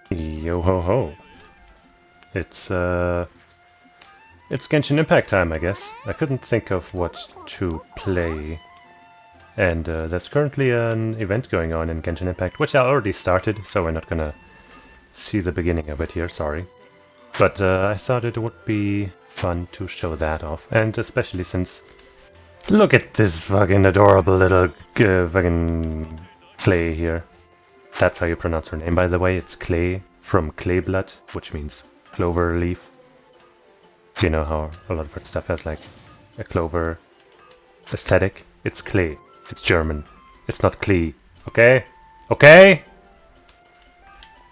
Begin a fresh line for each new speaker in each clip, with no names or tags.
Yo ho ho. It's it's Genshin Impact time, I guess. I couldn't think of what to play. And there's currently an event going on in Genshin Impact, which I already started, so we're not gonna see the beginning of it here, sorry. But I thought it would be fun to show that off, and especially since... Look at this fucking adorable little fucking Klee here. That's how you pronounce her name, by the way. It's Klee, from Klee blood, which means clover leaf. You know how a lot of her stuff has like a clover aesthetic? It's Klee. It's German. It's not Klee. Okay? Okay?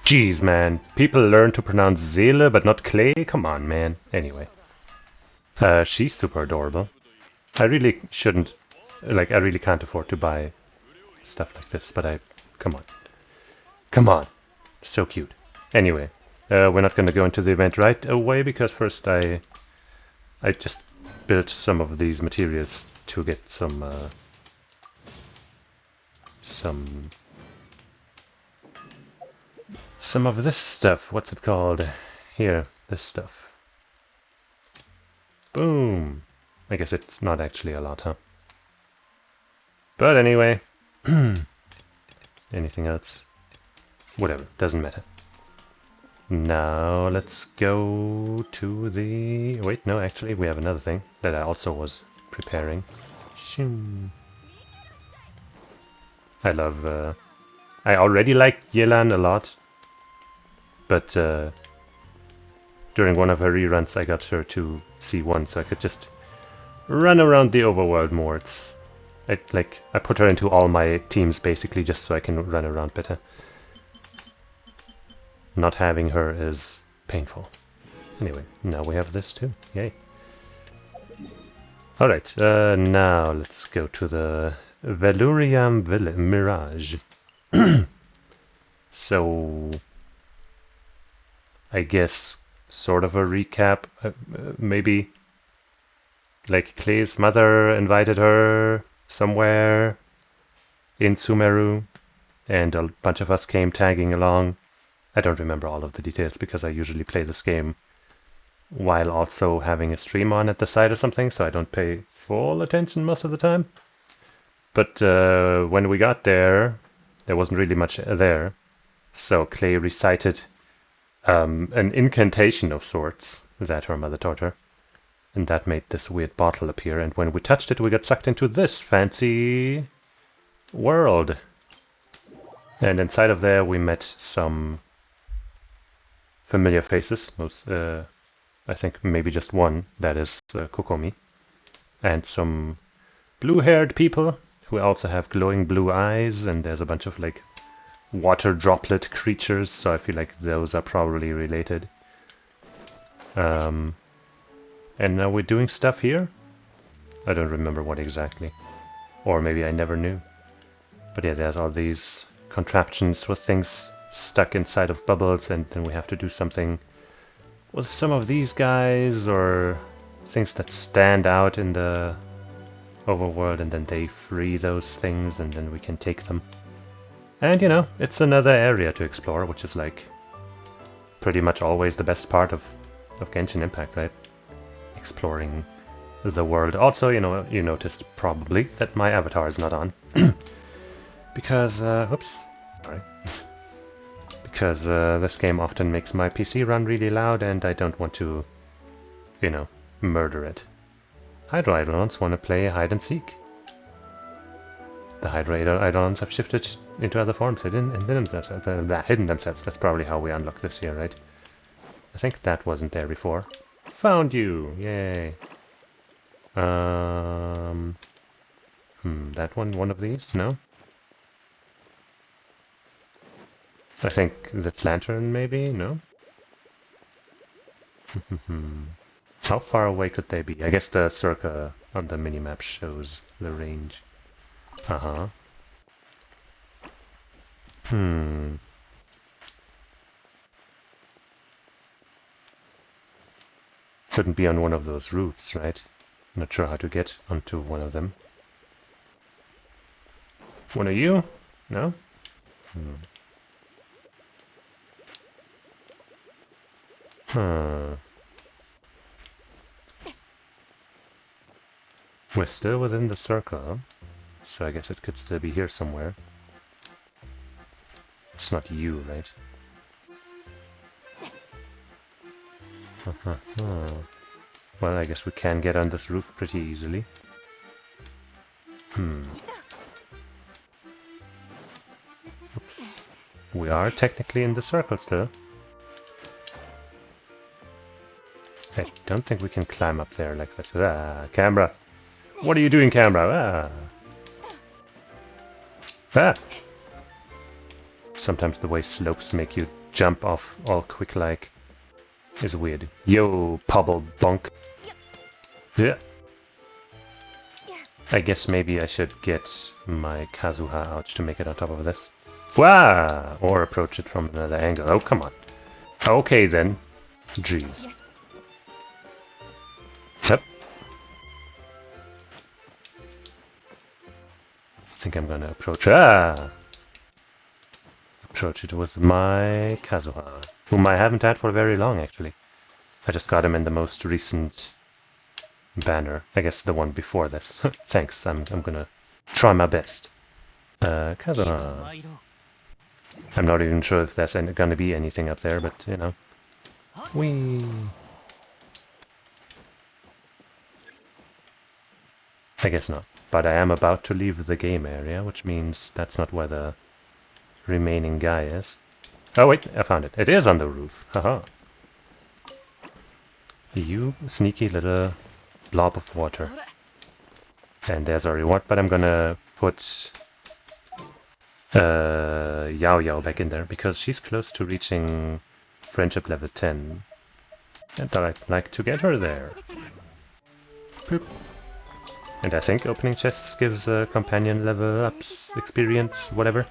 Jeez, man. People learn to pronounce Seele, but not Klee? Come on, man. Anyway. She's super adorable. I really shouldn't... Like, I really can't afford to buy stuff like this, but I... Come on. Come on. So cute. Anyway. We're not gonna go into the event right away, because first I just built some of these materials to get some of this stuff. What's it called? Here, this stuff. Boom. I guess it's not actually a lot, huh? But anyway. Anything else? Whatever, doesn't matter. Now let's go to the... Wait, no, actually, we have another thing that I also was preparing. Shoo. I love... I already liked Yelan a lot, but during one of her reruns I got her to C1, so I could just run around the overworld more. I put her into all my teams basically just so I can run around better. Not having her is painful. Anyway, now we have this too. Yay. Alright, now let's go to the Velurium Mirage. So, I guess sort of a recap, maybe. Like Klee's mother invited her somewhere in Sumeru, and a bunch of us came tagging along. I don't remember all of the details because I usually play this game while also having a stream on at the side or something, so I don't pay full attention most of the time. But when we got there, there wasn't really much there. So Klee recited an incantation of sorts that her mother taught her. And that made this weird bottle appear, and when we touched it, we got sucked into this fancy world. And inside of there, we met some familiar faces. I think maybe just one, that is Kokomi. And some blue-haired people who also have glowing blue eyes, and there's a bunch of like water droplet creatures, so I feel like those are probably related. And now we're doing stuff here? I don't remember what exactly. Or maybe I never knew. But yeah, there's all these contraptions with things stuck inside of bubbles, and then we have to do something with some of these guys, or things that stand out in the overworld, and then they free those things, and then we can take them. And, you know, it's another area to explore, which is like pretty much always the best part of Genshin Impact, right? Exploring the world. Also, you know, you noticed probably that my avatar is not on. Because, oops, sorry. Because this game often makes my PC run really loud, and I don't want to, you know, murder it. Hydro Eidolons want to play hide and seek. The Hydro Eidolons have shifted into other forms, hidden themselves. That's probably how we unlock this here, right? I think that wasn't there before. Found you! Yay! That one of these? No? I think that's lantern, maybe? No? How far away could they be? I guess the circle on the minimap shows the range. Uh-huh. Couldn't be on one of those roofs, right? Not sure how to get onto one of them. One of you? No? Huh. We're still within the circle, so I guess it could still be here somewhere. It's not you, right? Well, I guess we can get on this roof pretty easily. Oops. We are technically in the circle still. I don't think we can climb up there like this. Ah, camera! What are you doing, camera? Ah! Sometimes the way slopes make you jump off all quick like is weird. Yo, pobble bonk. Yeah. I guess maybe I should get my Kazuha out to make it on top of this. Wow! Or approach it from another angle. Oh, come on. Okay, then. Jeez.
Yes.
Yep. I think I'm gonna approach... Approach it with my Kazuha, whom I haven't had for very long, actually. I just got him in the most recent banner. I guess the one before this. Thanks, I'm gonna try my best. Kazuha. I'm not even sure if there's gonna be anything up there, but, you know. Whee! I guess not. But I am about to leave the game area, which means that's not where the remaining guy is. Oh wait, I found it. It is on the roof. Haha. You sneaky little blob of water. And there's our reward, but I'm gonna put Yao Yao back in there because she's close to reaching friendship level 10. And I'd like to get her there. Boop. And I think opening chests gives a companion level ups, experience, whatever.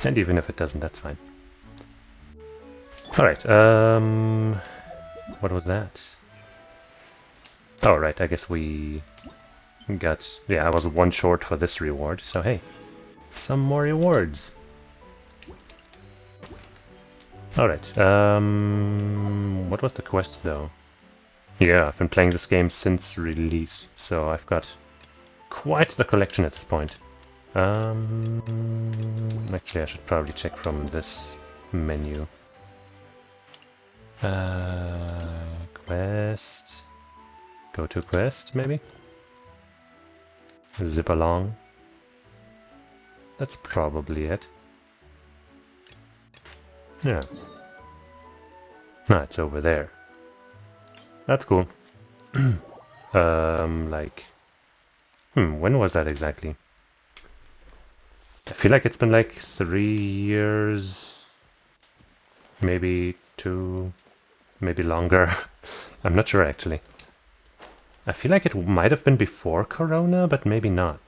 And even if it doesn't, that's fine. Alright, what was that? Oh, right, I guess we got... Yeah, I was one short for this reward, so hey. Some more rewards. Alright, what was the quest, though? Yeah, I've been playing this game since release, so I've got quite the collection at this point. Actually, I should probably check from this menu. Quest... Go to quest, maybe? Zip along. That's probably it. Yeah. Ah, it's over there. That's cool. When was that exactly? I feel like it's been like 3 years, maybe 2, maybe longer. I'm not sure actually. I feel like it might have been before Corona, but maybe not.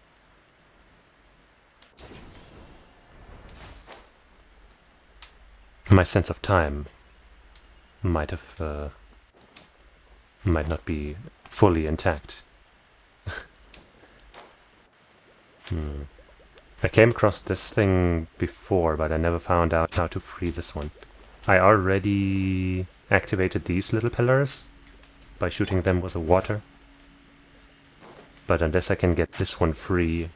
My sense of time might have, might not be fully intact. I came across this thing before, but I never found out how to free this one. I already activated these little pillars by shooting them with the water. But unless I can get this one free,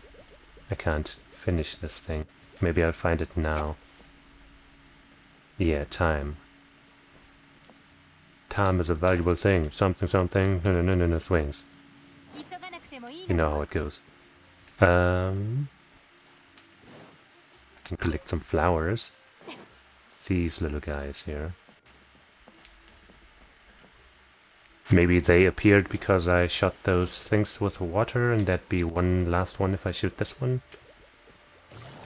I can't finish this thing. Maybe I'll find it now. Yeah, time. Time is a valuable thing. Something, something. No, swings. You know how it goes. Can collect some flowers. These little guys here. Maybe they appeared because I shot those things with water, and that'd be one last one if I shoot this one.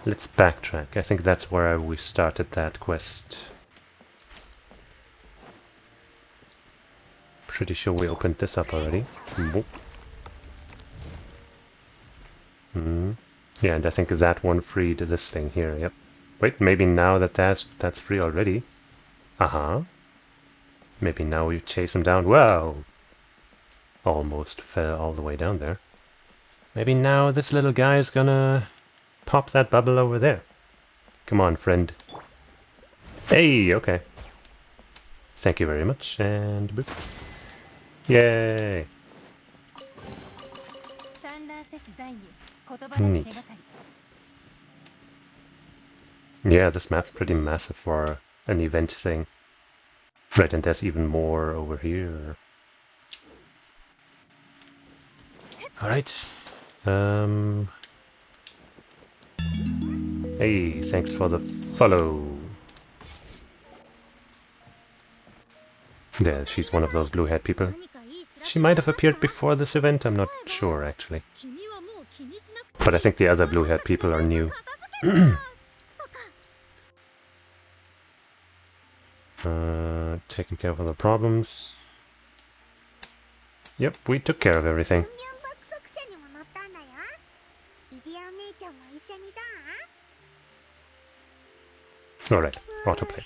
Let's backtrack. I think that's where we started that quest. Pretty sure we opened this up already. Yeah, and I think that one freed this thing here, yep. Wait, maybe now that that's free already. Maybe now we chase him down. Whoa! Almost fell all the way down there. Maybe now this little guy is gonna pop that bubble over there. Come on, friend. Hey, okay. Thank you very much, and boop. Yay! Neat. Yeah, this map's pretty massive for an event thing. Right, and there's even more over here. Alright. Hey, thanks for the follow. There, she's one of those blue-haired people. She might have appeared before this event, I'm not sure actually. But I think the other blue-haired people are new. Taking care of all the problems. Yep, we took care of everything. Alright, autoplay.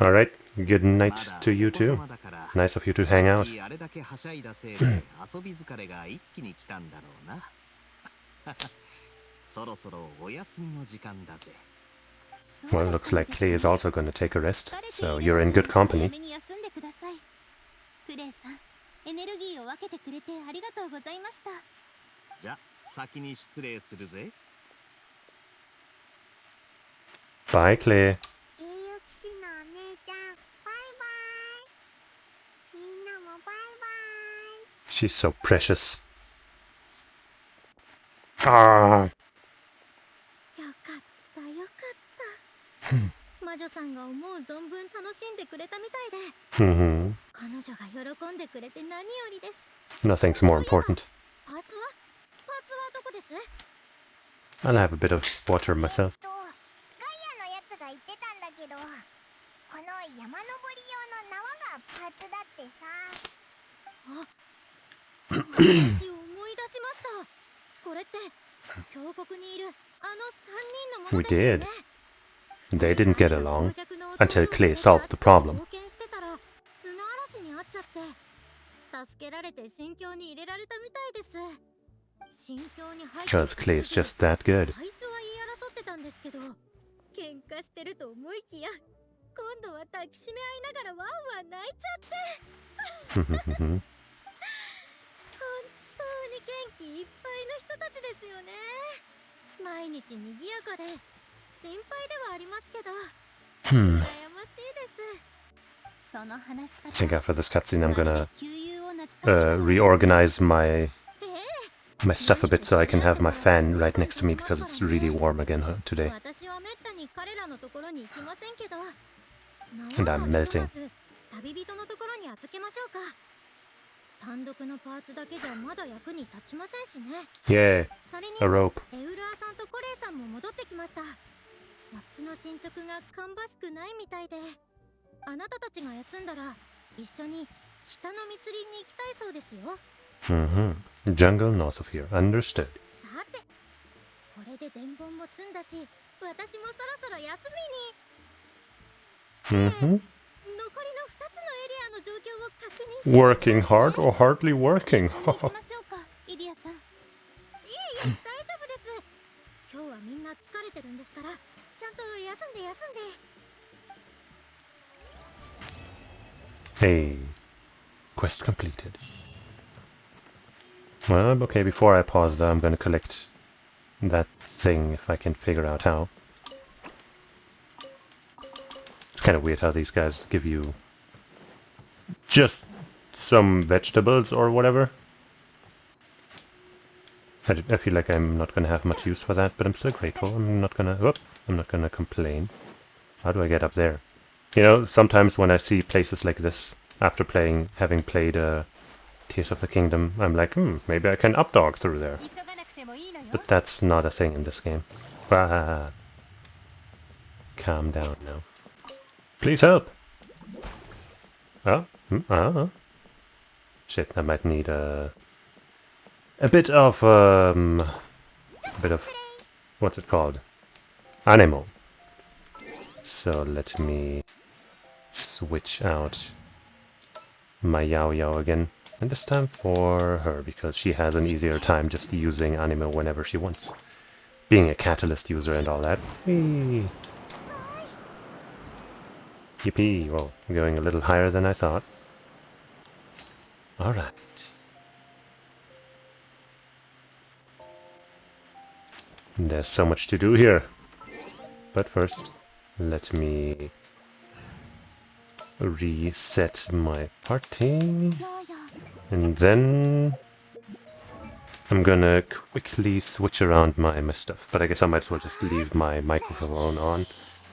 Alright, good night to you too. Nice of you to hang out. Well, looks like Klee is also going to take a rest, so you're in good company. Bye, Klee. She's so precious. Ah. Nothing's more important. I'll have a bit of water myself. We did. They didn't get along until Klee solved the problem. Because Klee is just that good. I think after this cutscene I'm gonna reorganize my stuff a bit so I can have my fan right next to me because it's really warm again today. And I'm melting. Yay, a rope. Jungle north of here, understood. Working hard or hardly working? Hey, quest completed. Well, okay, before I pause though, I'm gonna collect that thing if I can figure out how. It's kind of weird how these guys give you just some vegetables or whatever. I feel like I'm not gonna have much use for that, but I'm still grateful. I'm not gonna complain. How do I get up there? You know, sometimes when I see places like this, after having played Tears of the Kingdom, I'm like, maybe I can updog through there. But that's not a thing in this game. Ah. Calm down now. Please help! Shit, I might need a bit of, what's it called? Anemo. So let me switch out my Yao Yao again. And this time for her, because she has an easier time just using Anemo whenever she wants. being a Catalyst user and all that. Whee! Yippee! Well, I'm going a little higher than I thought. Alright. There's so much to do here. But first, let me reset my party. And then I'm gonna quickly switch around my stuff. But I guess I might as well just leave my microphone on,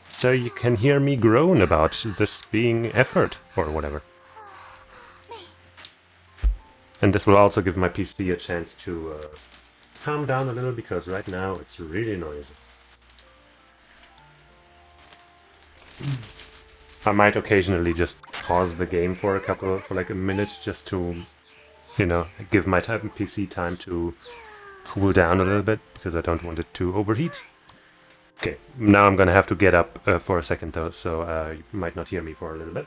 so you can hear me groan about this being effort, or whatever. And this will also give my PC a chance to calm down a little, because right now it's really noisy. I might occasionally just pause the game for like a minute, just to, you know, give my PC time to cool down a little bit, because I don't want it to overheat. Okay, now I'm gonna have to get up for a second though, so you might not hear me for a little bit.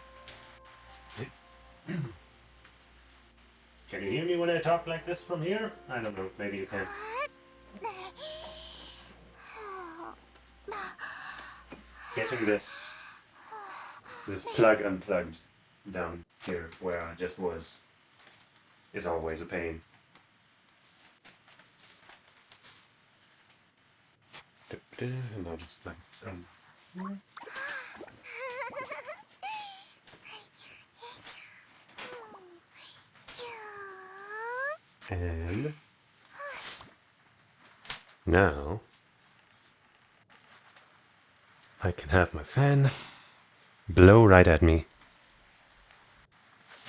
Can you hear me when I talk like this from here? I don't know, maybe you can. Getting this plug unplugged down here where I just was is always a pain. And I'll just plug this in. And now I can have my fan blow right at me.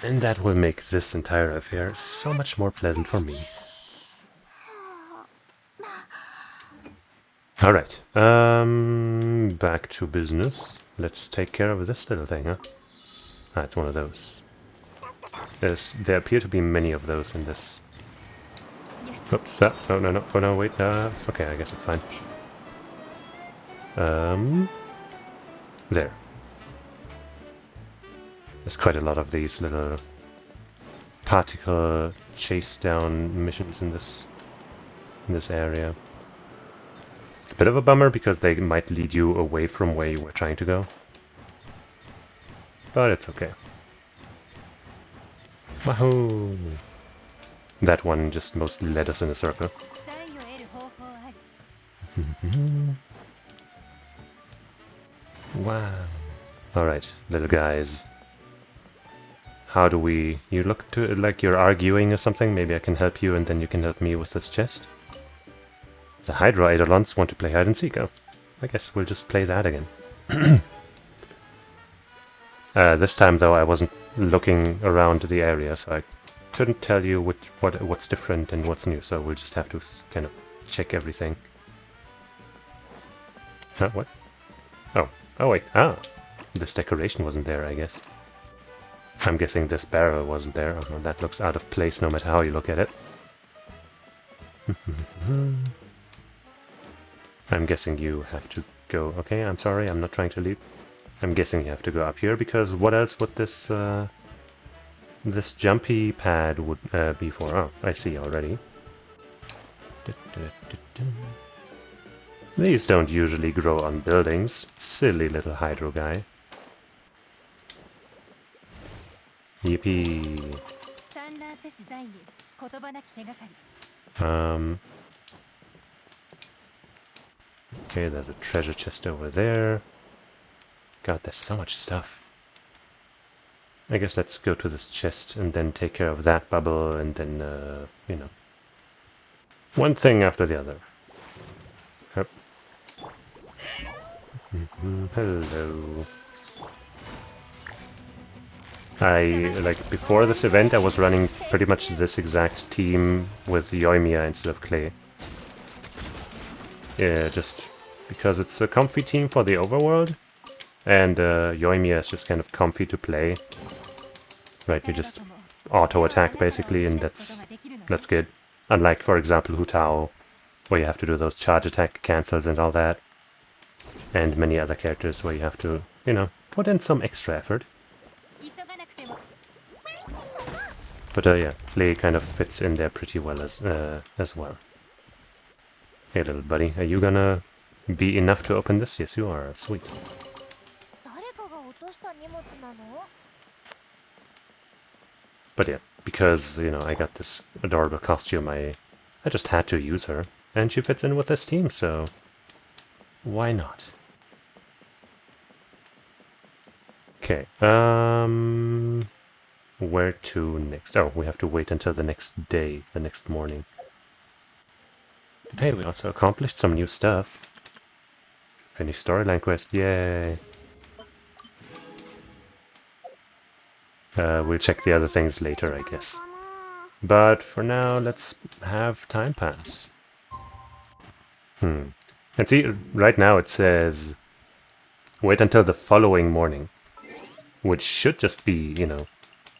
And that will make this entire affair so much more pleasant for me. Alright, back to business. Let's take care of this little thing, huh? Ah, it's one of those. There appear to be many of those in this. Oops, no, oh no, wait, okay, I guess it's fine. There. There's quite a lot of these little particle chase down missions in this area. It's a bit of a bummer because they might lead you away from where you were trying to go. But it's okay. Wahoo! That one just mostly led us in a circle. Wow. Alright, little guys. How do we... You look to like you're arguing or something? Maybe I can help you and then you can help me with this chest? The Hydro Eidolons want to play hide and seek. Oh, I guess we'll just play that again. This time though I wasn't looking around the area, so I couldn't tell you what's different and what's new, so we'll just have to kind of check everything. Huh, what? Oh wait, this decoration wasn't there, I guess. I'm guessing this barrel wasn't there. Oh, that looks out of place no matter how you look at it. I'm guessing you have to go... Okay, I'm sorry, I'm not trying to leave. I'm guessing you have to go up here, because what else would this this jumpy pad would be for? Oh, I see already. These don't usually grow on buildings. Silly little hydro guy. Yippee. Okay, there's a treasure chest over there. God, there's so much stuff. I guess let's go to this chest and then take care of that bubble and then, you know, one thing after the other. Yep. Hello. Like, before this event I was running pretty much this exact team with Yoimiya instead of Klee. Yeah, just because it's a comfy team for the overworld, and Yoimiya is just kind of comfy to play. Right, you just auto-attack basically, and that's good. Unlike, for example, Hu Tao, where you have to do those charge attack cancels and all that. And many other characters where you have to, you know, put in some extra effort. But yeah, Klee kind of fits in there pretty well as well. Hey, little buddy, are you gonna be enough to open this? Yes, you are. Sweet. But yeah, because, you know, I got this adorable costume, I just had to use her. And she fits in with this team, so why not? Okay, where to next? Oh, we have to wait until the next day, the next morning. Hey, we also accomplished some new stuff. Finished storyline quest, yay! We'll check the other things later, I guess. But for now, let's have time pass. And see, right now it says wait until the following morning, which should just be, you know,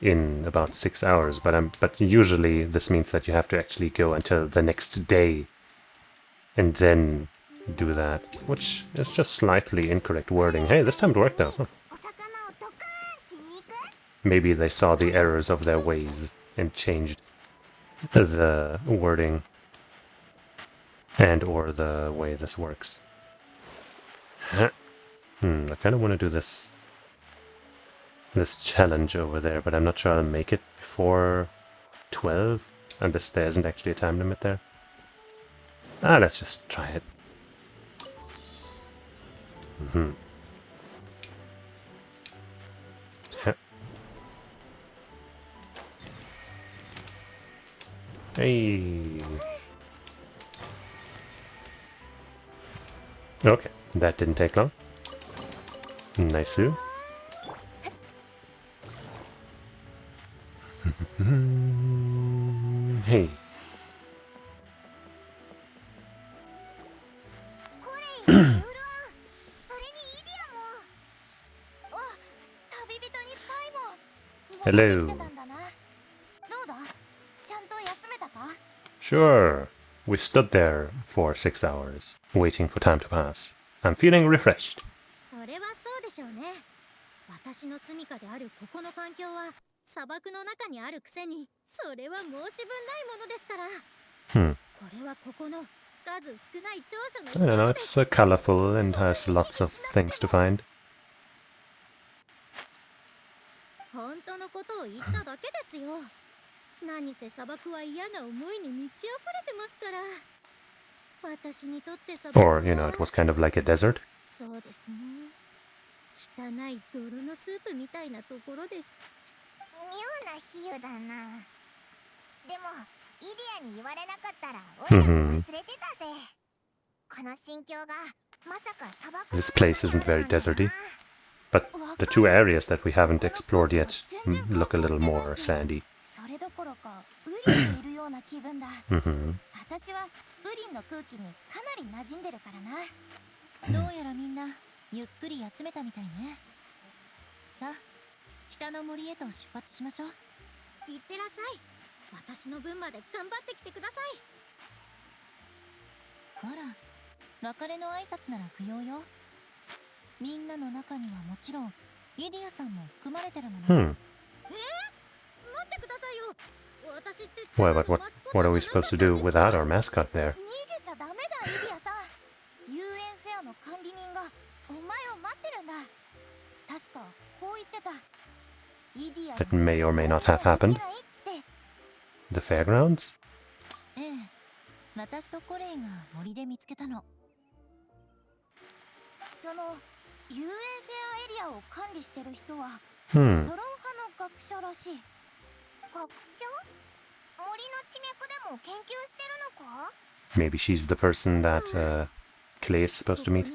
in about 6 hours. But usually this means that you have to actually go until the next day and then do that, which is just slightly incorrect wording. Hey, this time it worked though. Huh. Maybe they saw the errors of their ways and changed the wording and or the way this works. I kind of want to do this challenge over there, but I'm not sure I'll make it before 12, unless there isn't actually a time limit there. Let's just try it. Hey. Okay, that didn't take long. Nice. Hey. Hello. Sure. We stood there for 6 hours, waiting for time to pass. I'm feeling refreshed. I don't know, it's colorful and has lots of things to find. Or, you know, it was kind of like a desert. This place isn't very deserty, but the two areas that we haven't explored yet look a little more sandy. Well, but what are we supposed to do without our mascot there? That may or may not have happened. The fairgrounds? Maybe she's the person that Klee is supposed to meet.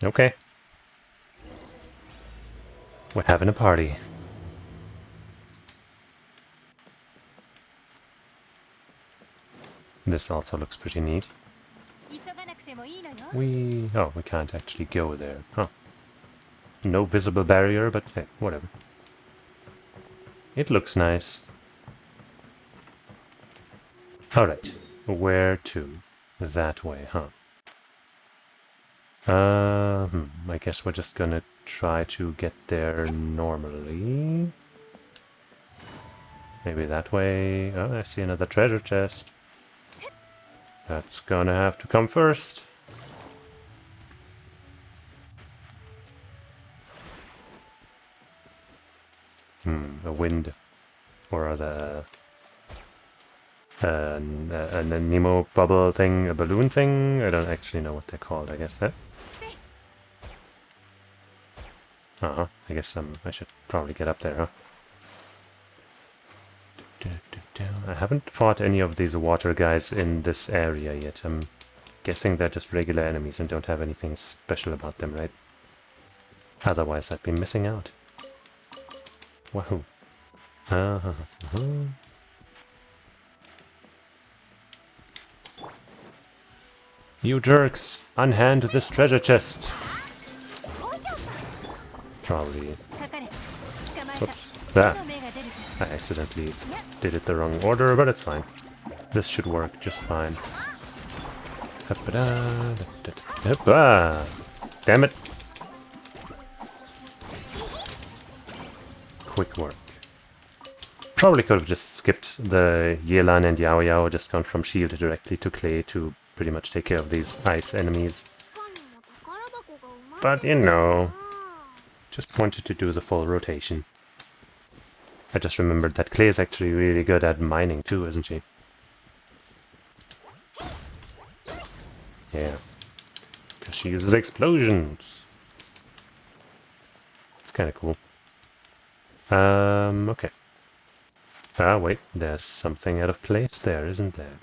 Okay. We're having a party. This also looks pretty neat. We can't actually go there. Huh. No visible barrier, but hey, whatever. It looks nice. Alright, where to? That way, huh? I guess we're just gonna try to get there normally. Maybe that way. Oh, I see another treasure chest. That's gonna have to come first. A wind. Or the... a Nemo bubble thing, a balloon thing? I don't actually know what they're called, I guess. I guess I should probably get up there, huh? I haven't fought any of these water guys in this area yet. I'm guessing they're just regular enemies and don't have anything special about them, right? Otherwise I'd be missing out. Wahoo. You jerks! Unhand this treasure chest! Probably... Oops. I accidentally did it the wrong order, but it's fine. This should work just fine. Damn it! Quick work. Probably could have just skipped the Yelan and Yao Yao, just gone from shield directly to Klee to pretty much take care of these ice enemies. But you know, just wanted to do the full rotation. I just remembered that Klee is actually really good at mining too, isn't she? Yeah. Because she uses explosions. It's kind of cool. Okay. Ah, wait, there's something out of place there, isn't there?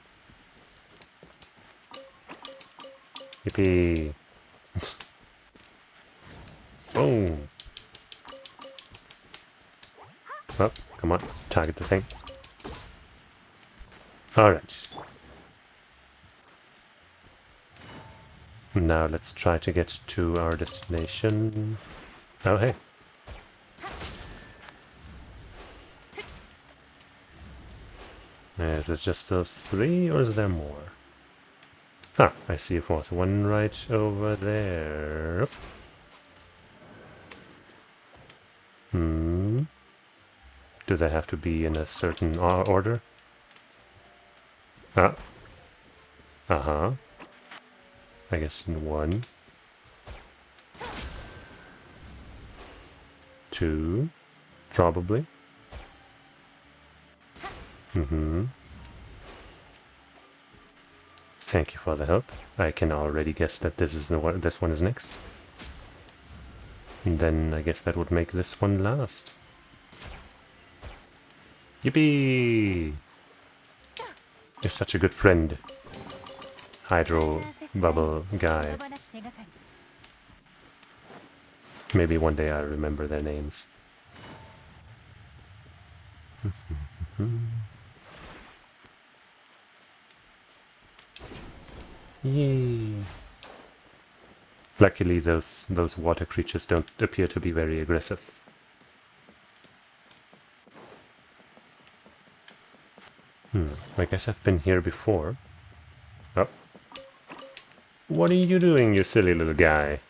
Yippee! Boom! Oh, come on, target the thing. Alright. Now let's try to get to our destination. Oh, hey. Is it just those three, or is there more? Ah, I see a fourth one right over there. Do they have to be in a certain order? Ah. Uh-huh. I guess in 1, 2, probably. Thank you for the help. I can already guess that this one is next. And then I guess that would make this one last. Yippee! You're such a good friend. Hydro bubble guy. Maybe one day I'll remember their names. Yay! Luckily those water creatures don't appear to be very aggressive. I guess I've been here before. Oh. What are you doing, you silly little guy?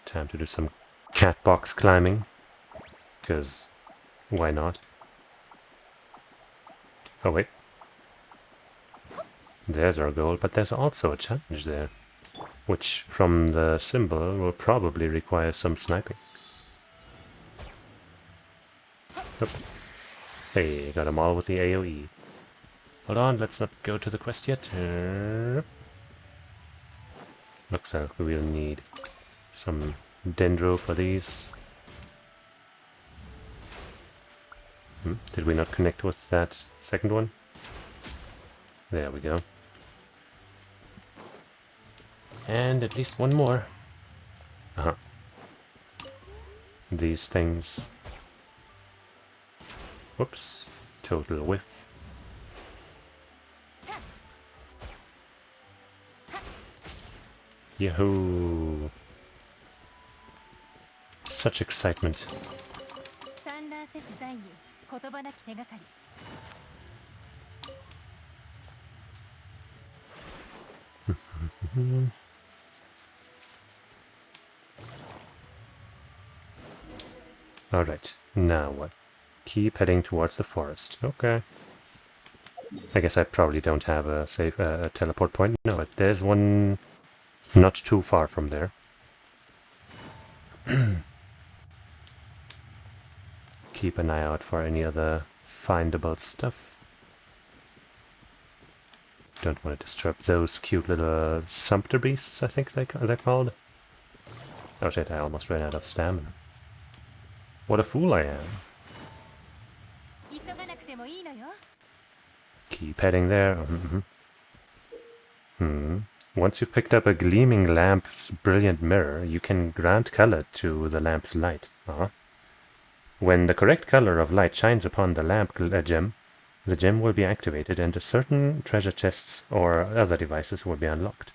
Time to do some cat box climbing. 'Cause why not? Oh wait. There's our goal, but there's also a challenge there. Which, from the symbol, will probably require some sniping. Oh. Hey, got them all with the AoE. Hold on, let's not go to the quest yet. Looks like we'll need some dendro for these. Did we not connect with that second one? There we go. And at least one more. These things. Whoops. Total whiff. Yahoo! Such excitement. Alright, now what? Keep heading towards the forest. Okay. I guess I probably don't have a safe teleport point. No, but there's one not too far from there. Keep an eye out for any other findable stuff. Don't want to disturb those cute little sumpter beasts, I think they're called. Oh shit, I almost ran out of stamina. What a fool I am. Keep heading there. Once you've picked up a gleaming lamp's brilliant mirror, you can grant color to the lamp's light. When the correct color of light shines upon the lamp gem, the gem will be activated and certain treasure chests or other devices will be unlocked.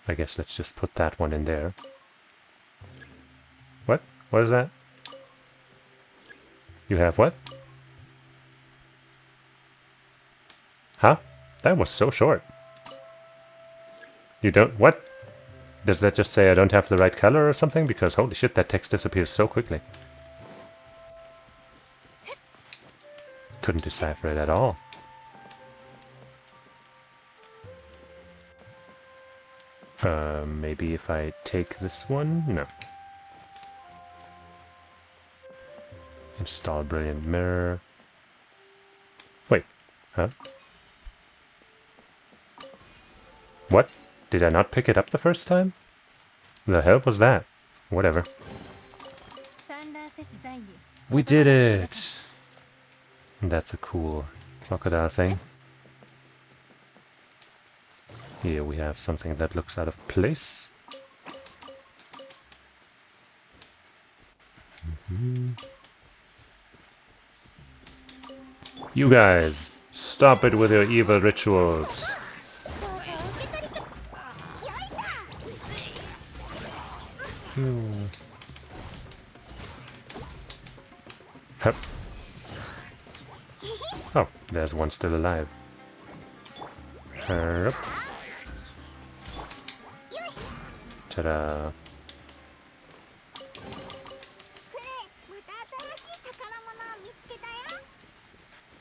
I guess let's just put that one in there. What? What is that? You have what? Huh? That was so short. You don't... What? Does that just say I don't have the right color or something? Because holy shit, that text disappears so quickly. Couldn't decipher it at all. Maybe if I take this one? No. Install Brilliant Mirror. Wait, huh? What? Did I not pick it up the first time? The hell was that? Whatever. We did it! That's a cool crocodile thing. Here we have something that looks out of place. You guys, stop it with your evil rituals. Hup. Oh, there's one still alive. Hup. Ta-da.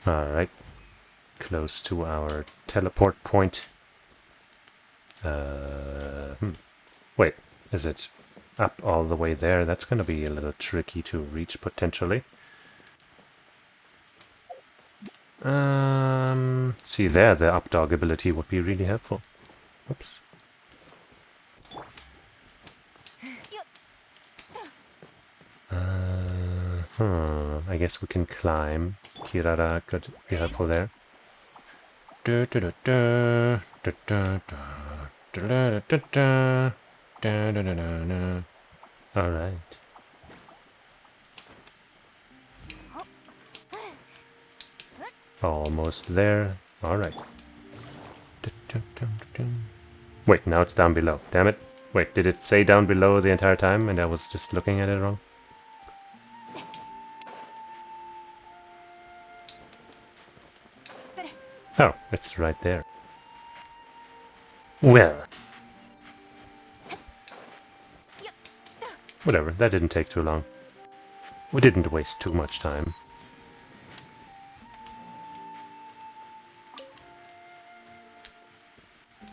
Alright. Close to our teleport point. Wait, is it up all the way there? That's gonna be a little tricky to reach, potentially. See there, the up dog ability would be really helpful. Oops. I guess we can climb. Kirara could be helpful there. Alright. Almost there. Alright. Wait, now it's down below. Damn it. Wait, did it say down below the entire time and I was just looking at it wrong? Oh, it's right there. Well. Whatever, that didn't take too long. We didn't waste too much time.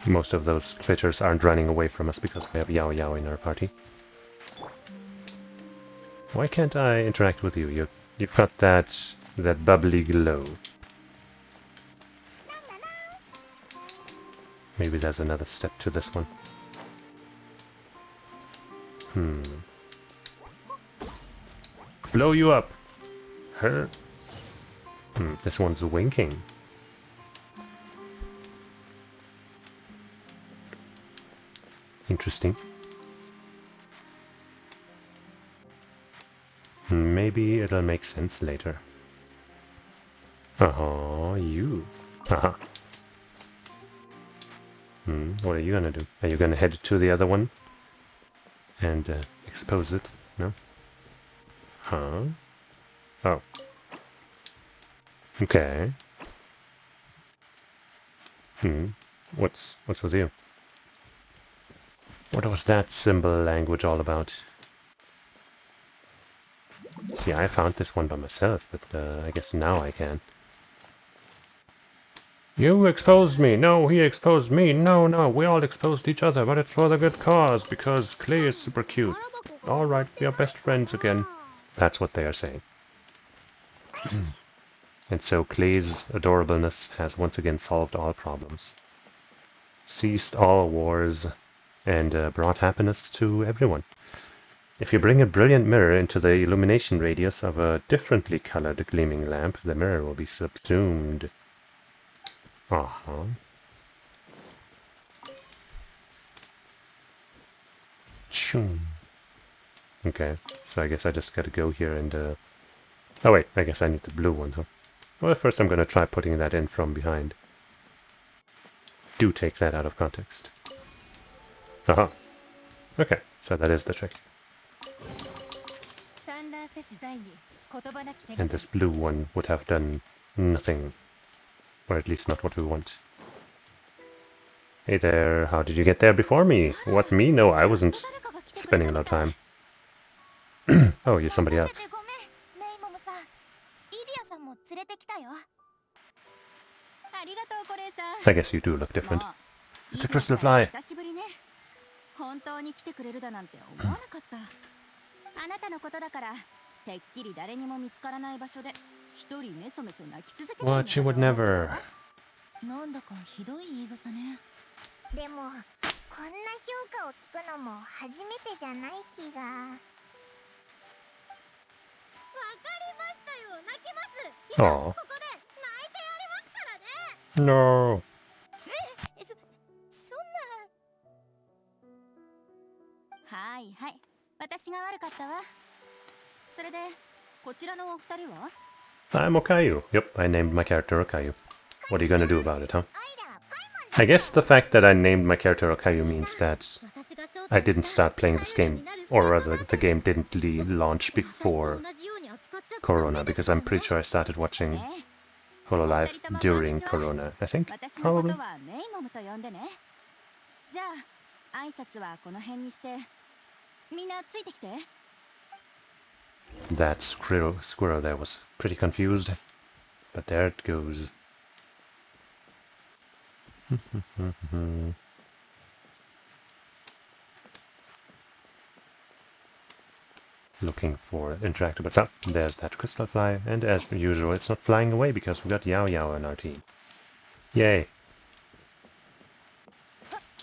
Most of those critters aren't running away from us because we have Yao Yao in our party. Why can't I interact with you? You've got that bubbly glow. Maybe there's another step to this one. Blow you up! Her? This one's winking. Interesting. Maybe it'll make sense later. You. Haha. What are you gonna do? Are you gonna head to the other one? And expose it? No? Huh? Oh. Okay. What's with you? What was that symbol language all about? See, I found this one by myself, but I guess now I can. You exposed me! No, he exposed me! No, no, we all exposed each other, but it's for the good cause, because Klee is super cute. Alright, we are best friends again. That's what they are saying. And so Klee's adorableness has once again solved all problems. Ceased all wars, and brought happiness to everyone. If you bring a brilliant mirror into the illumination radius of a differently colored gleaming lamp, the mirror will be subsumed. Uh-huh. Choom. Okay, so I guess I just gotta go here and, oh wait, I guess I need the blue one, huh? Well, first I'm gonna try putting that in from behind. Do take that out of context. Uh-huh. Okay, so that is the trick. And this blue one would have done nothing. Or at least not what we want. Hey there, how did you get there before me? What, me? No, I wasn't spending a lot of time. Oh, you're somebody else. I guess you do look different. It's a crystal fly.
本当に来てくれるだなんて思わなかった。あなたのことだから、てっきり誰にも見つからない場所で一人メソメソ泣き続けてる。
What, you would never.
なんだかひどい言い草ね。でも、こんな評価を聞くのも初めてじゃない気が。わかりましたよ、泣きます。今ここで泣いてやりますからね。
No.
はいはい、私が悪かったわ。それで、こちらのお二人は
I'm Okayu. Yep, I named my character Okayu. What are you gonna do about it, huh? I guess the fact that I named my character Okayu means that I didn't start playing this game, or rather, the game didn't launch before Corona, because I'm pretty sure I started watching Hololive during Corona, I think, probably. That squirrel there was pretty confused, but there it goes. Looking for interactables. Ah, there's that crystal fly, and as usual, it's not flying away because we got Yao Yao in our team. Yay!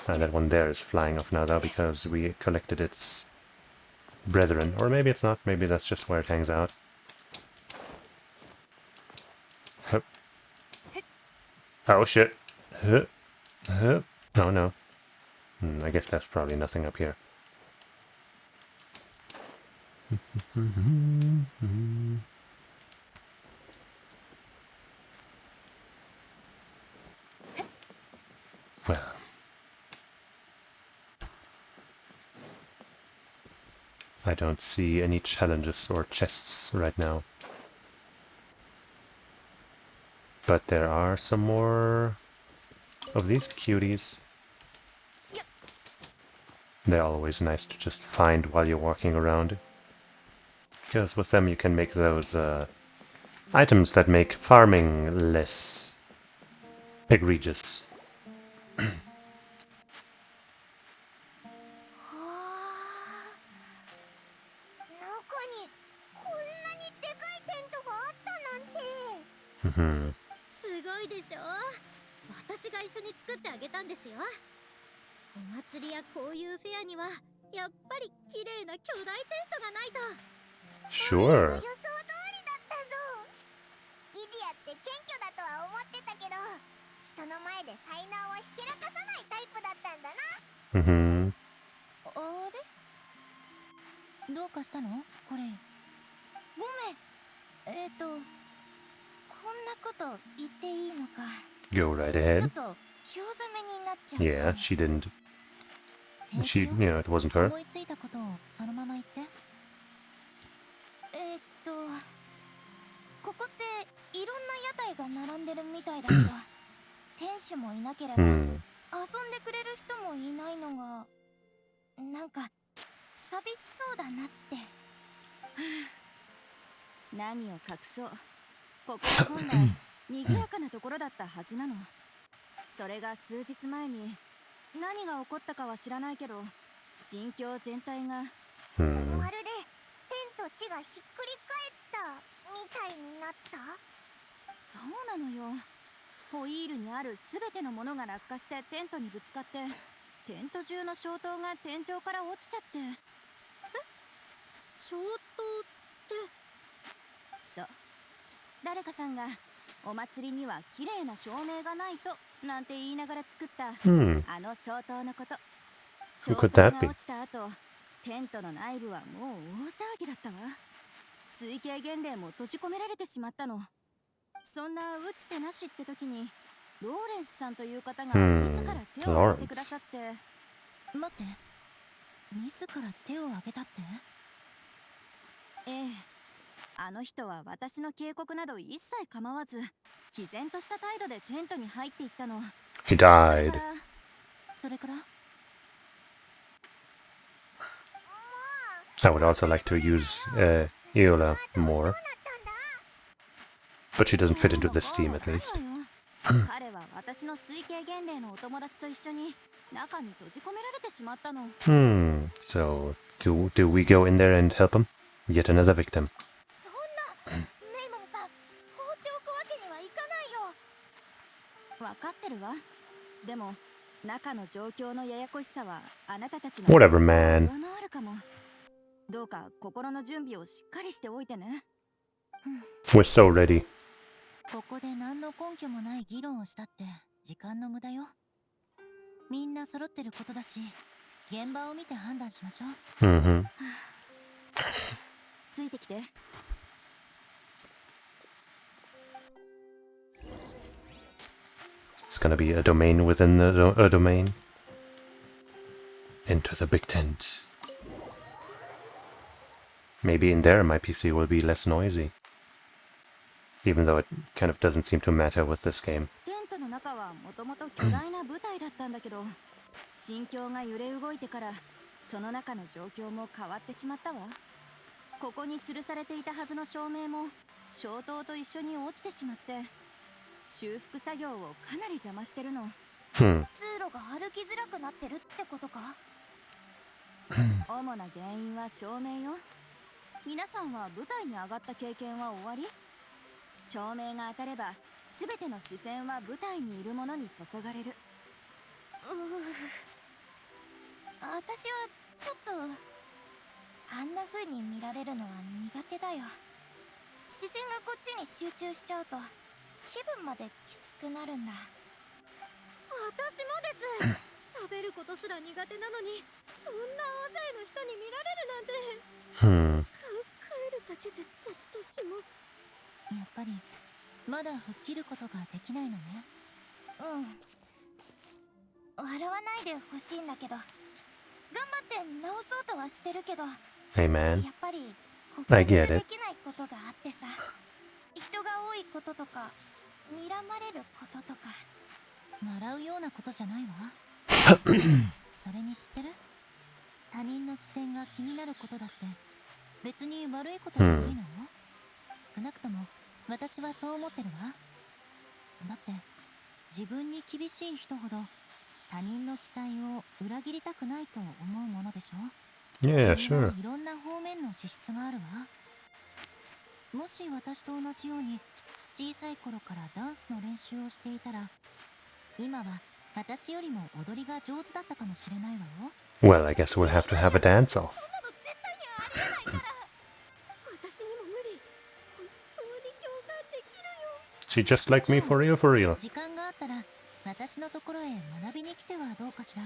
That one there is flying off now, though, because we collected its brethren. Or maybe it's not, maybe that's just where it hangs out. Hup. Oh shit! Hup. Hup. Oh no. I guess that's probably nothing up here. Well. I don't see any challenges or chests right now. But there are some more of these cuties. They're always nice to just find while you're walking around. Because with them you can make those items that make farming less egregious. Mm-hmm.
すごいでしょ。私が一緒に作ってあげたんですよ。お祭りやこういうフェアにはやっぱり綺麗な巨大テントがないと。予
Sure.
想通りだったぞ。イディアって謙虚だとは思ってたけど、人の前で才能をひけらかさないタイプだったんだな。
Mm-hmm.
あれ？どうかしたの？これ。ごめん。こんなこと言っていいのか。
Go right
ちょ
ahead.
っと興ざめになっちゃう。
Yeah, she didn't. She, it wasn't her.
思いついたことをそのまま言って。天使もいなければ遊んでくれる人もいないのがなんか寂しそうだなって。何を隠そう、ここは本来賑やかなところだったはずなの。それが数日前に何が起こったかは知らないけど、心境全体がまるで天と地がひっくり返ったみたいになった。そうなのよ。ホイールにある全てのものが落下してテントにぶつかって、テント中の消灯が天井から落ちちゃって。消灯って？そう、誰かさんがお祭りには綺麗な照明がないとなんて言いながら作ったあの消灯のこと。消灯が落ちた後、テントの内部はもう大騒ぎだったわ。水系原霊も閉じ込められてしまったの。そんな打つ手なしって時にローレンスさんという方が自ら手を挙げてくださって。待って、自ら手を挙げたって？ええ、あの人は私の警告など一切構わず毅然とした態度でテントに入っていったの。
He died.
それから
I would also like to use Iola more. But she doesn't fit into this team, at least.
彼は私の水系原霊のお友達と一緒に中に閉じ込められてしまったの。
So, do we go in there and help him? Yet another victim.
そんな、メイモムさん、放っておくわけにはいかないよ。わかってるわ。でも、中の状況のややこしさはあなたたちの
Whatever, man.
上回るかも。どうか心の準備をしっかりしておいてね。
We're so ready.
ここで何の根拠もない議論をしたって時間の無駄よ。みんな揃ってることだし、現場を見て判断しましょう。ついてきて。
It's gonna be a domain within a domain. Enter the big tent. Maybe in there my PC will be less noisy. Even though it kind of doesn't seem to matter with this game.
テントの中はもともと巨大な舞台だったんだけど、心境が揺れ動いてからその中の状況も変わってしまったわ。ここに吊るされていたはずの照明も消灯と一緒に落ちてしまって、修復作業をかなり邪魔してるの。通路が歩きづらくなってるってことか？主な原因は照明よ。皆さんは舞台に上がった経験は終わり？照明が当たれば全ての視線は舞台にいるものに注がれる。私はちょっとあんな風に見られるのは苦手だよ。視線がこっちに集中しちゃうと気分まできつくなるんだ。私もです。喋ることすら苦手なのにそんな大勢の人に見られるなんて。帰るだけでゾッとします。やっぱりまだ吹っ切ることができないのね。笑わないでほしいんだけど、頑張って直そうとはしてるけど、
Hey man,
やっぱりここ
I
で
get
で
it.
きないことがあってさ。人が多いこととか睨まれることとか。笑うようなことじゃないわ。それに知ってる？他人の視線が気になることだって別に悪いことじゃないのよ。少なくとも私はそう思ってるわ。だって自分に厳しい人ほど他人の期待を裏切りたくないと思うものでしょ。
Yeah,
君は
sure.
いろんな方面の資質があるわ。もし私と同じように小さい頃からダンスの練習をしていたら、今は私よりも踊りが上手だったかもしれないわよ。
Well, I guess we'll have to have a dance-off.
そんなの絶対にありえないから。私にも無理。本当に共感できるよ。
She just like me for real, for real.
時間があったら私のところへ学びに来てはどうかしら。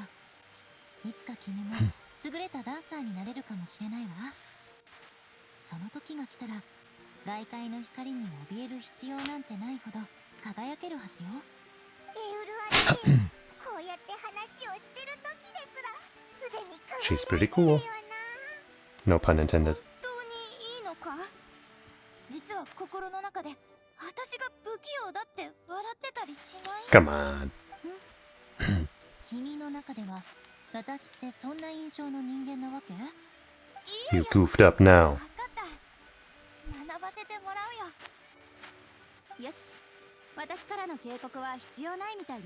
いつか君も優れたダンサーになれるかもしれないわ。その時が来たら外界の光に怯える必要なんてないほど輝けるはずよ。エウルアリでこうやって話をしてる時ですらすでに輝いてる
She's pretty cool.
よな。
No pun intended.
本当にいいのか？実は心の中で私が不器用だって笑ってたりしない？
Come on.
君の中では私ってそんな印象の人間なわけ？
You goofed up now.
分かった。学ばせてもらうよ。よし、私からの警告は必要ないみたいね。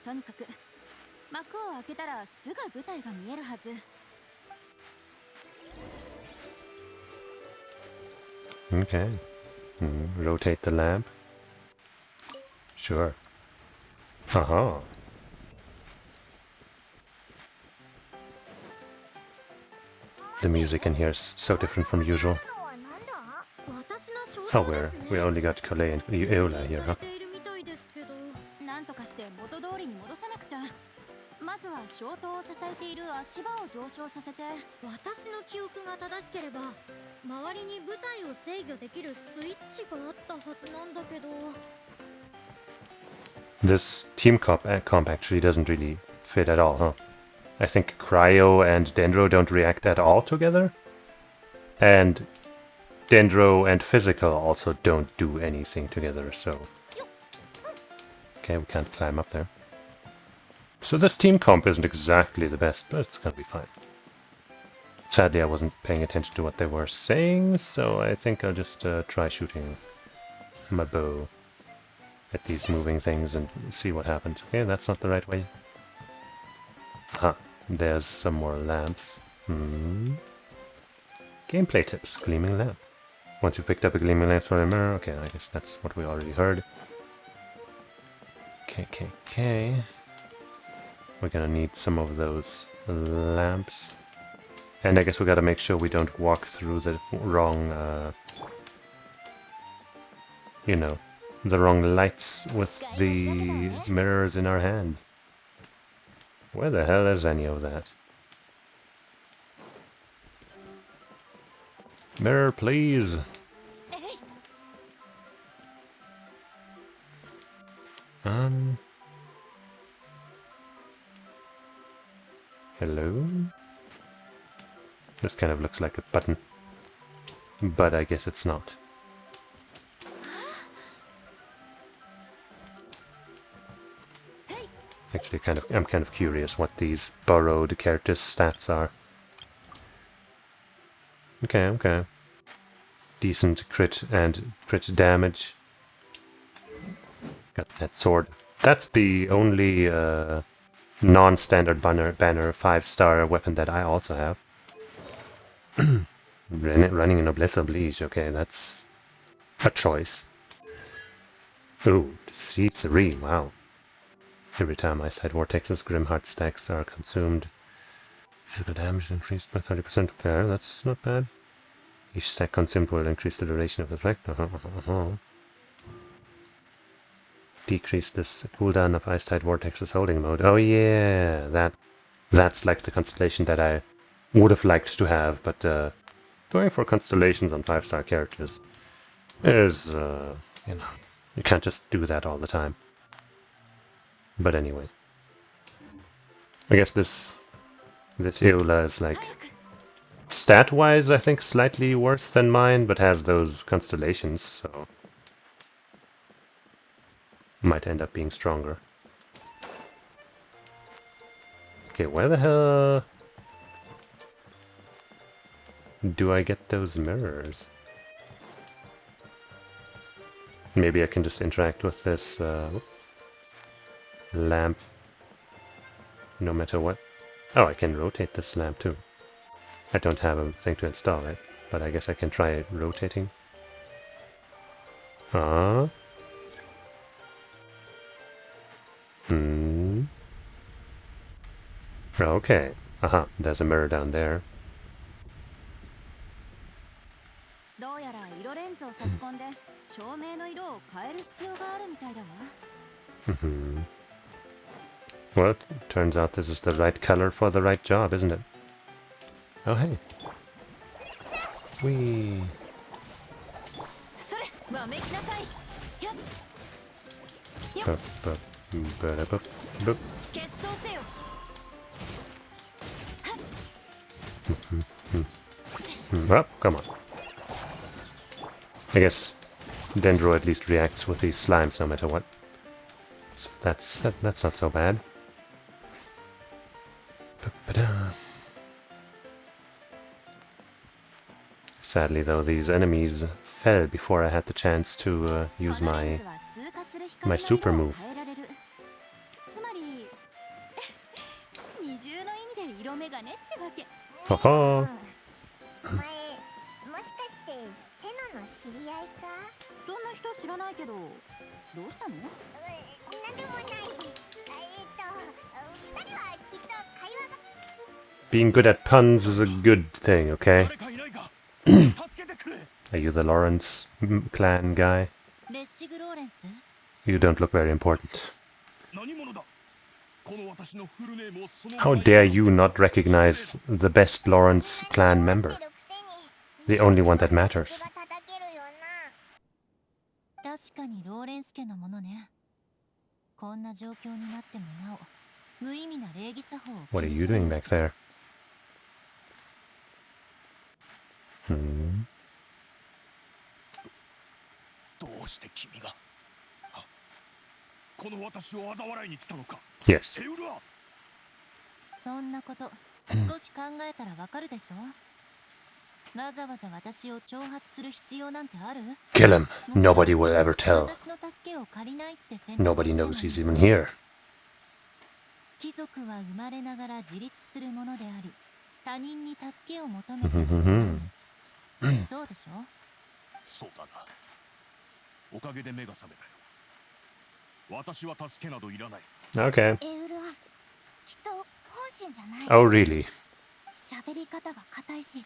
とにかく幕を開けたらすぐ舞台が見えるはず。
Okay. Rotate the lamp. Sure. Haha. The music in here is so different from usual. Oh, we only got Klee and Eula here, huh?
なんとかして元通りに戻さなくちゃ。まずは消灯を支えている足場を上昇させて。私の記憶が正しければ周りに舞台を制御できるスイッチがあったはずなんだけど。
This team comp actually doesn't really fit at all, huh? I think Cryo and Dendro don't react at all together. And Dendro and Physical also don't do anything together, so... Okay, we can't climb up there. So this team comp isn't exactly the best, but it's gonna be fine. Sadly, I wasn't paying attention to what they were saying, so I think I'll just try shooting my bow at these moving things and see what happens. Okay, that's not the right way. Aha, there's some more lamps. Gameplay tips, gleaming lamp. Once you've picked up a gleaming lamp from a mirror, okay, I guess that's what we already heard. Okay. We're gonna need some of those lamps. And I guess we gotta make sure we don't walk through the wrong, you know, the wrong lights with the mirrors in our hand. Where the hell is any of that? Mirror, please! Hello? This kind of looks like a button. But I guess it's not. Actually, I'm kind of curious what these borrowed characters' stats are. Okay. Decent crit and crit damage. Got that sword. That's the only non-standard banner 5-star weapon that I also have. Running in Noblesse Oblige. Okay, that's a choice. Ooh, C3. Wow. Every time Eyesight Vortex's Grimheart stacks are consumed, physical damage increased by 30%. Okay, that's not bad. Each stack consumed will increase the duration of the effect. Decrease this cooldown of Eyesight Vortex's holding mode. Oh yeah, that's like the constellation that I would have liked to have, but going for constellations on 5-star characters is, you know, you can't just do that all the time. But anyway, I guess this Eula is like stat-wise, I think slightly worse than mine, but has those constellations, so might end up being stronger. Okay, where the hell do I get those mirrors? Maybe I can just interact with this lamp no matter what. Oh, I can rotate this lamp too. I don't have a thing to install it, but I guess I can try rotating. Okay. Aha, there's a mirror down there. Well, it turns out this is the right color for the right job, isn't it? Oh, hey. Whee. Oh, come on. I guess Dendro at least reacts with these slimes no matter what. So that's not so bad. Ba-ba-da. Sadly though, these enemies fell before I had the chance to use my super move.
二重の意味で色眼鏡ってわけ。
はは。
お前、もしかしてセナの知り合いか？
そんな人知らないけど、どうしたの？
なんでもない。二人はきっと会話が。
Being good at puns is a good thing, okay? Are you the Lawrence clan guy?
レッシグ・ローレンス？
You don't look very important. How dare you not recognize the best Lawrence clan member? The only one that matters.
確かにローレンス家のものね。こんな状況になってもなお、無意味な礼儀作法を。
What are you doing back there?
どうして君がこの私を嘲笑いに来たのか。
Yes.
そんなこと少し考えたらわかるでしょ。わざわざ私を挑発する必要なんてある？
Kill him. Nobody will ever tell.
私の助けを借りないって選択を
Nobody
して
knows
も
he's even here.
貴族は生まれながら自立するものであり、他人に助けを求めてそうでしょ。
そうだな。おかげで目が覚めたよ。私は助けなどいらない。
Okay.
エウルはきっと本心じゃない。
Oh, really?
喋り方が硬いし、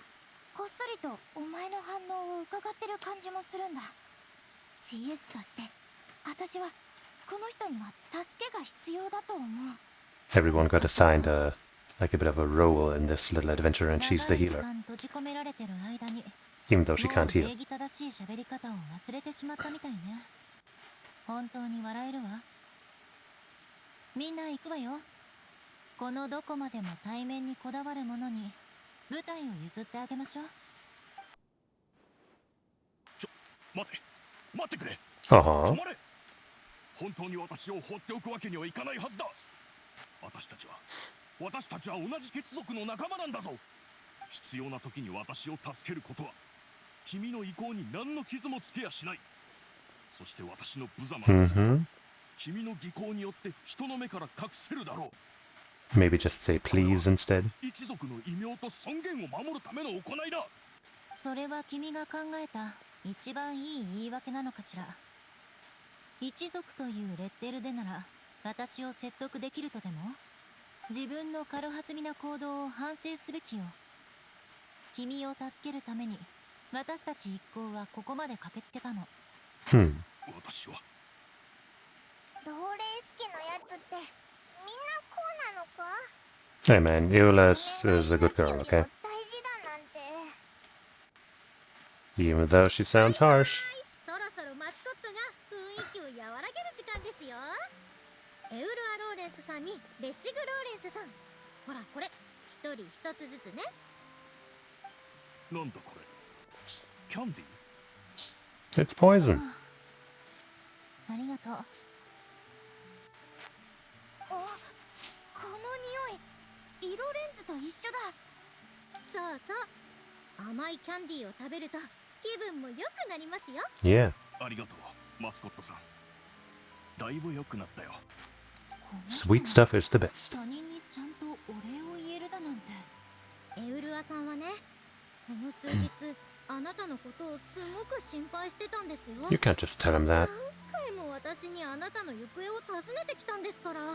こっそりとお前の反応を伺ってる感じもするんだ。治癒士として私はこの人には助けが必要だと思う。
Everyone got assigned like a bit of a role in this little adventure, and she's the healer,
閉じ込められてる間に
even though she
もう
can't heal.
礼儀正しい喋り方を忘れてしまったみたいね。本当に笑えるわ。みんな行くわよ。このどこまでも対面にこだわる者に舞台を譲ってあげましょう。
待ってくれ。
Uh-huh.
止まれ。本当に私を放っておくわけにはいかないはずだ。私たちは同じ血族の仲間なんだぞ。必要な時に私を助けることは君の意向に何の傷もつけやしない。そして私の無様な姿、君の技巧によって人の目から隠せるだろう。
Maybe just say please instead.
一族の異名と尊厳を守るための行いだ。
それは君が考えた一番いい言い訳なのかしら。一族というレッテルでなら私を説得できるとでも？自分の軽はずみな行動を反省すべきよ。君を助けるために私たち一行はここまで駆けつけたの。
私は
ローレンス家のやつってみんなこうなのか？
Hey man, Eolus is a good girl, okay?
大事だなんて。
Even though she sounds harsh.
そろそろマスコットが雰囲気を和らげる時間ですよ。エウルア・ローレンスさんにレッシグ・ローレンスさん。ほらこれ一人一つずつね。
なんだこれ。キャンディー？
It's poison.
ありがとう。
お、この匂い、色レンズと一緒だ。そうそう、甘いキャンディーを食べると気分も良くなりますよ。
Yeah.
ありがとう、マスコットさん。だいぶ良くなったよ。
Sweet stuff is the best.
他人にちゃんとお礼を言えるだなんて。
エウルアさんはね、この数日あなたのことをすごく心配してたんですよ。
You can't just tell him that.
何回も私にあなたの行方を尋ねてきたんですから。こ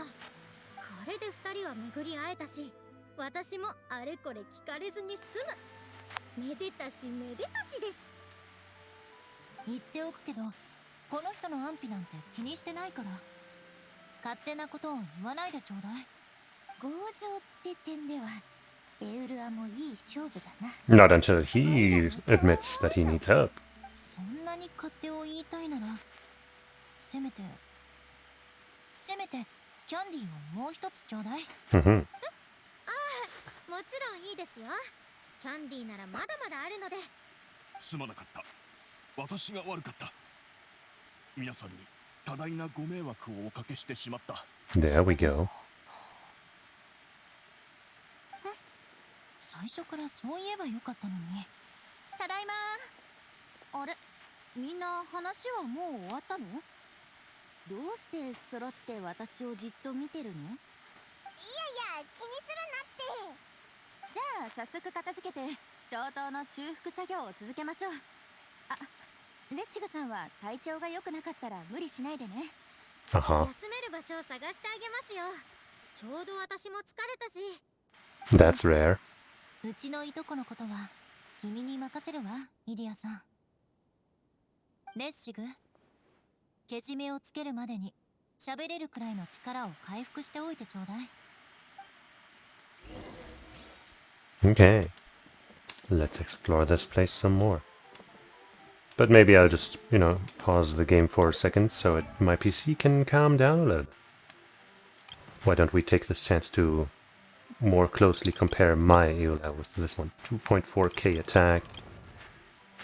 れで二人は巡り会えたし、私もあれこれ聞かれずに済む。めでたしめでたしです。
言っておくけど、この人の安否なんて気にしてないから。勝手なことを言わないでちょうだい。
強情って点ではエウルアもいい勝負だな。
Not until he admits that he needs help.
そんなに勝手を言いたいなら、せめてキャンディーをもう一つちょうだい。
Mhm.
もちろんいいですよ。キャンディーならまだまだあるので。
すまなかった。私が悪かった。皆さんに多大なご迷惑をおかけしてしまった。
There we go.
最初からそう言えばよかったのに。
ただいま。あれ、みんな話はもう終わったの？どうして揃って私をじっと見てるの？いやい
や、気にするなって。
じゃあ早速片付けて消灯の修復作業を続けましょう。あ、レッシグさんは体調が良くなかったら無理しないでね。
Uh-huh.
休める場所を探してあげますよ。ちょうど私も疲れたし。
That's rare.
うちのいとこのことは君に任せるわ、イディアさん。レッシグ、けじめをつけるまでに喋れるくらいの力を回復しておいてちょうだい。
Okay. Let's explore this place some more. But maybe I'll just, pause the game for a second so my PC can calm down a little. Why don't we take this chance to more closely compare my Eula with this one? 2.4k attack.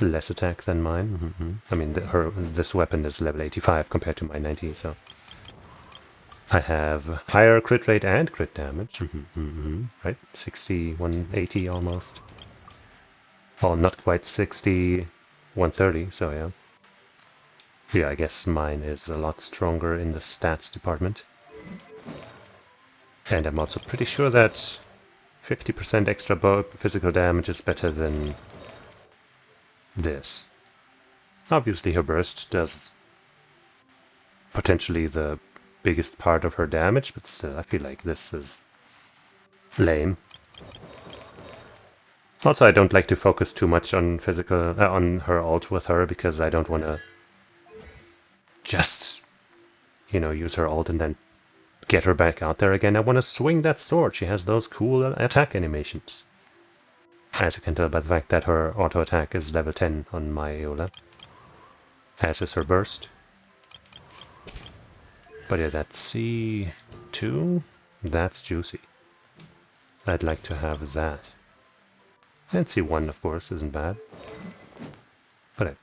Less attack than mine. I mean, this weapon is level 85 compared to my 90, so... I have higher crit rate and crit damage. Right? 60, 180 almost. Oh, not quite 60, 130, so yeah. Yeah, I guess mine is a lot stronger in the stats department. And I'm also pretty sure that 50% extra physical damage is better than this. Obviously her burst does potentially the biggest part of her damage, but still, I feel like this is lame. Also, I don't like to focus too much on on her ult with her, because I don't want to just, use her ult and then get her back out there again. I want to swing that sword. She has those cool attack animations. As you can tell by the fact that her auto attack is level 10 on my Eola. As is her burst. But yeah, that C2, that's juicy. I'd like to have that. And C1, of course, isn't bad. But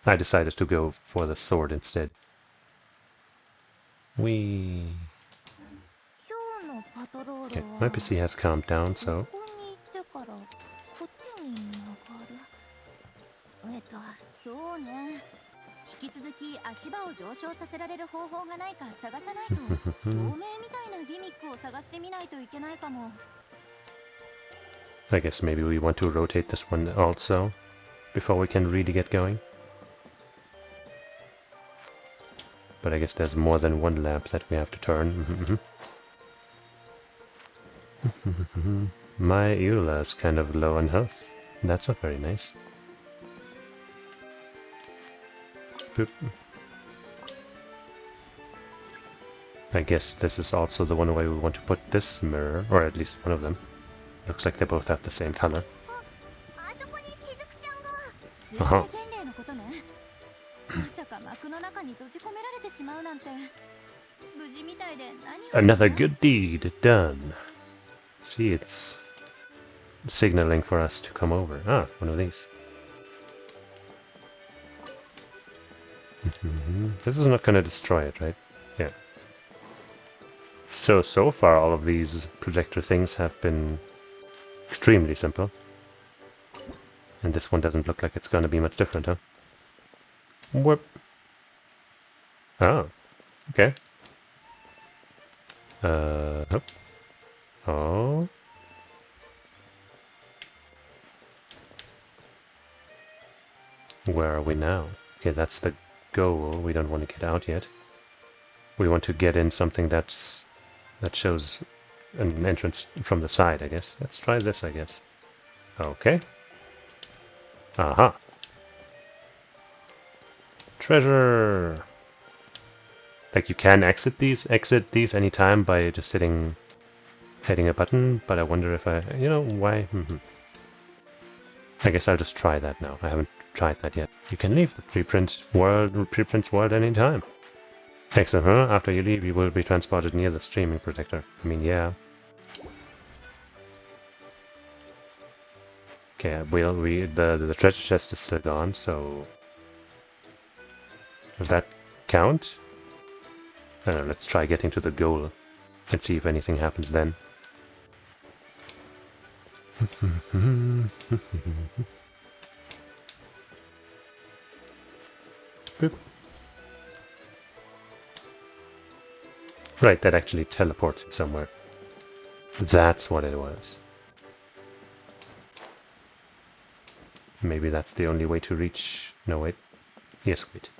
I decided to go for the sword instead. Whee! Okay, my PC has calmed down, so...
そうね。引き続き足場を上昇させられる方法がないか探さないと、照明みたいなギミックを探してみないといけないかも。
I guess maybe we want to rotate this one also, before we can really get going. But I guess there's more than one lamp that we have to turn. My Eula is kind of low on health. That's not very nice. Boop. I guess this is also the one way we want to put this mirror, or at least one of them. Looks like they both have the same color. Uh-huh. Another good deed done. See, it's signaling for us to come over. Ah, one of these. This is not going to destroy it, right? Yeah. So far all of these projector things have been extremely simple. And this one doesn't look like it's going to be much different, huh? Whoop. Oh. Okay. Oh. Where are we now? Okay, that's the goal. We don't want to get out yet. We want to get in something that shows an entrance from the side, I guess. Let's try this, I guess. Okay. Aha. Treasure! Like, you can exit these anytime by just hitting a button, but I wonder if why? I guess I'll just try that now. I haven't tried that yet. You can leave the preprint's world anytime. Excellent, huh? After you leave, you will be transported near the streaming protector. I mean, yeah. Okay, the treasure chest is still gone, so... Does that count? I don't know, let's try getting to the goal and see if anything happens then. Boop. Right, that actually teleports it somewhere. That's what it was. Maybe that's the only way to reach... No, wait. Yes, wait.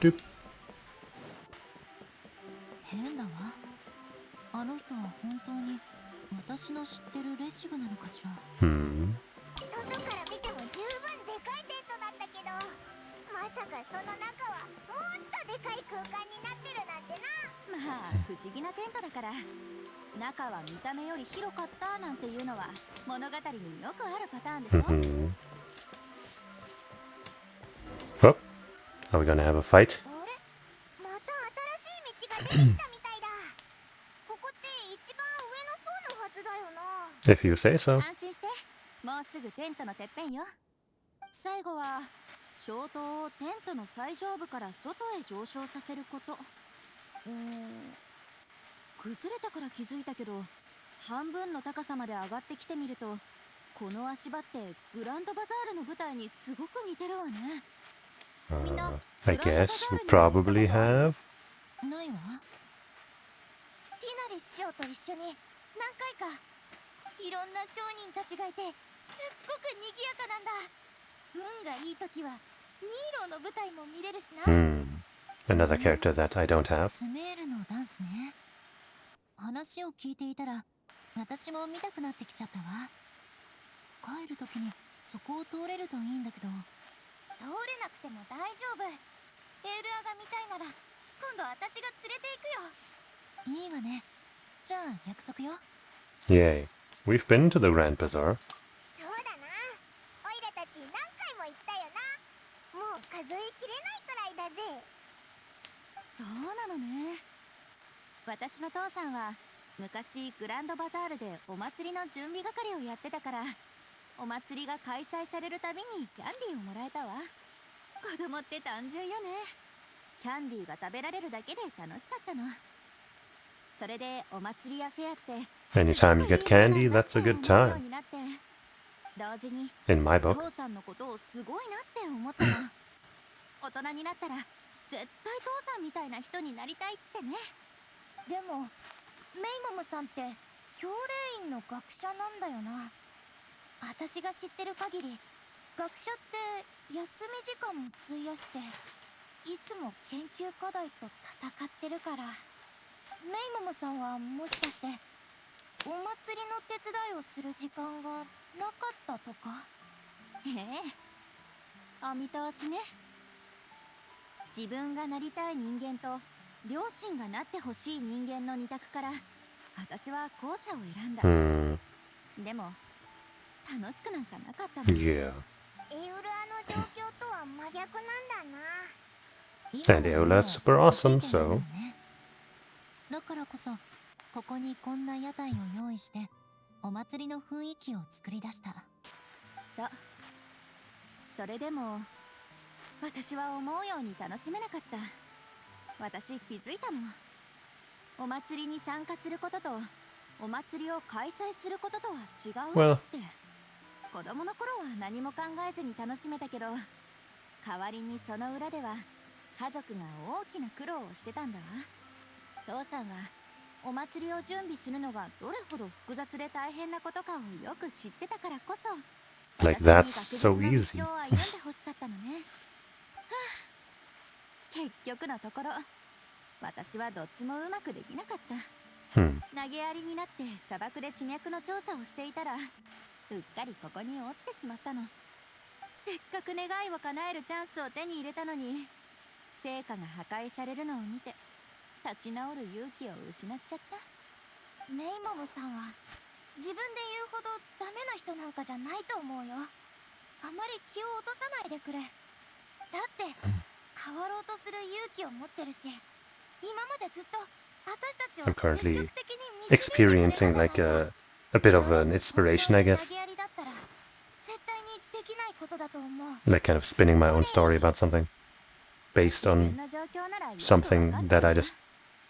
Doop.
変だわ。あの人は本当に私の知ってるレシグなのかしら。
Hmm.
外から見ても十分でかいテントだったけど、まさかその中はもっとでかい空間になってるなんてな。
まあ不思議なテントだから、中は見た目より広かったなんていうのは物語によくあるパターンでしょ。
Mm-hmm. Oh, are we gonna have a fight?
あれ、また新しい道が出てきたみたいだ。ここって一番上の層のはずだよな。
If you say so.
安心して、もうすぐテントのてっぺんよ。最後は消灯をテントの最上部から外へ上昇させること。崩れたから気づいたけど、半分の高さまで上がってきてみると、この足場ってグランドバザールの舞台にすごく似てるわね。
I guess we probably have.
ないわ。ティナリ師匠と一緒に何回かいろんな商人たちがいて、すっごく賑やかなんだ。運がいい時はニーロの舞台も見れるしな。
Another character that I don't have.
スメールのダンスね。話を聞いていたら私も見たくなってきちゃったわ。帰る時にそこを通れるといいんだけど。通れなくても大丈夫。エールアが見たいなら今度私が連れて行くよ。いいわね。じゃあ約束よ。
Yay. We've been to the Grand Bazaar.
そうだな。オイラたち何回も行ったよな。もう数えきれないくらいだぜ。
そうなのね。私の父さんは昔グランドバザールでお祭りの準備係をやってたから、お祭りが開催されるたびにキャンディーをもらえたわ。子供って単純よね。キャンディーが食べられるだけで楽しかったの。それでお祭りやフェアって
Anytime you get candy, that's a good time.
同時に
In my book.
父さんのことをすごいなって思ったの。大人になったら絶対父さんみたいな人になりたいってね。
でもメイモムさんって教令員の学者なんだよな。私が知ってる限り学者って休み時間も費やしていつも研究課題と戦ってるから。メイモムさんはもしかしてお祭りの手伝いをする時間がなかったとか。
お見通しね。自分がなりたい人間と両親がなってほしい人間の二択から私は後者を選んだ。でも楽しくなんかなかったの。
Yeah.
エウルアの状況とは真逆なんだな。
And Eola's super awesome, so.
だからこそここにこんな屋台を用意してお祭りの雰囲気を作り出した。
そう。それでも私は思うように楽しめなかった。私気づいたの。お祭りに参加することとお祭りを開催することとは違うって。子供の頃は何も考えずに楽しめたけど、代わりにその裏では家族が大きな苦労をしてたんだわ。父さんはお祭りを準備するのがどれほど複雑で大変なことかをよく知ってたからこそ、
Like that's so easy.
私に学術の道を歩んでほしかったのね。結局のところ私はどっちもうまくできなかった。投げやりになって砂漠で地脈の調査をしていたらうっかりここに落ちてしまったの。せっかく願いを叶えるチャンスを手に入れたのに、成果が破壊されるのを見て立ち直る勇気を失っちゃった。
メイモムさんは自分で言うほどダメな人なんかじゃないと思うよ。あまり気を落とさないでくれ。だって変わろうとする勇気を持ってるし、今までずっと私たちを
I'm
積
currently
極的に導いてくれた
experiencing like a bit of an inspiration, I guess.
投げやりだったら絶対にできないことだと思う。
Like kind of spinning my own story about something. based on
な状況ならよくわかってる
something
わ
that I just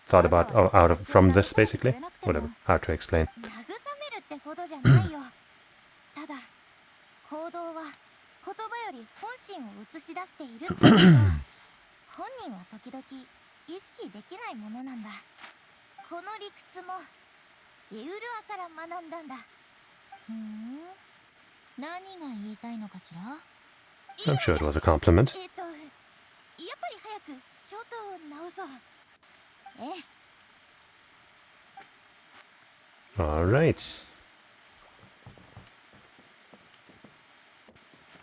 thought about out of from this basically. Whatever, hard to explain.
慰めるってほどじゃないよ。ただ行動は言葉より本心を映し出しているってことは本人は時々意識できないものなんだ。この理屈もエウルアから学んだんだ。ふん、何が言いたいのかしら。
I'm sure it was a compliment.
やっぱり早くショートを直そう。ええ。
Alright.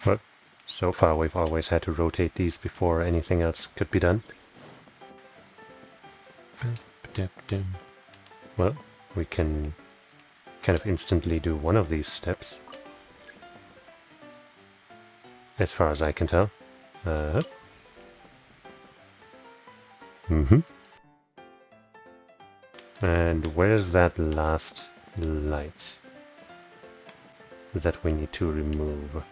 Well, so far we've always had to rotate these before anything else could be done. Well, we can kind of instantly do one of these steps. As far as I can tell. And where's that last light that we need to remove?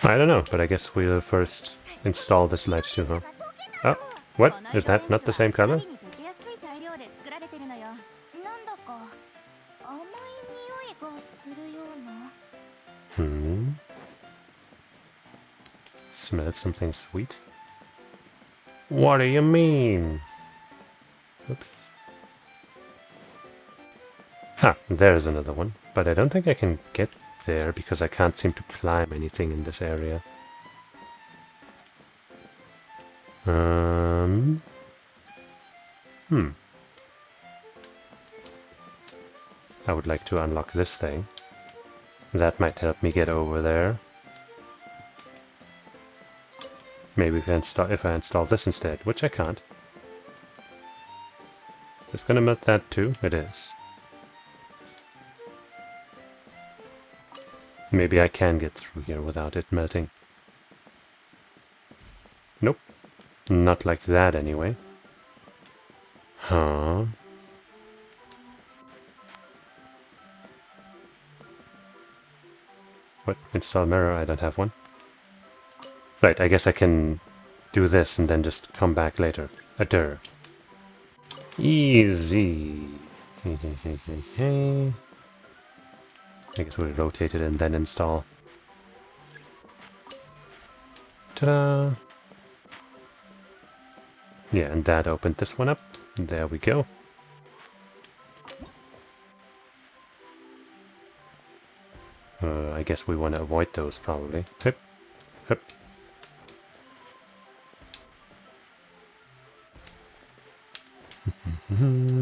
I don't know, but I guess we'll first install this light too, huh? Oh, what? Is that not the same color?
溶けやすい材料で作られてるのよ。
なんだか甘い匂いがするような。
Smelled something sweet? What do you mean? Oops. Ah, there's another one. But I don't think I can get there because I can't seem to climb anything in this area. I would like to unlock this thing. That might help me get over there. Maybe if I install this instead, which I can't. Is gonna melt that too? It is. Maybe I can get through here without it melting. Nope. Not like that anyway. Huh? What? Install mirror? I don't have one. Right, I guess I can do this and then just come back later. Adder. Easy. I guess we'll rotate it and then install. Ta-da! Yeah, and that opened this one up. There we go. I guess we want to avoid those probably. Hip, hip.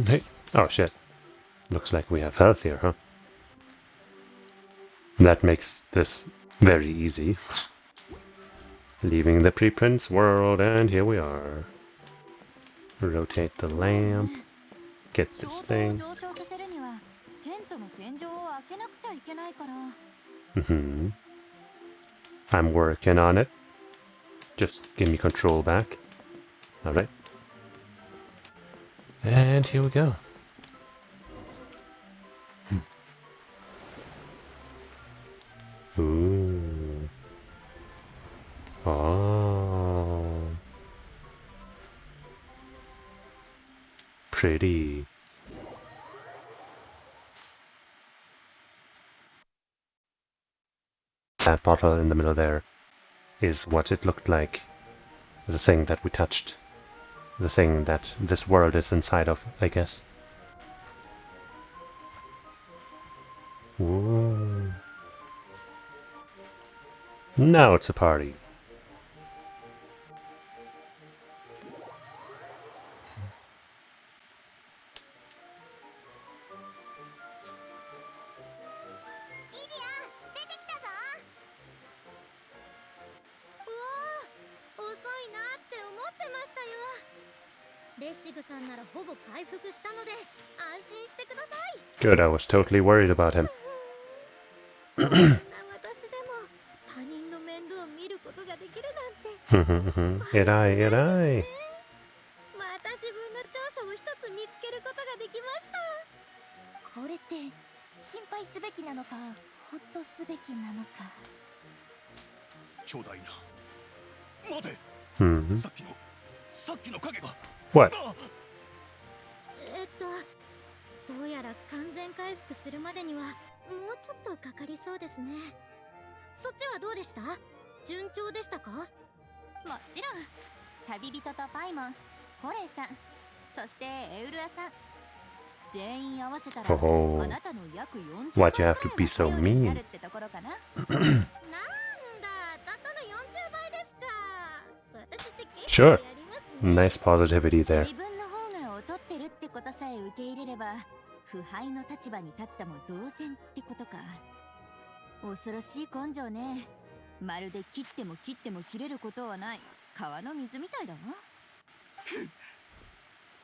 Hey. Oh shit. Looks like we have health here, huh? That makes this very easy. Leaving the preprints world, and here we are. Rotate the lamp. Get this thing. I'm working on it. Just give me control back. Alright. And here we go. Ooh. Oh. Pretty. That bottle in the middle there is what it looked like. The thing that we touched. The thing that this world is inside of, I guess. Ooh. Now it's a party. Good, I was totally worried about him.
私でも他人の面倒を見ることができるなんて。
偉い偉い。
また自分の長所を一つ見つけることができました。これって心配すべきなのか、ほっとすべきなのか。
巨大な待て、
Hmm.
さっきの影が
What?
どうやら完全回復するまでにはもうちょっとかかりそうですね。そっちはどうでした？順調でしたか？
もちろん。旅人とパイモン、コレイさん、そしてエウルアさん、全員合わせたら
Oh.
あなたの約40
Why'd you
倍
have
く
to
らい
be
は
so
頼りにな
mean?
るってところかな。
なんだ、たったの40倍ですか。私って結構
Sure.
やりますね。
Nice positivity there.
自分の方が劣ってるってことさえ受け入れれば腐敗の立場に立ったも同然ってことか。恐ろしい根性ね。まるで切っても切っても切れることはない川の水みたいだわ。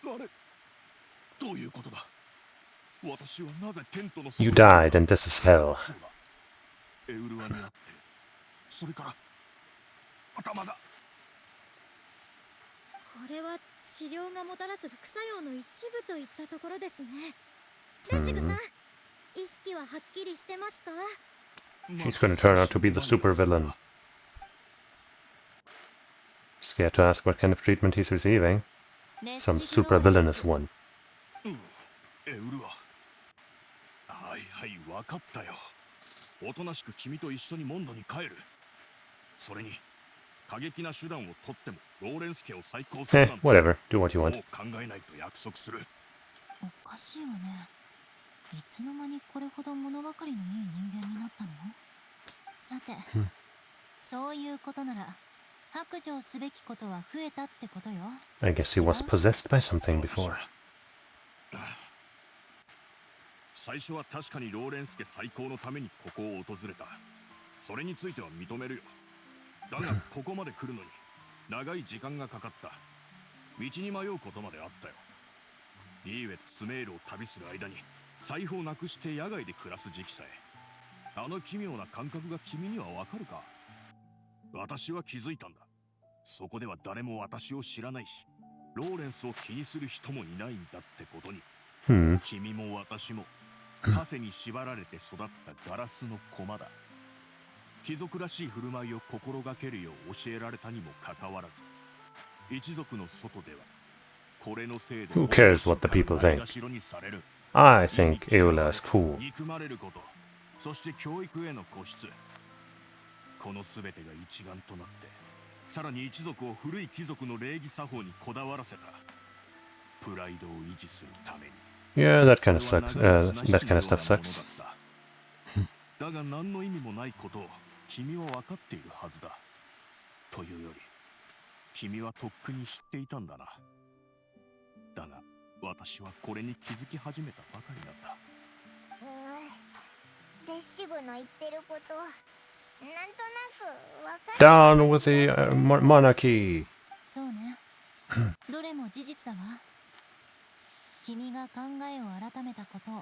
あれ、どういうことだ。私はなぜテントの
You died, and this is hell.
そうだ、エウルアにあって、それから頭が。
これは治療がもたらす副作用の一部といったところですね。レシグさん、意識ははっきりしてますか？
She's gonna turn out to be the supervillain. Scared to ask what kind of treatment he's receiving. Some super villainous one.
エウルア。はいはい、わかったよ。おとなしく君と一緒にモンドに帰る。それに過激な手段をとってもローレンス家を再興するなんて
Whatever. Do what you
もう
want.
考えないと約束する。
おかしいわね。いつの間にこれほど物分かりのいい人間になったの？さて、そういうことなら白状すべきことは増えたってことよ。
I guess he was possessed by something before.
最初は確かにローレンス家再興のためにここを訪れた。それについては認めるよ。だがここまで来るのに長い時間がかかった。道に迷うことまであったよ。リーウェとスメールを旅する間に財布をなくして野外で暮らす時期さえ。あの奇妙な感覚が君にはわかるか？私は気づいたんだ。そこでは誰も私を知らないし、ローレンスを気にする人もいないんだってことに。君も私も枷に縛られて育ったガラスの駒だ。貴族らしい振る舞いを心がけるよう教えられたにもかかわらず、一族の外ではこれのせいで
Who cares what the people think?
ないがしろにされる。
I think Eula is cool.
憎まれること、そして教育への固執、この全てが一丸となって、さらに一族を古い貴族の礼儀作法にこだわらせた。プライドを維持するために。
Yeah, that kind of sucks. That kind of stuff sucks.
だが何の意味もないことを君は分かっているはずだ。というより君はとっくに知っていたんだな。だが私はこれに気づき始めたばかりなんだ。
レッシグの言ってることなんとなくわかる。
Down with the monarchy.
そうね。どれも事実だわ。君が考えを改めたことを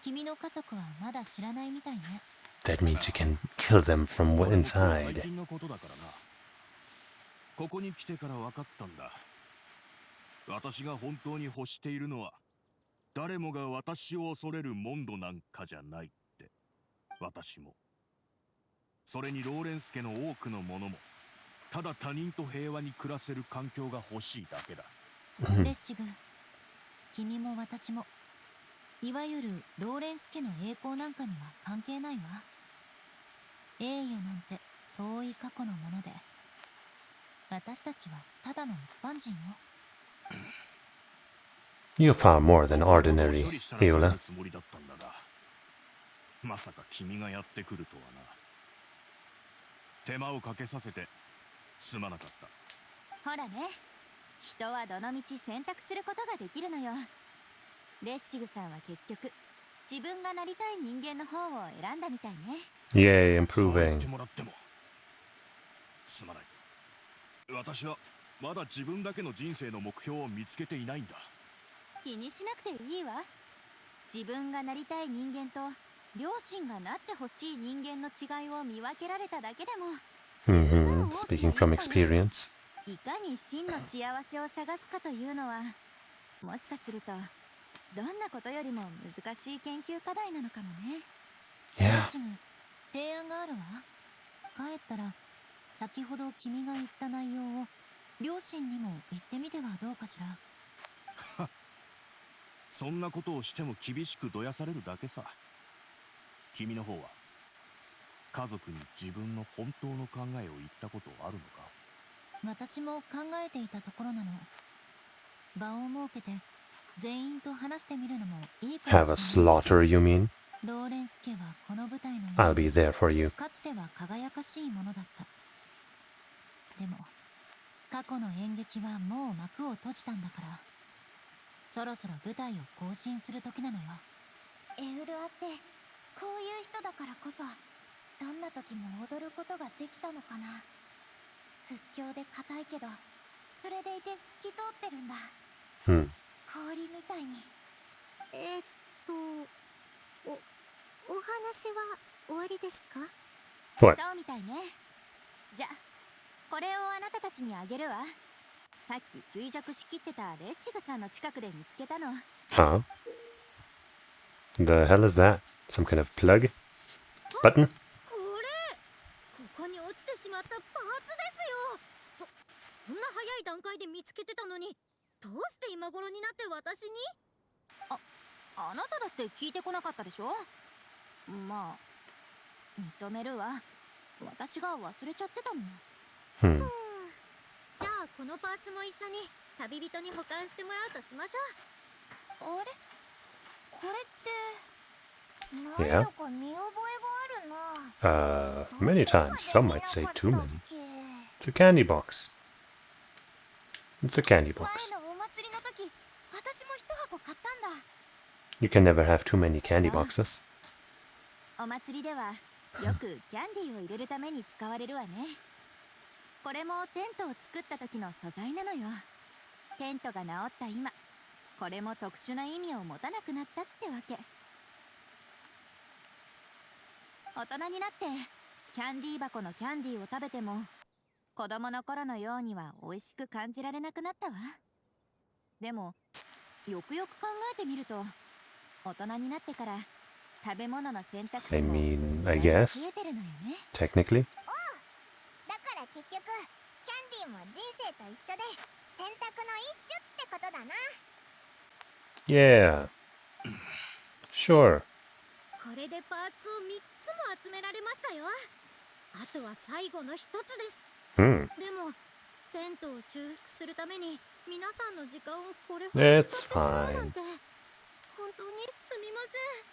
君の家族はまだ知らないみたいね。
That means you can kill them from
最
inside.
近のことだからな。ここに来てから分かったんだ。私が本当に欲しているのは誰もが私を恐れるモンドなんかじゃないって。私もそれにローレンス家の多くの者もただ他人と平和に暮らせる環境が欲しいだけだ。
レッシグ、君も私もいわゆるローレンス家の栄光なんかには関係ないわ。栄誉なんて遠い過去のもので、私たちはただの一般人よ。
You're far more than ordinary,
処理したら帰
Eula.
るつもりだったんだが、まさか君がやってくるとはな。手間をかけさせてすまなかった。
ほらね、人はどの道選択することができるのよ。レッシグさんは結局自分がなりたい人間の方を選んだみたいね。
Yay,
そう言っ
improving.
てもらってもすまない。私はまだ自分だけの人生の目標を見つけていないんだ。
気にしなくていいわ。自分がなりたい人間と両親がなってほしい人間の違いを見分けられただけでも、
Speaking from experience.
いかに真の幸せを探すかというのは、もしかするとどんなことよりも難しい研究課題なのかもね。
Yeah.
レッシグ、提案があるわ。帰ったら先ほど君が言った内容を両親にも言ってみてはどうかしら。
そんなことをしても厳しくどやされるだけさ。君の方は家族に自分の本当の考えを言ったことあるのか？
私も考えていたところなの。場を設けて全員と話してみるのもいいかも
Have a
しれない。
slaughter, you mean?
ローレンス家はこの舞台のよ
I'll
う
be
に
there for you.
かつては輝かしいものだった。でも過去の演劇はもう幕を閉じたんだから、そろそろ舞台を更新する時なのよ。
エウルアってこういう人だからこそどんな時も踊ることができたのかな。屈強で硬いけどそれでいて透き通ってるんだ。氷みたいに。
お話は終わりですか？
What?
そうみたいね。じゃこれをあなたたちにあげるわ。さっき衰弱しきってたレッシグさんの近くで見つけたの。
Huh? The hell is that? Some kind of plug? Button?
これここに落ちてしまったパーツですよ。そんな早い段階で見つけてたのに、どうして今頃になって私に？
あなただって聞いてこなかったでしょ。まあ認めるわ。私が忘れちゃってたもん。
じゃあこのパーツも一緒に旅人に保管してもらうとしましょう。
あれこれって
Yeah.
なんだか見覚えがあるな。
Many times. Some might say too many. It's a candy box. It's a candy
前
box.
のお祭りの時私も一箱買ったんだ。
You can never have too many candy boxes.
お祭りではよくキャンディーを入れるために使われるわね。これもテントを作った時の素材なのよ。テントが治った今、これも特殊な意味を持たなくなったってわけ。大人になってキャンディー箱のキャンディーを食べても子供の頃のようには美味しく感じられなくなったわ。でもよくよく考えてみると大人になってから食べ物の選択肢
I
も
mean, I
増
guess.
えてるのよね。
Technically.
だから結局キャンディーも人生と一緒で選択の一種ってことだな。
Yeah. Sure.
これでパーツを3つも集められましたよ。あとは最後の1つです。
Hmm.
でもテントを修復するために皆さんの時間をこれほど使ってしまうなんて本当にすみません。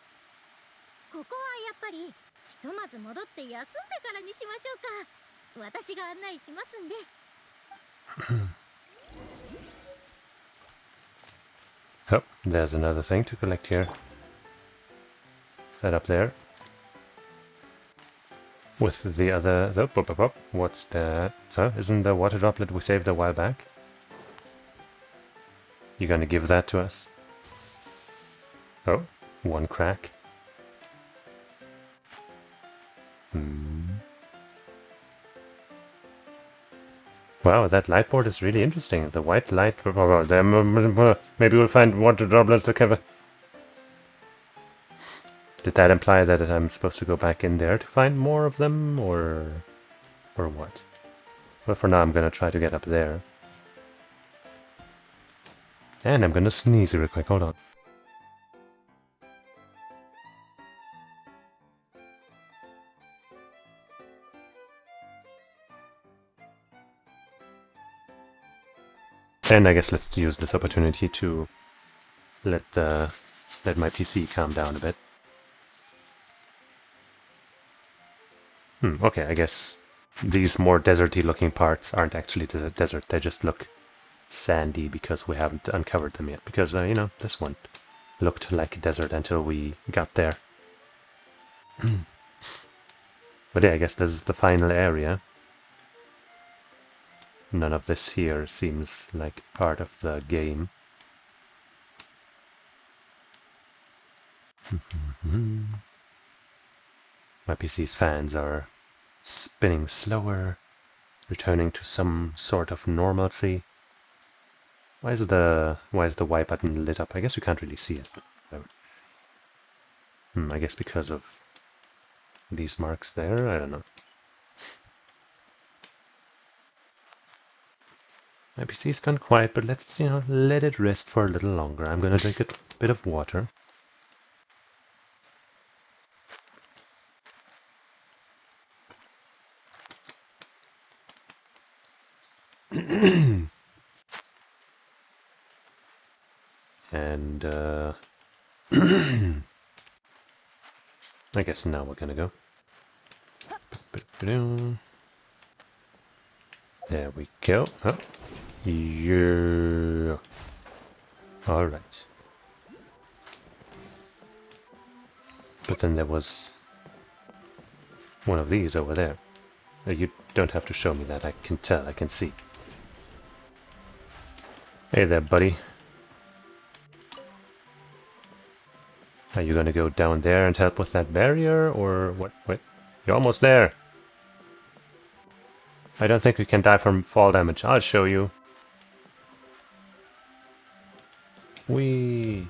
ここはやっぱりひとまず戻って休んでからにしましょうか。私が案内しますんで。
Oh, there's another thing to collect here. Is that up there? With the other... What's that? Huh? Isn't the water droplet we saved a while back? You gonna give that to us? Oh, one crack. Wow, that light board is really interesting. The white light... Maybe we'll find water droplets together. Did that imply that I'm supposed to go back in there to find more of them, or what? Well, for now I'm gonna try to get up there. And I'm gonna sneeze real quick, hold on. And I guess let's use this opportunity to let my PC calm down a bit. Okay, I guess these more deserty looking parts aren't actually the desert, they just look sandy because we haven't uncovered them yet. Because, you know, this one looked like a desert until we got there. But yeah, I guess this is the final area. None of this here seems like part of the game. My PC's fans are spinning slower, returning to some sort of normalcy. Why is the Y button lit up? I guess you can't really see it, but whatever. I guess because of these marks there? I don't know. My PC's gone quiet, but let's, let it rest for a little longer. I'm gonna drink a bit of water. And, I guess now we're gonna go. There we go. Oh. Yeah. Alright. But then there was one of these over there. You don't have to show me that. I can tell. I can see. Hey there, buddy. Are you gonna go down there and help with that barrier, or what? Wait, you're almost there. I don't think we can die from fall damage. I'll show you. Whee.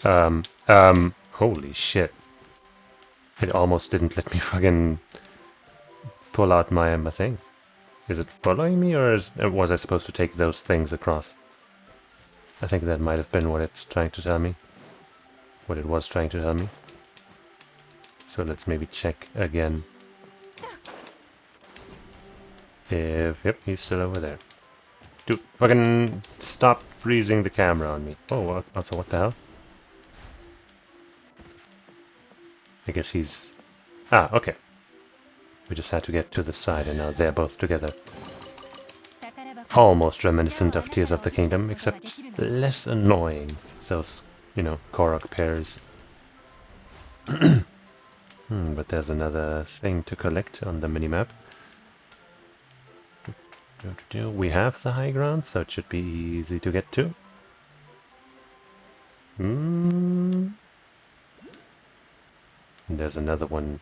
Holy shit. It almost didn't let me fucking pull out my thing. Is it following me, or was I supposed to take those things across? I think that might have been what it's trying to tell me. What it was trying to tell me. So let's maybe check again. Yep, he's still over there. Dude, fucking stop freezing the camera on me. Oh, also, what the hell? I guess he's... Ah, okay. We just had to get to the side, and now they're both together. Almost reminiscent of Tears of the Kingdom, except less annoying. Those, Korok pairs. But there's another thing to collect on the minimap. We have the high ground, so it should be easy to get to. There's another one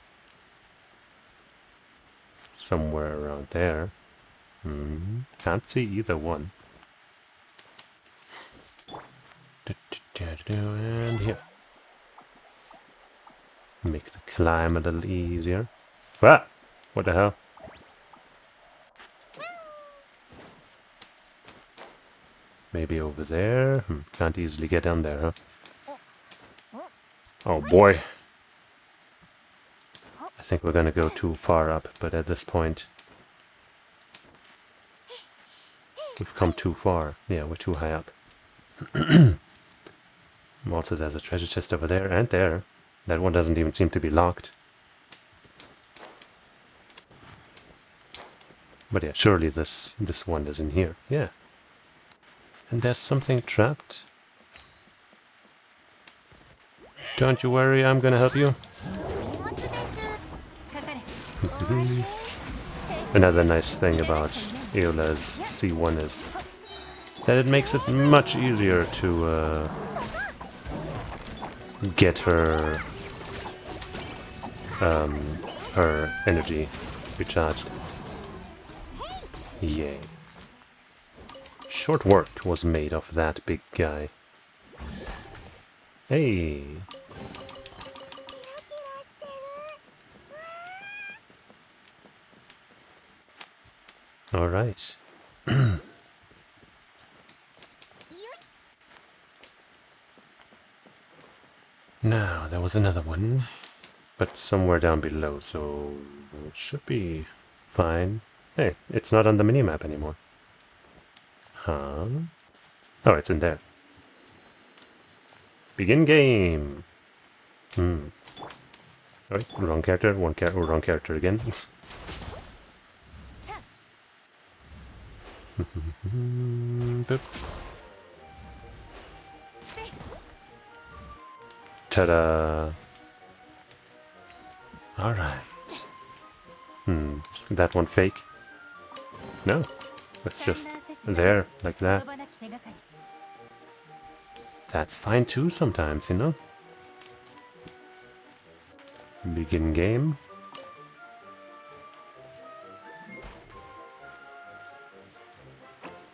somewhere around there. Can't see either one. And here. Make the climb a little easier. Ah! What the hell? Maybe over there? Can't easily get down there, huh? Oh boy. I think we're gonna go too far up, but at this point... We've come too far. Yeah, we're too high up. Also, there's a treasure chest over there and there. That one doesn't even seem to be locked. But yeah, surely this one is in here. Yeah. And there's something trapped. Don't you worry, I'm gonna help you. Another nice thing about Eola's C1 is that it makes it much easier to get her energy recharged. Yay. Short work was made of that big guy. Hey. All right. Now, there was another one, but somewhere down below, so it should be fine. Hey, it's not on the minimap anymore. Huh? Oh, it's in there. Begin game! Oh, wrong character, wrong character again. Boop. Ta-da! Alright. Is that one fake? No. It's just there, like that. That's fine too sometimes, Begin game.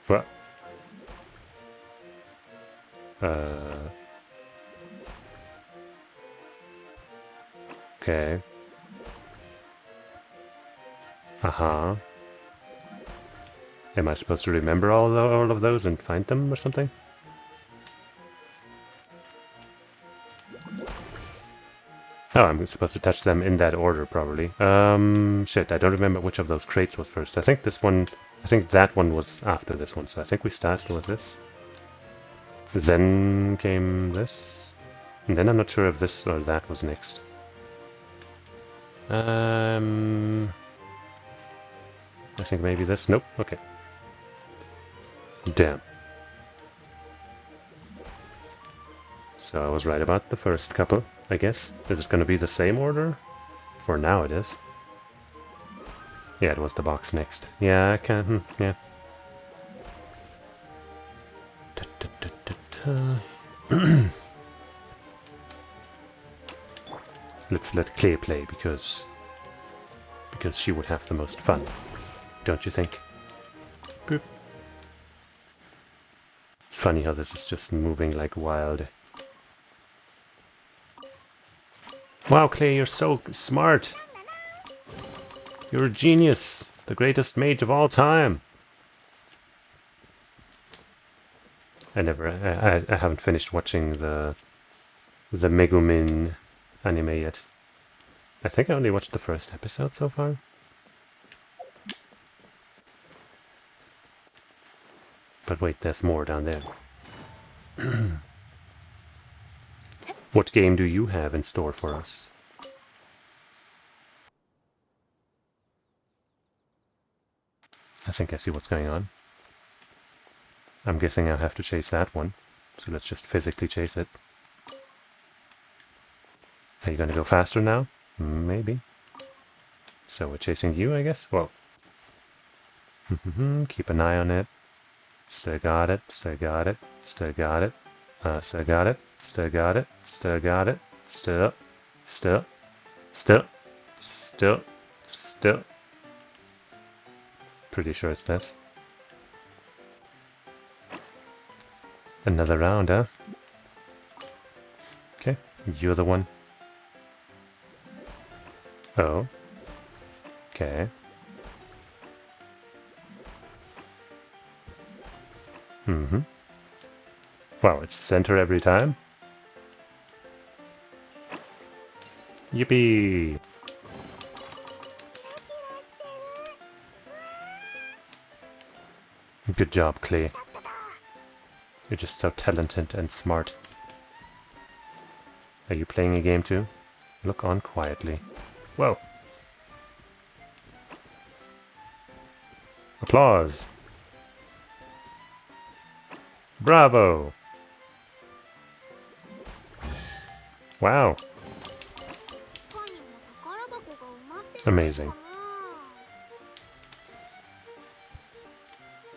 What? Okay. Am I supposed to remember all of those and find them or something? Oh, I'm supposed to touch them in that order, probably. Shit, I don't remember which of those crates was first. I think that one was after this one, so I think we started with this. Then came this. And then I'm not sure if this or that was next. I think maybe this. Nope, okay. Damn. So I was right about the first couple, I guess. Is it going to be the same order? For now it is. Yeah, it was the box next. Yeah, I can. Yeah. Let's let Klee play because she would have the most fun, don't you think? Boop. It's funny how this is just moving like wild. Wow, Klee, you're so smart. You're a genius, the greatest mage of all time. I haven't finished watching the Megumin anime yet. I think I only watched the first episode so far. But wait, there's more down there. What game do you have in store for us? I think I see what's going on. I'm guessing I'll have to chase that one. So let's just physically chase it. Are you gonna go faster now? Maybe. So we're chasing you, I guess? Well. Keep an eye on it. Still got it, still got it, still got it. Still got it, still got it, still got it, still, still, still, still, still. Pretty sure it's this. Another round, huh? Okay, you're the one. Oh. Okay. Wow, it's center every time? Yippee! Good job, Klee. You're just so talented and smart. Are you playing a game too? Look on quietly. Whoa! Applause! Bravo! Wow! Amazing.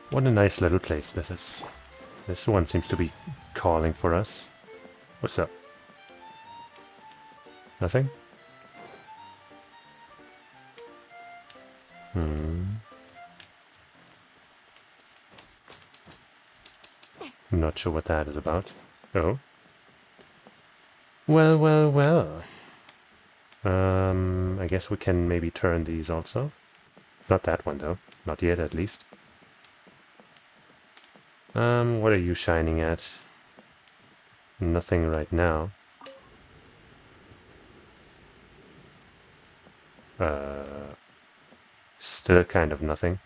What a nice little place this is. This one seems to be calling for us. What's up? Nothing? I'm not sure what that is about. Oh. Well, well, well. I guess we can maybe turn these also. Not that one though. Not yet, at least. What are you shining at? Nothing right now. Still kind of nothing.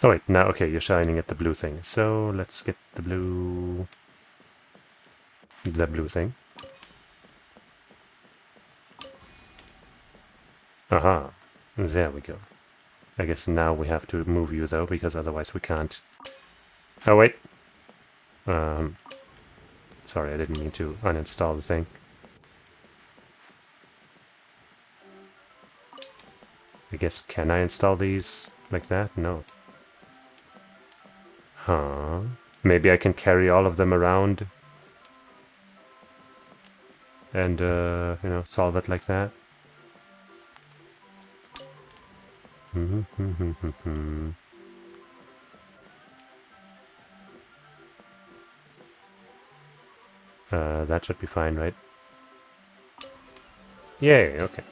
Oh wait, now, okay, you're shining at the blue thing. So, let's get the blue thing. Aha, there we go. I guess now we have to move you though, because otherwise we can't. Oh wait. Sorry, I didn't mean to uninstall the thing. I guess, can I install these like that? No. Huh. Maybe I can carry all of them around and, you know, solve it like that. That should be fine, right? Yay, okay.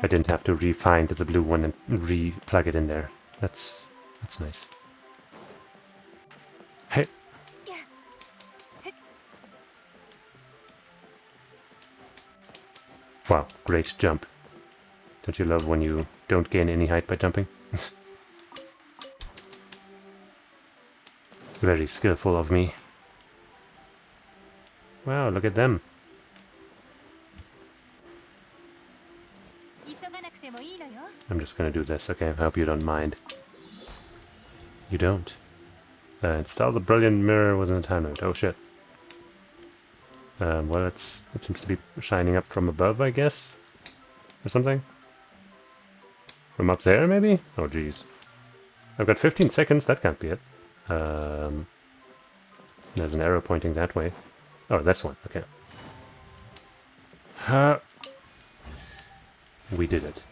I didn't have to re-find the blue one and re-plug it in there. That's nice. Hey. Wow, great jump. Don't you love when you don't gain any height by jumping? Very skillful of me. Wow, look at them. I'm just gonna do this, okay? I hope you don't mind. You don't. Install the brilliant mirror within a time limit. Oh shit. Well, it seems to be shining up from above, I guess? Or something? From up there, maybe? Oh, jeez. I've got 15 seconds, that can't be it. There's an arrow pointing that way. Oh, this one, okay. We did it.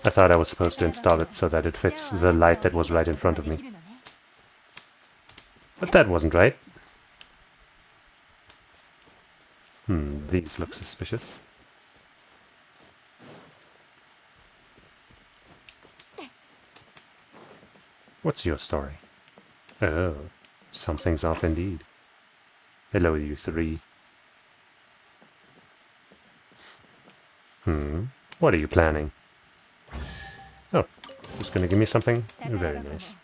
I thought I was supposed to install it so that it fits the light that was right in front of me. But that wasn't right. These look suspicious. What's your story? Oh, something's off indeed. Hello, you three. What are you planning? Oh, just gonna give me something? Very nice.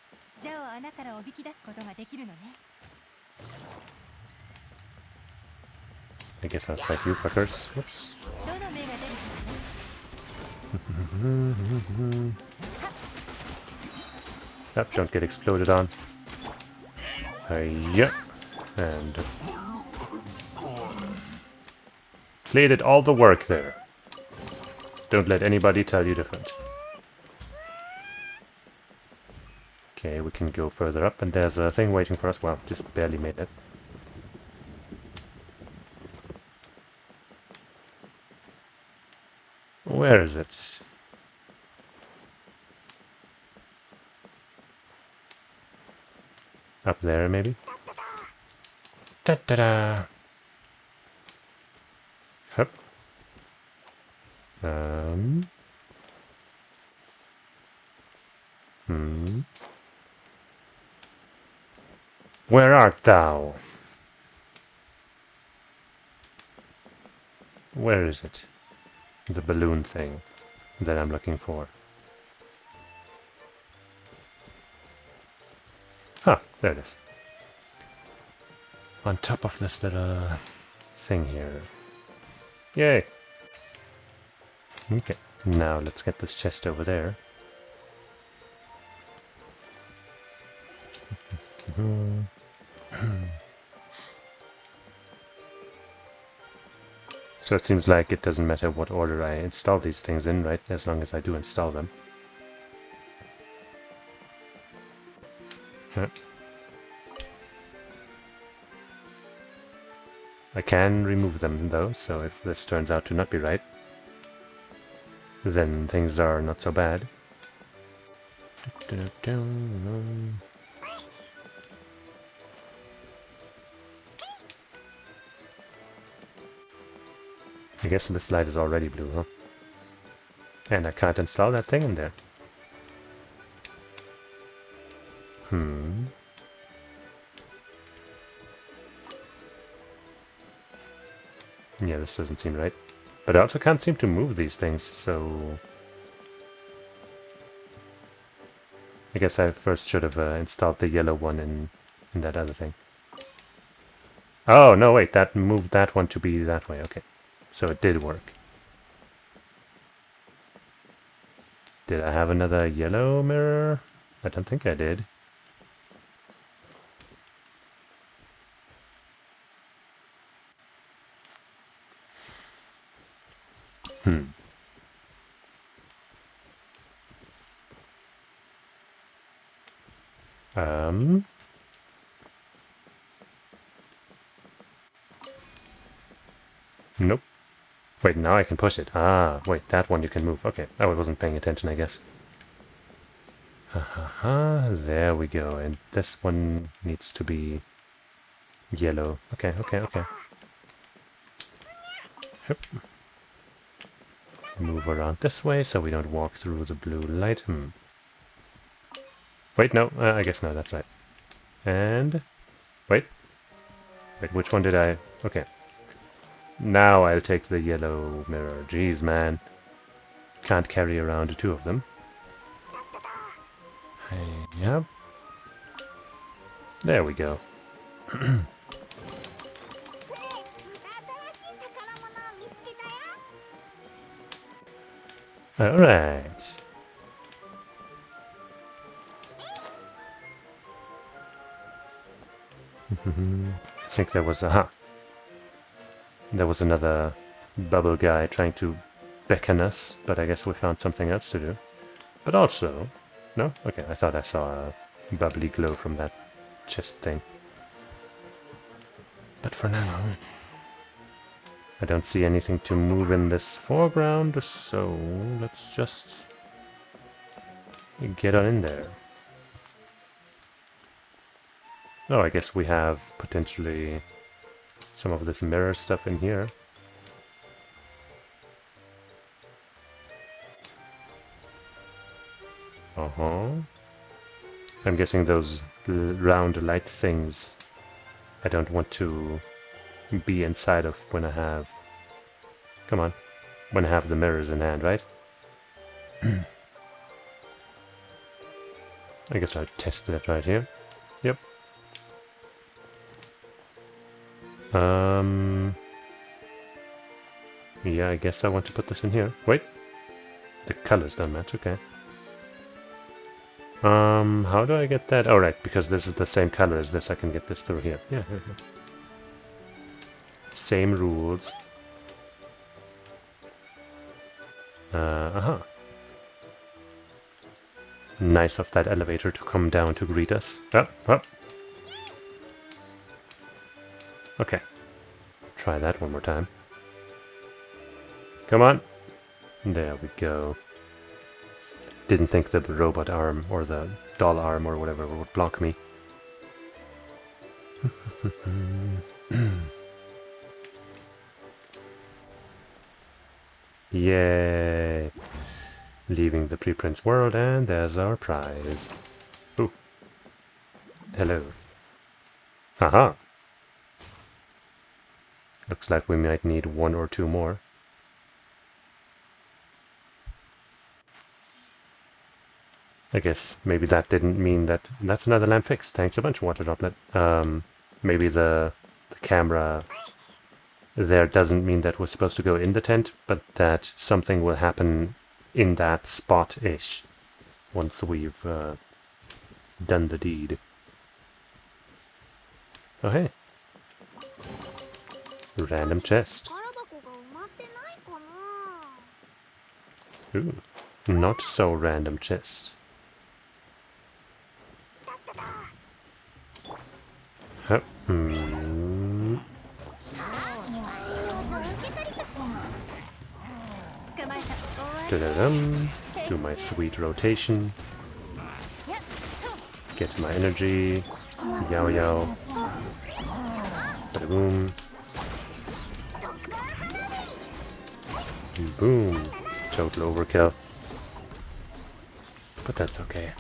I guess I'll fight you fuckers. Whoops. Yep, don't get exploded on. Yep. And Klee did all the work there. Don't let anybody tell you different. Okay, we can go further up, and there's a thing waiting for us. Wow, just barely made it. Where is it? Up there, maybe? Da-da-da! Hup. Where art thou? Where is it? The balloon thing that I'm looking for. Huh, there it is. On top of this little thing here. Yay! Okay, now let's get this chest over there. So it seems like it doesn't matter what order I install these things in, right? As long as I do install them. Huh. I can remove them though, so if this turns out to not be right, then things are not so bad. I guess this light is already blue, huh? And I can't install that thing in there. Yeah, this doesn't seem right. But I also can't seem to move these things, so... I guess I first should have installed the yellow one in that other thing. Oh, no, wait, that moved that one to be that way, okay. So it did work. Did I have another yellow mirror? I don't think I did. Nope. Wait, now I can push it. Ah, wait, that one you can move. Okay, I wasn't paying attention, I guess. There we go. And this one needs to be Yellow. Okay, okay, okay. Yep. Move around this way so we don't walk through the blue light. Wait, no, I guess no, that's right. And... Wait. Wait, which one did I... Okay. Now I'll take the yellow mirror. Jeez, man. Can't carry around two of them. Hey, yep. There we go. Alright. I think there was a... There was another bubble guy trying to beckon us, but I guess we found something else to do. But also... No? Okay, I thought I saw a bubbly glow from that chest thing. But for now... I don't see anything to move in this foreground, so let's just get on in there. Oh, I guess we have potentially some of this mirror stuff in here. I'm guessing those round light things I don't want to be inside of when I have... Come on. When I have the mirrors in hand, right? I guess I'll test that right here. Yep. Yeah, I guess I want to put this in here. Wait. The colors don't match, okay. How do I get that? Oh, right, because this is the same color as this, I can get this through here. Yeah. Same rules. Nice of that elevator to come down to greet us. Up. Okay. Try that one more time. Come on. There we go. Didn't think the robot arm or the doll arm or whatever would block me. Yay! Leaving the preprints world, and there's our prize. Ooh. Hello. Haha! Looks like we might need one or two more. I guess maybe that didn't mean that... That's another lamp fixed. Thanks a bunch, Water Droplet. Maybe the camera there doesn't mean that we're supposed to go in the tent, but that something will happen in that spot-ish once we've done the deed. Oh, hey. Random chest. Ooh, not so random chest. Do my sweet rotation. Get my energy. Yow yow. Boom. Boom. Total overkill. But that's okay.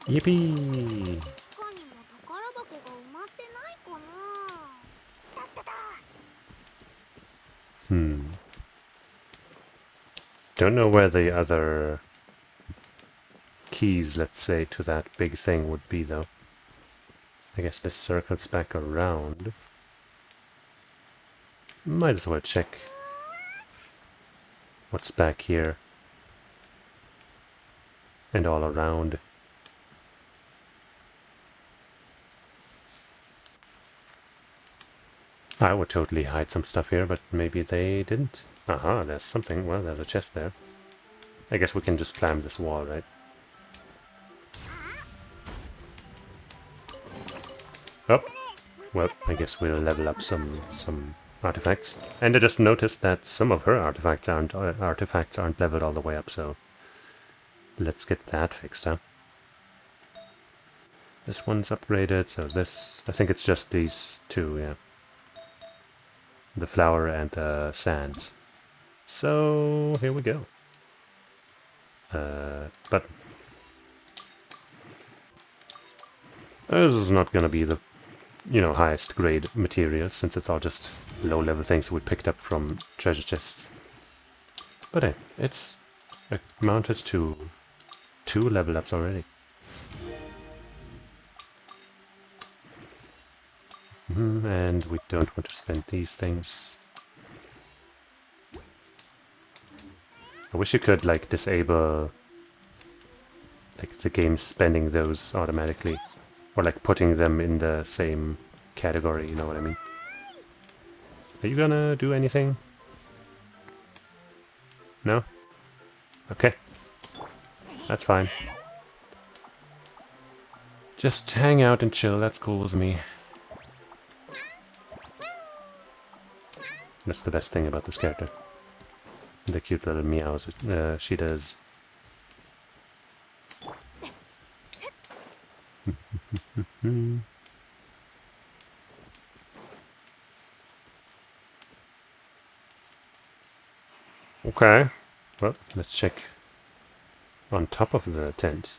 Yippee! Don't know where the other keys, let's say, to that big thing would be, though. I guess this circles back around. Might as well check what's back here and all around. I would totally hide some stuff here, but maybe they didn't. Aha, there's something. Well, there's a chest there. I guess we can just climb this wall, right? Oh, well, I guess we'll level up some artifacts. And I just noticed that some of her artifacts aren't leveled all the way up, so Let's get that fixed, huh? This one's upgraded, so this... I think it's just these two, yeah. The flower and the sands. So, here we go. But... this is not gonna be the, you know, highest grade material, since it's all just low-level things we picked up from treasure chests. But hey, it's amounted to 2 level ups already. And we don't want to spend these things. I wish you could, like, disable, like, the game spending those automatically. Or, like, putting them in the same category, you know what I mean? Are you gonna do anything? No? Okay. That's fine. Just hang out and chill, that's cool with me. That's the best thing about this character. The cute little meows she does. Okay. Well, let's check on top of the tent.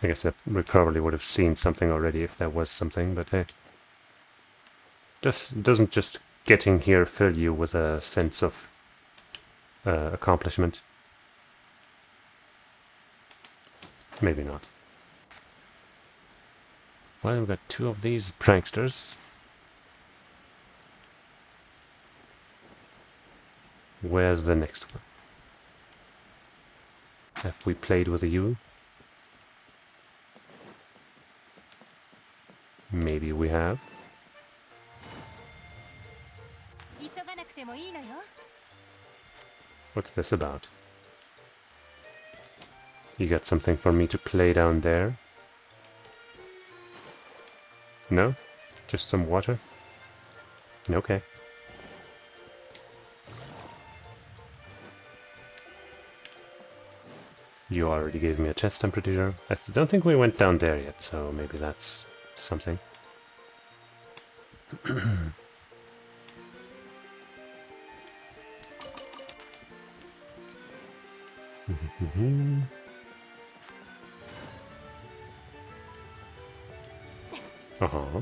I guess we probably would have seen something already if there was something, but hey. Doesn't just getting here fill you with a sense of accomplishment? Maybe not. Well, we've got 2 of these pranksters. Where's the next one? Have we played with you? Maybe we have. What's this about? You got something for me to play down there? No? Just some water? Okay. You already gave me a chest, I'm pretty sure. I don't think we went down there yet, so maybe that's something. Uh-huh.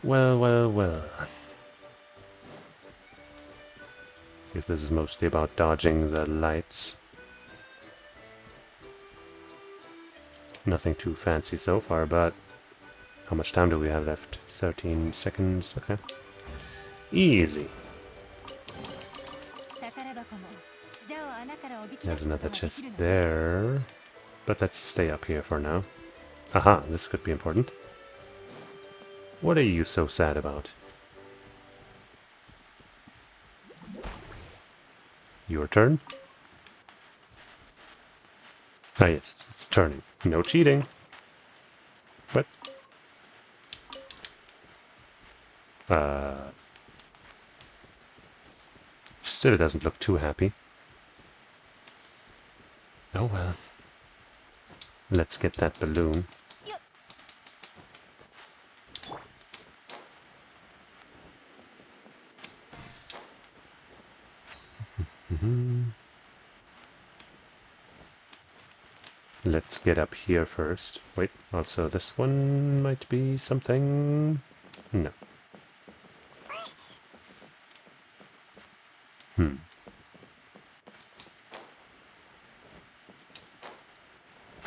Well. I guess this is mostly about dodging the lights. Nothing too fancy so far, but how much time do we have left? 13 seconds, okay. Easy. There's another chest there. But let's stay up here for now. Aha, this could be important. What are you so sad about? Your turn? Ah yes, it's turning. No cheating. What? Still doesn't look too happy. Oh well. Let's get that balloon. Let's get up here first. Wait, also this one might be something... No.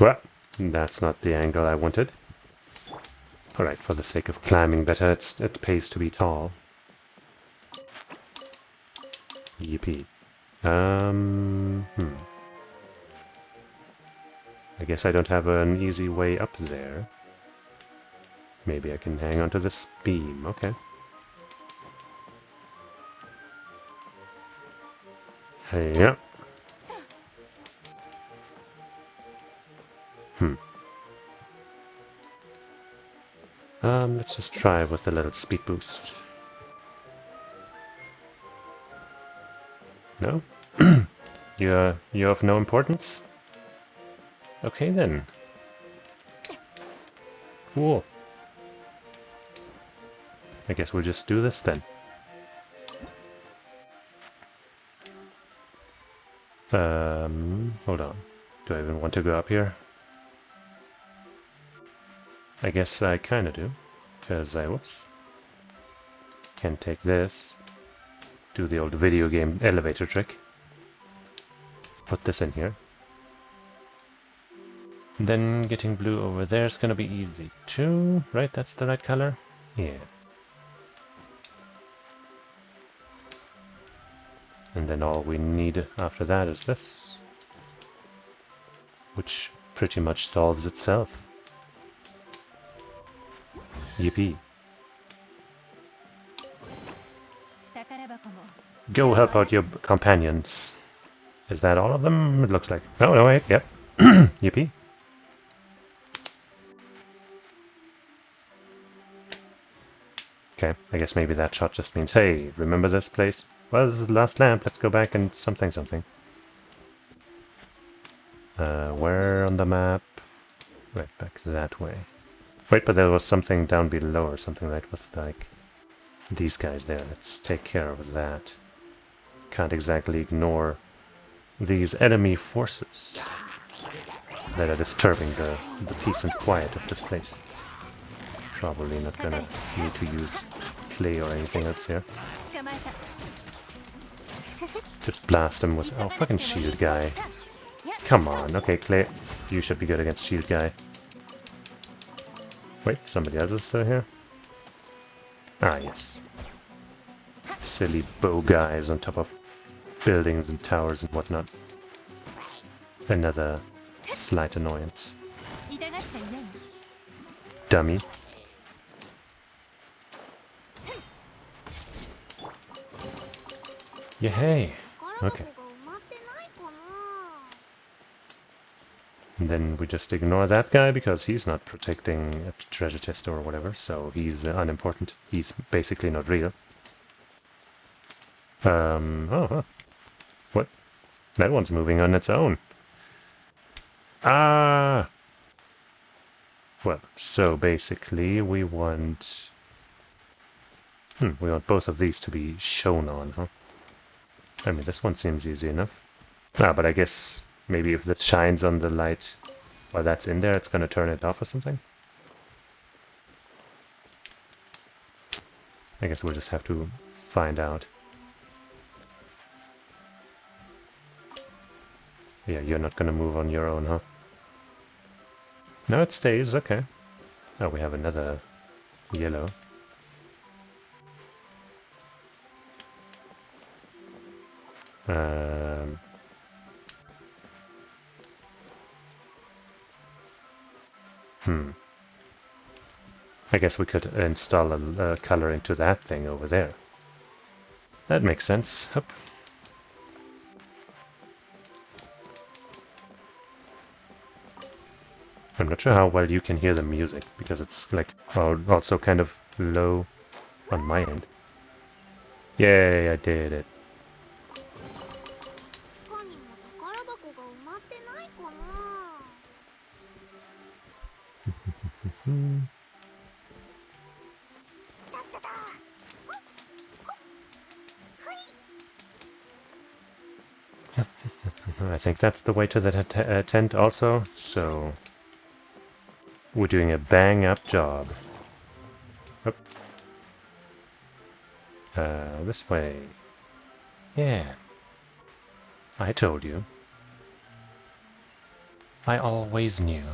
Well, that's not the angle I wanted. Alright, for the sake of climbing better, it pays to be tall. Yippee. I guess I don't have an easy way up there. Maybe I can hang onto this beam, okay. Hey, yeah. Let's just try with a little speed boost. No? You're of no importance? Okay then. Cool. I guess we'll just do this then. Hold on. Do I even want to go up here? I guess I kinda do. Because whoops. Can take this. Do the old video game elevator trick. Put this in here. Then getting blue over there is gonna be easy too, right? That's the right color? Yeah. And then all we need after that is this. Which pretty much solves itself. Yippee. Go help out your companions. Is that all of them? It looks like... Oh, no, wait, yep. Yippee. Okay, I guess maybe that shot just means, hey, remember this place? Well, this is the last lamp, let's go back and something. Where on the map? Right, back that way. Wait, but there was something down below or something, right, with, like, these guys there. Let's take care of that. Can't exactly ignore these enemy forces that are disturbing the peace and quiet of this place. Probably not gonna need to use Klee or anything else here. Just blast him with... Oh, fucking shield guy. Come on. Okay, Klee, you should be good against shield guy. Wait, somebody else is still here? Ah, yes. Silly bow guys on top of buildings and towers and whatnot. Another slight annoyance. Dummy. Yeah, hey. Okay. And then we just ignore that guy because he's not protecting a treasure chest or whatever, so he's unimportant. He's basically not real. Oh, huh. What? That one's moving on its own. Ah! Well, so basically we want... we want both of these to be shown on, huh? I mean, this one seems easy enough. Ah, but I guess maybe if this shines on the light while that's in there, it's gonna turn it off or something? I guess we'll just have to find out. Yeah, you're not gonna move on your own, huh? No, it stays, okay. Oh, we have another yellow. I guess we could install a color into that thing over there. That makes sense. Hup. I'm not sure how well you can hear the music, because it's like also kind of low on my end. Yay, I did it. I think that's the way to the tent also, so we're doing a bang-up job. Up. This way. Yeah. I told you. I always knew.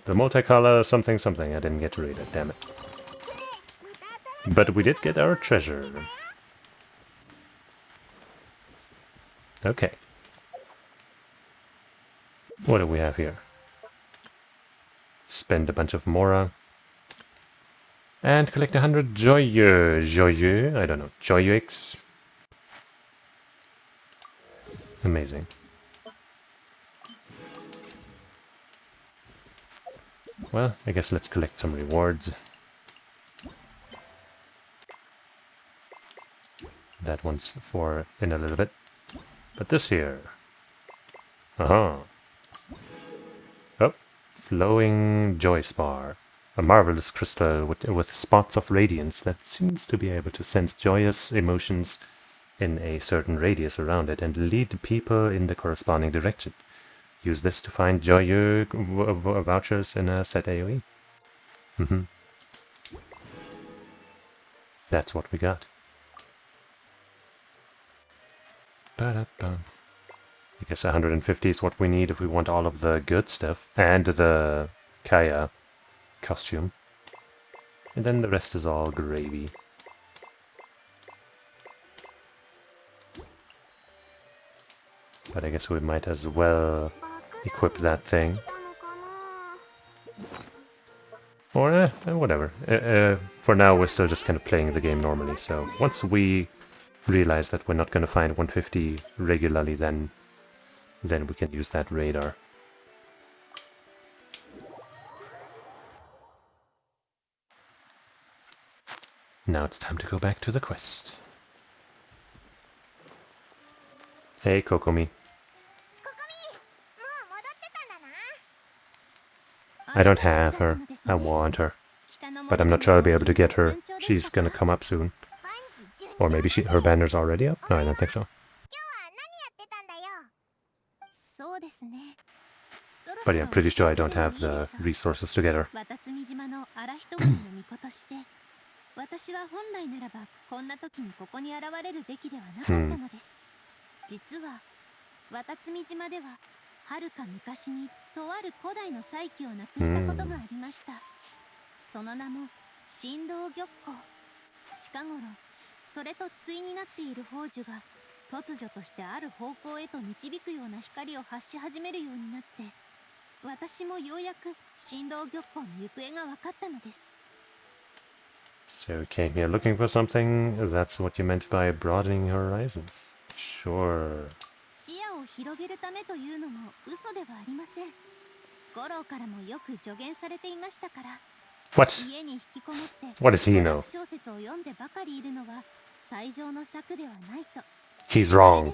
The multicolor something something. I didn't get to read it, damn it. But we did get our treasure. Okay. What do we have here? Spend a bunch of Mora. And collect 100 Joyeux, I don't know, Joyeux. Amazing. Well, I guess let's collect some rewards. That one's for in a little bit. But this here. Uh-huh. Oh, flowing joy spar. A marvelous crystal with spots of radiance that seems to be able to sense joyous emotions in a certain radius around it and lead people in the corresponding direction. Use this to find joyeux vouchers in a set AoE. That's what we got. Ba-da-bum. I guess 150 is what we need if we want all of the good stuff and the Kaya costume. And then the rest is all gravy. But I guess we might as well equip that thing. Or whatever. For now we're still just kind of playing the game normally, so once we realize that we're not going to find 150 regularly, then we can use that radar. Now it's time to go back to the quest. Hey, Kokomi. I don't have her. I want her. But I'm not sure I'll be able to get her. She's gonna come up soon. Or maybe her banner's already up? No, I don't think so. But yeah, I'm pretty sure I don't have the resources to get her.
私は本来ならばこんな時にここに現れるべきではなかったのです。実は渡積島では遥か昔にとある古代の再起をなくしたことがありました。その名も神道玉光。近頃それと対になっている宝珠が突如としてある方向へと導くような光を発し始めるようになって、私もようやく神道玉光の行方が分かったのです。
So you came here looking for something? That's what you meant by broadening horizons. Sure.
視野を広げるためというのも嘘ではありません。五郎からもよく助言されていましたから。
What?
家に引きこもって
What does he know?
小説を読んでばかりいるのは最上の策ではないと。
He's wrong.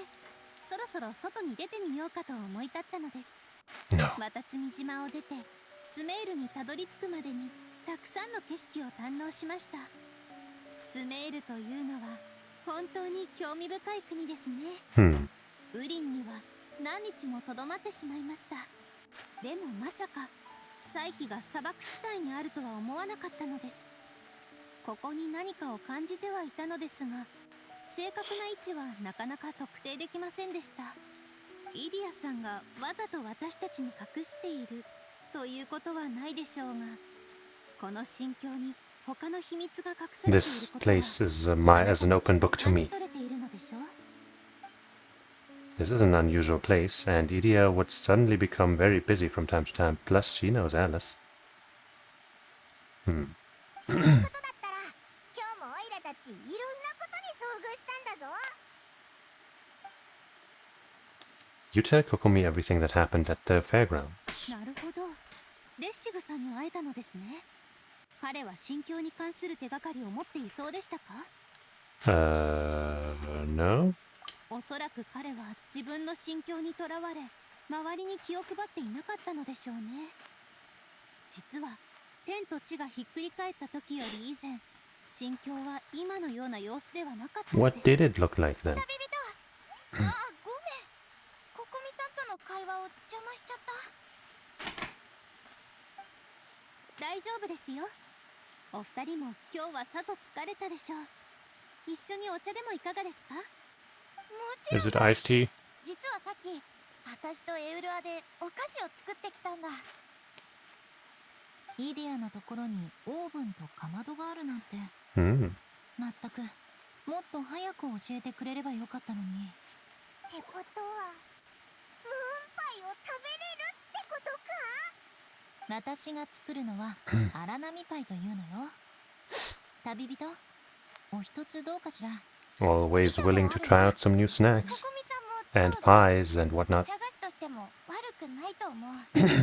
そろそろ外に出てみようかと思い立ったのです。
No.
渡積島を出てスメールにたどり着くまでにたくさんの景色を堪能しました。スメールというのは本当に興味深い国ですね。ウリンには何日もとどまってしまいました。でもまさか再起が砂漠地帯にあるとは思わなかったのです。ここに何かを感じてはいたのですが、正確な位置はなかなか特定できませんでした。イディアさんがわざと私たちに隠しているということはないでしょうが、この心境に他の秘密が隠されていることは
This place is as an open book to me. This is an unusual place, and Idia would suddenly become very busy from time to time. Plus, she knows Alice. You tell Kokomi everything that happened at the fairgrounds.
なるほど。レッシグさんに会えたのですね。彼は心境に関する手がかりを持っていそうでしたか？
No?
おそらく彼は自分の心境にとらわれ、周りに気を配っていなかったのでしょうね。実は天と地がひっくり返った時より以前、心境は今のような様子ではなかったのです。
What did it look like then?
旅人。あ、ごめん。ココミさんとの会話を邪魔しちゃった。
大丈夫ですよ。お二人も今日はさぞ疲れたでしょう。一緒にお茶でもいかがですか？
Is it iced tea?
実はさっき私とエウルアでお菓子を作ってきたんだ。イディアのところにオーブンとかまどがあるなんて。まったくもっと早く教えてくれればよかったのに。ってことはムーンパイを食べれるってことか？私が作るのは荒波パイというのよ。旅人、お一つどうかしら。
Always willing to try out some new snacks. And pies and whatnot.
茶菓子としても悪くないと思う。あ、間違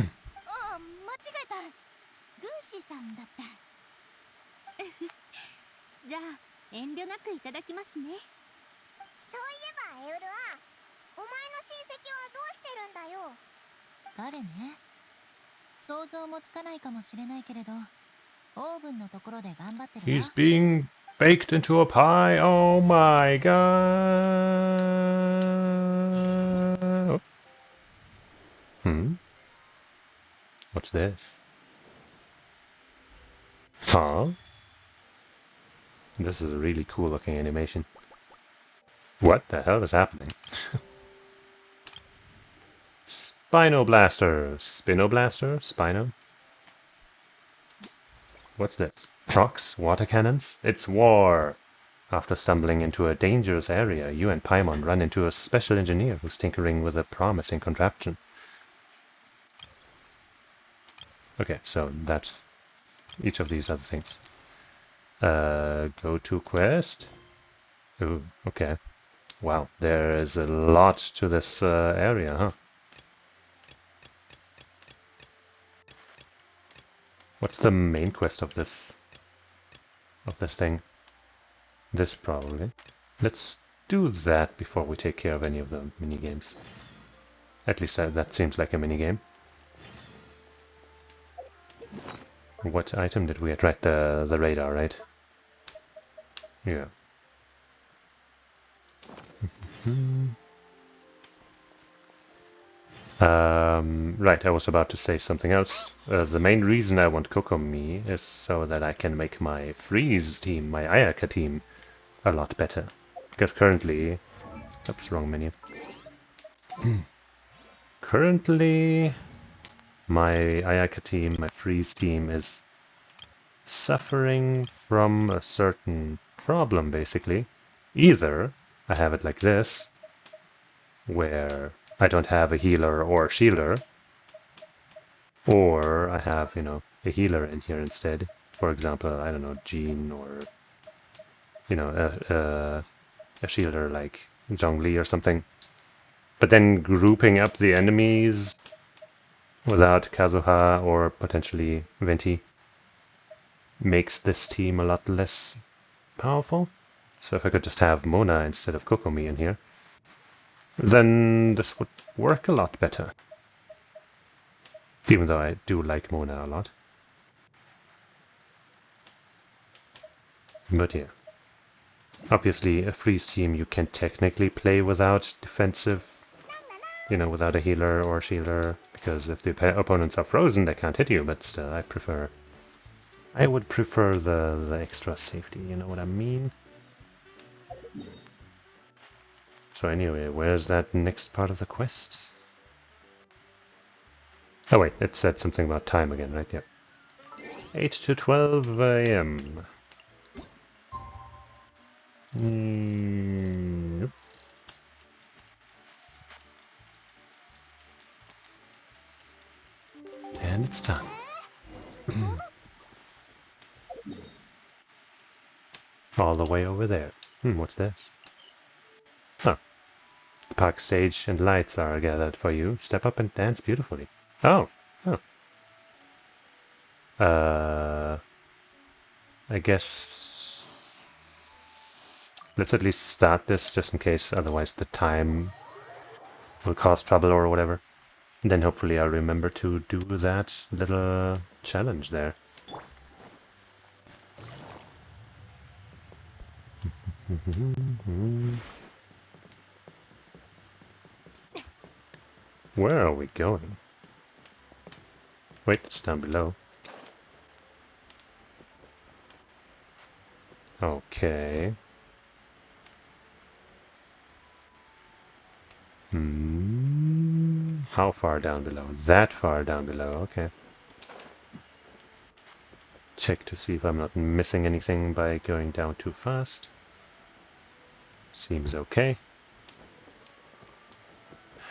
えた。軍師さんだった。
じゃあ遠慮なくいただきますね。
そういえばエウルはお前の親戚はどうしてるんだよ。彼ね、想像もつかないかもしれないけれど、オーブンのところで頑張ってるわ。
He's being baked into a pie. Oh my god. What's this? Huh? This is a really cool looking animation. What the hell is happening? Spinoblaster. Spinoblaster? Spino? What's this? Trucks? Water cannons? It's war! After stumbling into a dangerous area, you and Paimon run into a special engineer who's tinkering with a promising contraption. Okay, so that's each of these other things. Go to quest. Ooh, okay. Wow, there is a lot to this area, huh? What's the main quest of this thing? This probably. Let's do that before we take care of any of the minigames. At least that seems like a minigame. What item did we get? Right, the radar, right? Yeah. Right, I was about to say something else. The main reason I want Kokomi is so that I can make my Freeze team, my Ayaka team, a lot better. Because currently... Oops, wrong menu. Currently, my Ayaka team, my Freeze team, is suffering from a certain problem, basically. Either I have it like this, where I don't have a healer or a shielder, or I have, you know, a healer in here instead. For example, I don't know, Jean, or, you know, a shielder like Zhongli or something. But then grouping up the enemies without Kazuha or potentially Venti makes this team a lot less powerful. So if I could just have Mona instead of Kokomi in here, then this would work a lot better. Even though I do like Mona a lot. But yeah. Obviously, a freeze team you can technically play without defensive, you know, without a healer or a shielder, because if the opponents are frozen, they can't hit you, but still, I would prefer the extra safety, you know what I mean? So anyway, where's that next part of the quest? Oh wait, it said something about time again, right? Yep. 8 to 12 a.m. Nope. And it's done. All the way over there. What's this? Oh. The park stage and lights are gathered for you. Step up and dance beautifully. Oh. Oh. I guess... Let's at least start this, just in case, otherwise the time will cause trouble or whatever. And then hopefully I'll remember to do that little challenge there. Where are we going? Wait, it's down below. Okay. How far down below? That far down below, okay. Check to see if I'm not missing anything by going down too fast. Seems okay.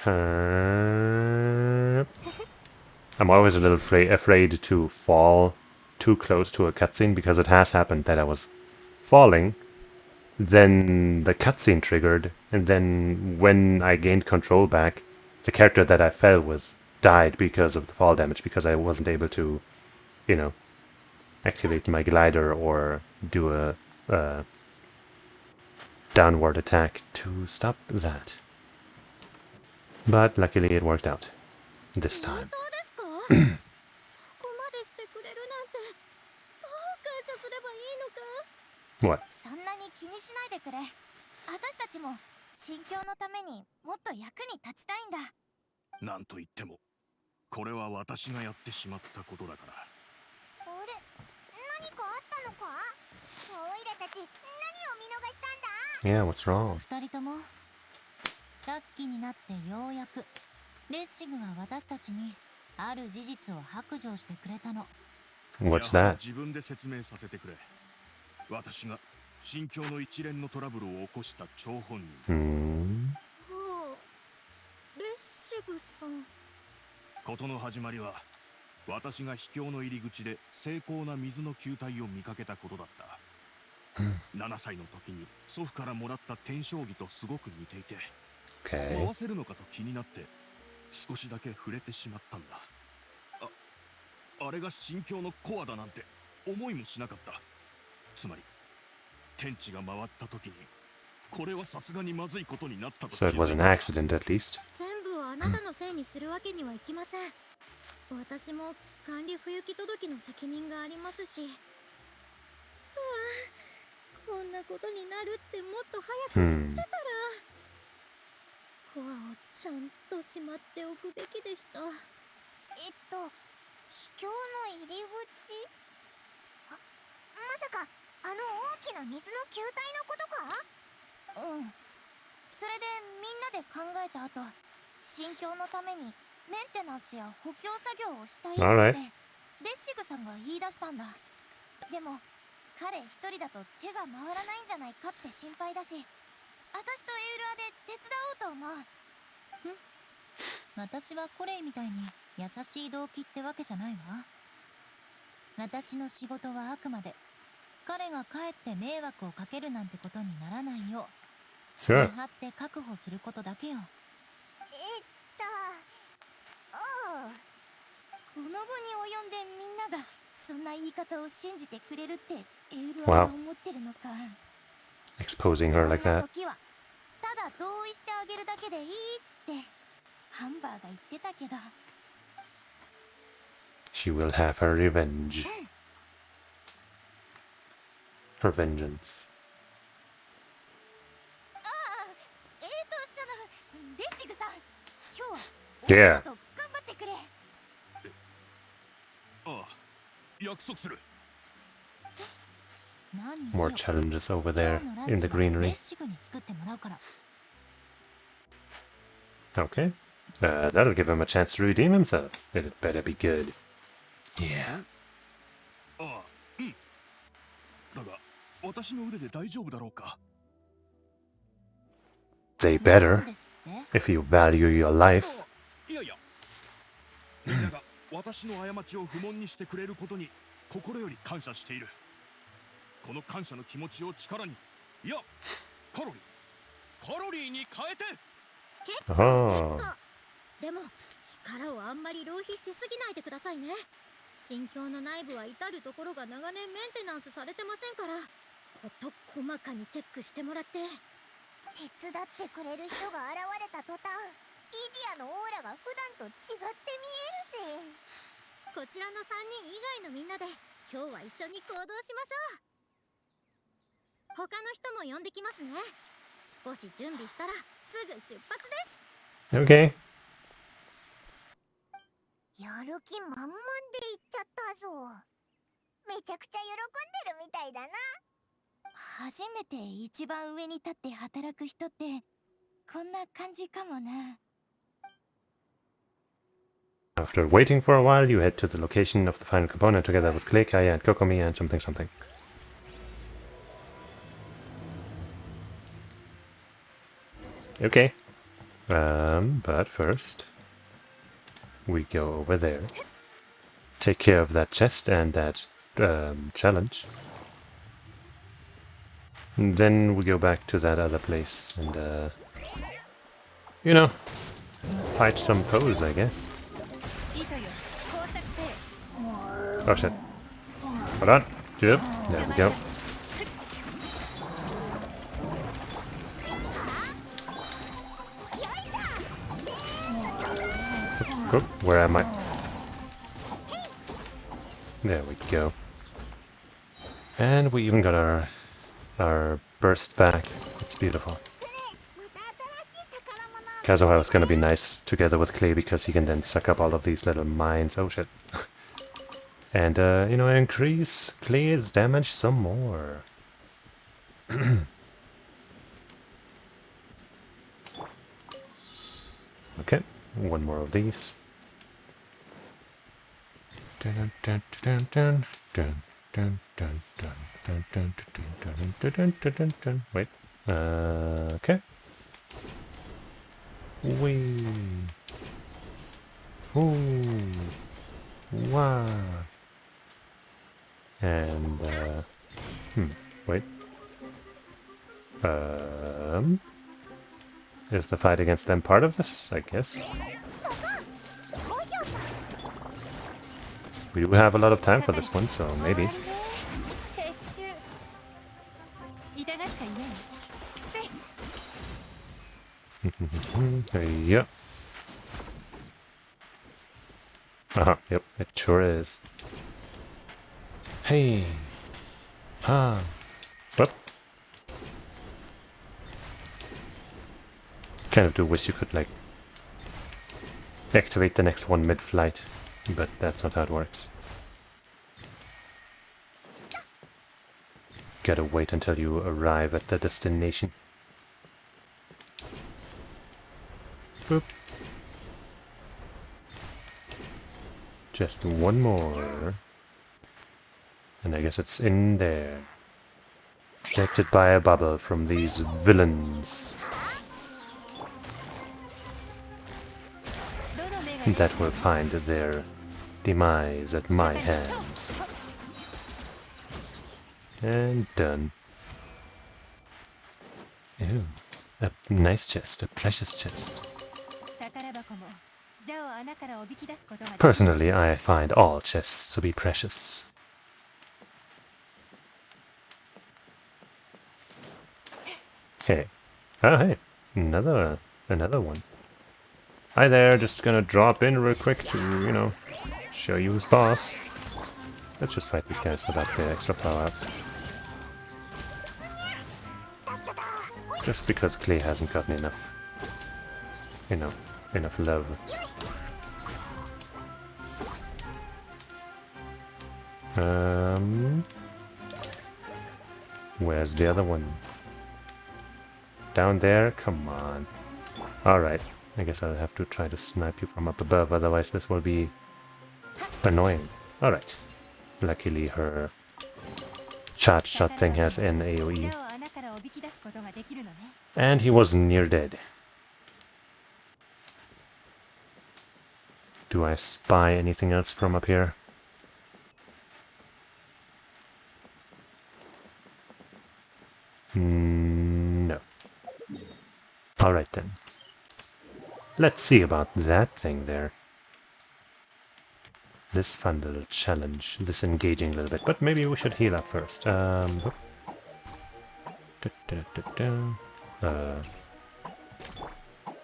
I'm always a little afraid to fall too close to a cutscene, because it has happened that I was falling, then the cutscene triggered, and then when I gained control back, the character that I fell with died because of the fall damage, because I wasn't able to you know, activate my glider or do a downward attack to stop that. But luckily it worked out this time.
本当ですかそこまでしてくれるなんてどう感謝すればいいのか
What?
そんなに気にしないでくれ私たちも心境のためにもっと役に立ちたいんだ
なんと言ってもこれは私がやってしまったことだから。
あれ何かあったのかオイラたち何を見逃したんだ
Yeah, what's wrong?
二人ともさっきになってようやくレッシグが私たちにある事実を白状してくれたの。
What's
やは
that?
り自分で説明させてくれ。私が心境の一連のトラブルを起こした張本人。
Hmm.
はあレッシグさん
事の始まりは私が秘境の入り口で精巧な水の球体を見かけたことだった。7歳の時に祖父からもらった天将棋とすごく似ていて
Okay.
回せるのかと気になって少しだけ触れてしまったんだ。あれが心境のコアだなんて思いもしなかった。つまり天地が回った時にこれはさすがにまずいことになったと
So it was an accident at least.
全部をあなたのせいにするわけにはいきません私も管理不行き届きの責任がありますしうわこんなことになるってもっと早く知ってたら、コアをちゃんとしまっておくべきでした秘境の入り口まさかあの大きな水の球体のことかうんそれでみんなで考えた後心境のためにメンテナンスや補強作業をしたいって
Alright.
レッシグさんが言い出したんだでも彼一人だと手が回らないんじゃないかって心配だし私とエウラで手伝おうと思う
私はコレイみたいに優しい動機ってわけじゃないわ。私の仕事はあくまで彼が帰って迷惑をかけるなんてことにならないよう
Sure.
見張って確保することだけよ。
この後に及んでみんながそんな言い方を信じてくれるってエウルは
Wow.
思ってるのか
Exposing her like
こんな
that.
時はただ同意してあげるだけでいいってハンバーが言ってたけど
She will have her revenge. Her vengeance.
レッシグさん今日は
Yeah.
お仕事頑張ってくれ
ああ約束する。
何にせよ
More challenges over
今
there
日のラ
in
ン
the
チはレ
greenery.
ッシグに作ってもらうから。
Okay. That'll give him a chance to redeem himself. It better be good. Yeah.
ああうんだが私の腕で大丈夫だろうか。
They
なん
better,
ですって
if you value your life.
いやいやみんなが私の過ちを不問にしてくれることに心より感謝している。この感謝の気持ちを力にいやカロリーに変えて
Oh.
でも力をあんまり浪費しすぎないでくださいね心境の内部は至るところが長年メンテナンスされてませんからこと細かにチェックしてもらって手伝ってくれる人が現れた途端イディアのオーラが普段と違って見えるぜこちらの3人以外のみんなで今日は一緒に行動しましょう他の人も呼んできますね少し準備したらすぐ出発です
Okay.
やる気満々で行っちゃったぞめちゃくちゃ喜んでるみたいだな初めて一番上に立って働く人ってこんな感じかもな
After waiting for a while, you head to the location of the final component together with Klee, Kaya, and Kokomi and something something. Okay. But first, we go over there. Take care of that chest and that challenge. And then we go back to that other place and, you know, fight some foes, I guess. Oh shit. Hold on. Yep. There we go. Oop, where am I? There we go. And we even got our burst back. It's beautiful. Kazuha is gonna be nice together with Klee because he can then suck up all of these little mines. Oh shit. And, you know, increase Klee's damage some more. Okay, one more of these. Dun, dun, dun, dun, dun, dun, dun, dun, dun, dun, dun, dun, dun, dun, dun, dun. Wait. Okay. Wee. Ooh. Wow. And, wait. Is the fight against them part of this? I guess. We do have a lot of time for this one, so maybe. Yeah. Yep, it sure is. Hey. Ha. Whoop. Kind of do wish you could, like, activate the next one mid-flight, but that's not how it works. Gotta wait until you arrive at the destination. Boop. Just one more. And I guess it's in there. Protected by a bubble from these villains. That will find their demise at my hands. And done. Ew. A nice chest, a precious chest. Personally, I find all chests to be precious. Hey. Oh, hey. Another one. Hi there, just gonna drop in real quick to, you know, show you who's boss. Let's just fight these guys without the extra power up. Just because Klee hasn't gotten enough, you know, enough love. Where's the other one? Down there? Come on. Alright, I guess I'll have to try to snipe you from up above, otherwise this will be annoying. Alright. Luckily her charge shot thing has an AoE. And he was near dead. Do I spy anything else from up here? No. Alright then. Let's see about that thing there. This fun little challenge, this engaging little bit, but maybe we should heal up first.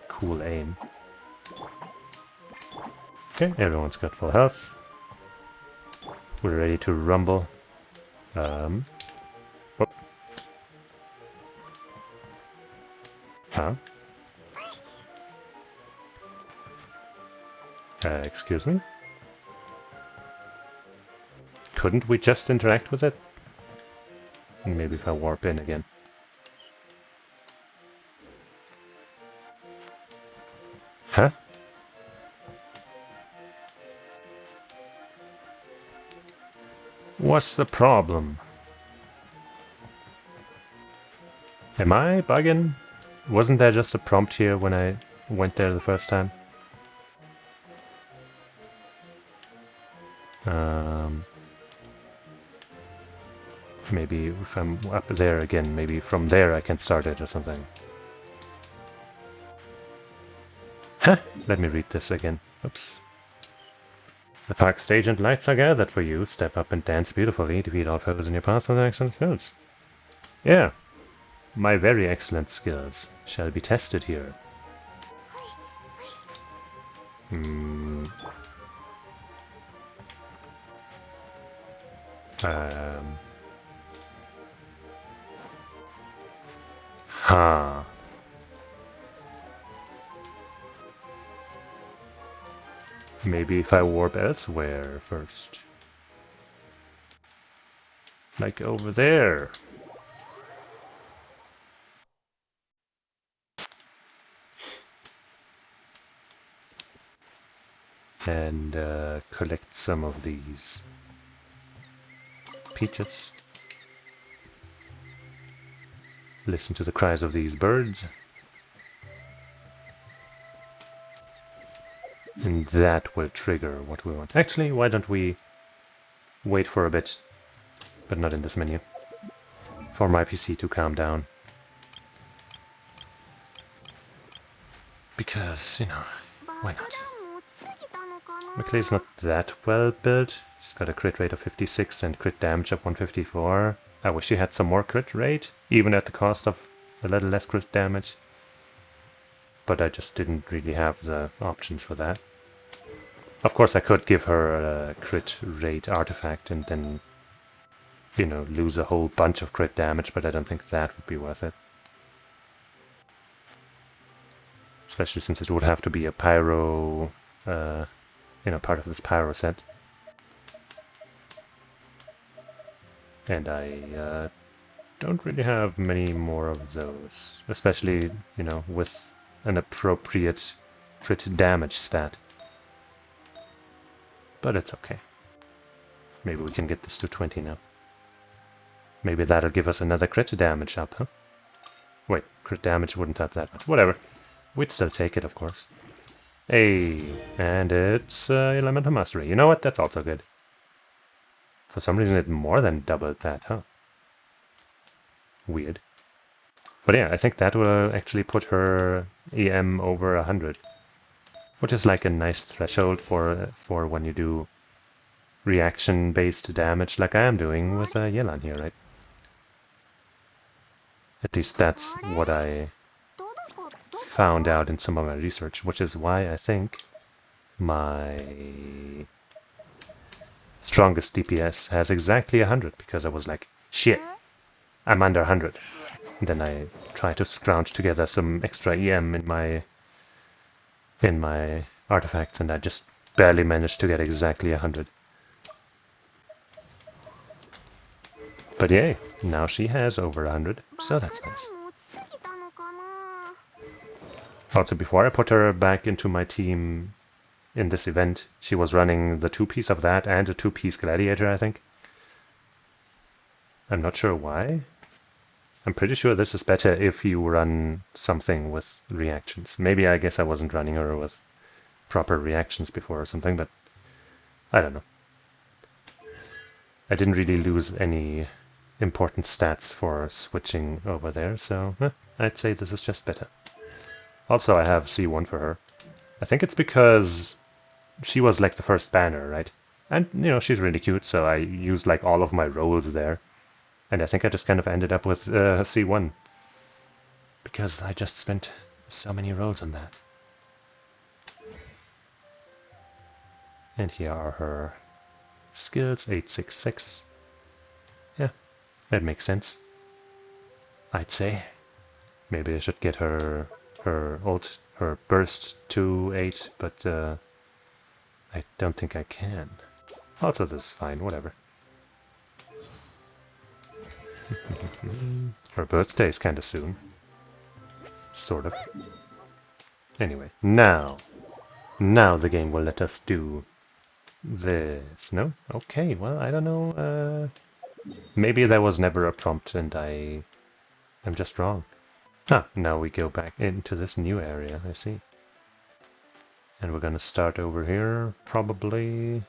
Cool aim. Okay, everyone's got full health. We're ready to rumble. Whoop. Huh? Excuse me? Couldn't we just interact with it? Maybe if I warp in again. Huh? What's the problem? Am I bugging? Wasn't there just a prompt here when I went there the first time? Maybe if I'm up there again, maybe from there I can start it or something. Huh? Let me read this again. Oops. The park stage and lights are gathered for you. Step up and dance beautifully. Defeat all foes in your path with excellent skills. Yeah, my very excellent skills shall be tested here. Hmm. Huh. Maybe if I warp elsewhere first. Like over there. And collect some of these peaches. Listen to the cries of these birds. And that will trigger what we want. Actually, why don't we wait for a bit, but not in this menu, for my PC to calm down. Because, you know, why not? Klee is not that well built. She's got a crit rate of 56 and crit damage of 154. I wish she had some more crit rate, even at the cost of a little less crit damage. But I just didn't really have the options for that. Of course I could give her a crit rate artifact and then, you know, lose a whole bunch of crit damage, but I don't think that would be worth it. Especially since it would have to be a pyro, you know, part of this pyro set. And I don't really have many more of those, especially, you know, with an appropriate crit damage stat. But it's okay. Maybe we can get this to 20 now. Maybe that'll give us another crit damage up, huh? Wait, crit damage wouldn't have that much. Whatever. We'd still take it, of course. Hey, and it's Elemental Mastery. You know what? That's also good. For some reason it more than doubled that, huh? Weird. But yeah, I think that will actually put her EM over 100. Which is like a nice threshold for when you do reaction-based damage like I am doing with Yelan here, right? At least that's what I found out in some of my research, which is why I think my strongest DPS has exactly 100, because I was like, shit, I'm under 100. And then I tried to scrounge together some extra EM in my artifacts, and I just barely managed to get exactly 100. But yay, now she has over 100, so that's nice. Also, before I put her back into my team in this event, she was running the 2-piece of that and a 2-piece gladiator, I think. I'm not sure why. I'm pretty sure this is better if you run something with reactions. Maybe I guess I wasn't running her with proper reactions before or something, but I don't know. I didn't really lose any important stats for switching over there, so I'd say this is just better. Also, I have C1 for her. I think it's because she was like the first banner, right? And, you know, she's really cute, so I used like all of my rolls there. And I think I just kind of ended up with C1. Because I just spent so many rolls on that. And here are her skills, 866. Yeah, that makes sense. I'd say. Maybe I should get her ult, her burst to 8, but I don't think I can. Also, this is fine, whatever. Her birthday is kinda soon. Sort of. Anyway, now the game will let us do this. No? Okay, well, I don't know. Maybe there was never a prompt and I am just wrong. Ah, now we go back into this new area, I see. And we're gonna start over here, probably.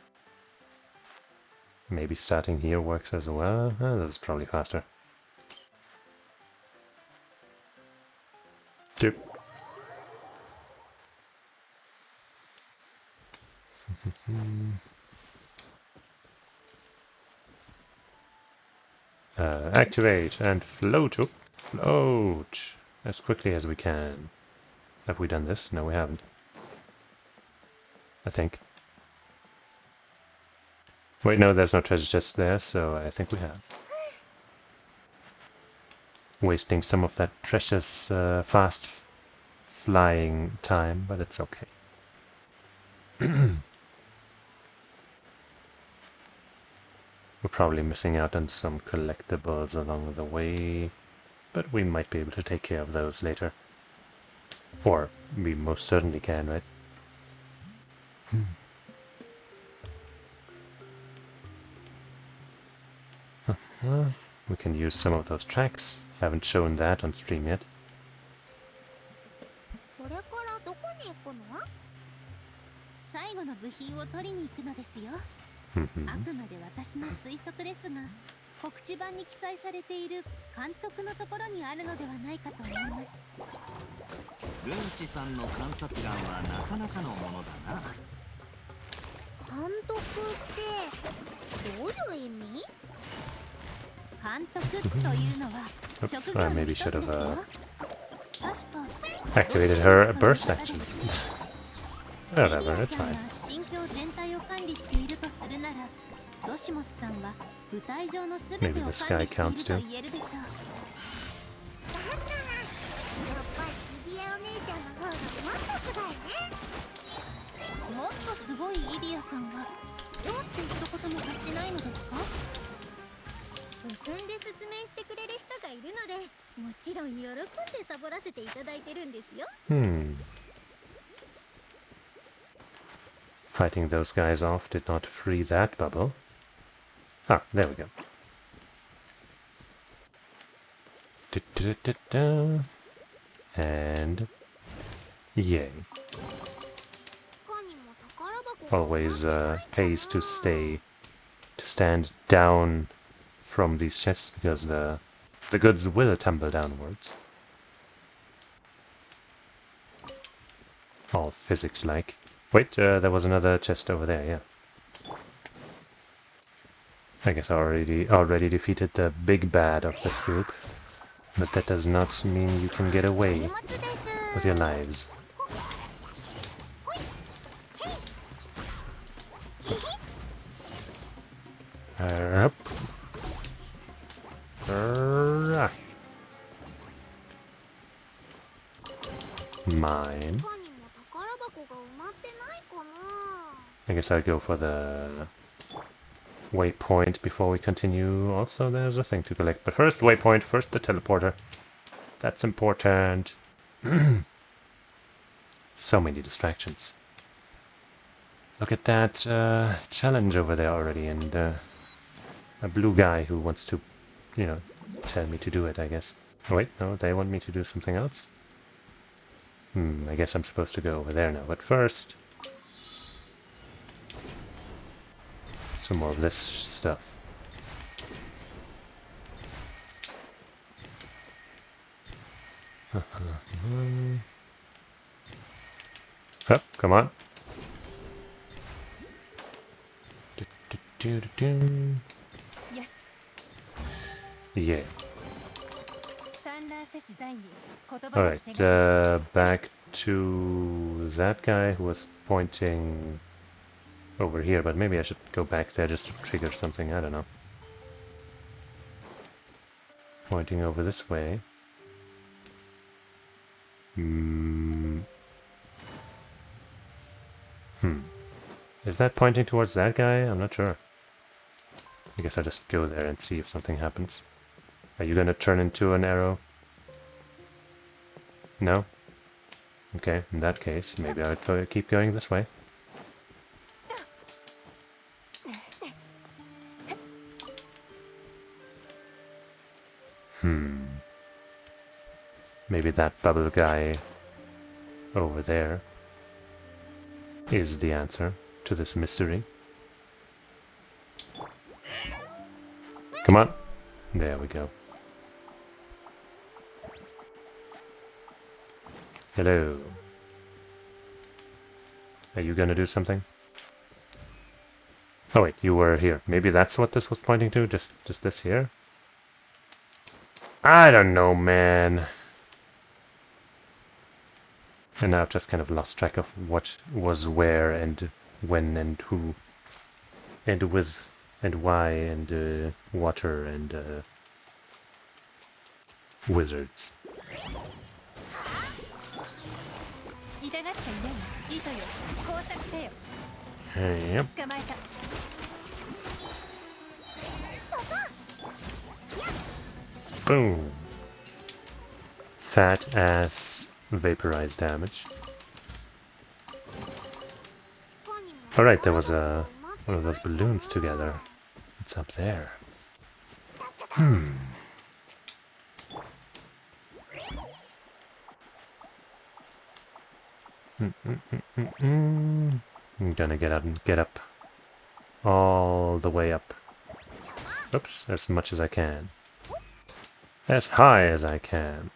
Maybe starting here works as well. This is probably faster. Yep. Activate and float. Oh, float as quickly as we can. Have we done this? No, we haven't. I think. Wait, no, there's no treasure chest there, so I think we have. Wasting some of that precious fast flying time, but it's okay. We're probably missing out on some collectibles along the way, but we might be able to take care of those later. Or we most certainly can, right? We can use some of those tracks. Haven't shown that on stream yet.
これからどこに行くの？
最後の部品を取りに行くのですよ。あくまで私の推測ですが、告知板に記載されている監督のところにあるのではないかと思います。
軍師さんの観察眼はなかなかのものだな。
監督ってどういう意味？
監督というのは職業の一つですよ。
Activated her burst actually. Whatever, it's fine.
心境全体を管理しているとするなら、ゾシモスさんは舞台上のすべてを管理していると言えるでしょう。
だからやっぱりリディアお姉ちゃんの方がもっとすごいね。
もっとすごいイディアさんはどうして一言も発しないのですか？
進んで説明してくれる人がいるので、もちろん喜んでサボらせていただいてるんですよ。
Fighting those guys off did not free that bubble. Ah, there we go. And yay. Always pays to stand down from these chests because the goods will tumble downwards. All physics-like. Wait, there was another chest over there, yeah. I guess I already defeated the big bad of this group. But that does not mean you can get away with your lives. Up. Mine. I guess I'll go for the waypoint before we continue. Also, there's a thing to collect. But first, waypoint. First, the teleporter. That's important. So many distractions. Look at that challenge over there already. And a blue guy who wants to, you know, tell me to do it, I guess. Oh, wait, no, they want me to do something else. I guess I'm supposed to go over there now. But first... some more of this stuff. Oh, come on.
Yes.
Yeah. Alright, back to that guy who was pointing over here, but maybe I should go back there just to trigger something, I don't know. Pointing over this way. Is that pointing towards that guy? I'm not sure. I guess I'll just go there and see if something happens. Are you gonna turn into an arrow? No? Okay, in that case, maybe I'll keep going this way. Maybe that bubble guy over there is the answer to this mystery. Come on. There we go. Hello. Are you gonna do something? Oh wait, you were here. Maybe that's what this was pointing to? Just this here? I don't know, man. And now I've just kind of lost track of what was where and when and who and with and why and water and wizards.
痛がっちゃいないわ。糸よ、工作せよ。
Yep.
捕まえた。
Boom. Fat ass vaporized damage. Alright, there was one of those balloons together. What's up there? I'm gonna get up all the way up. Oops, as much as I can. As high as I can.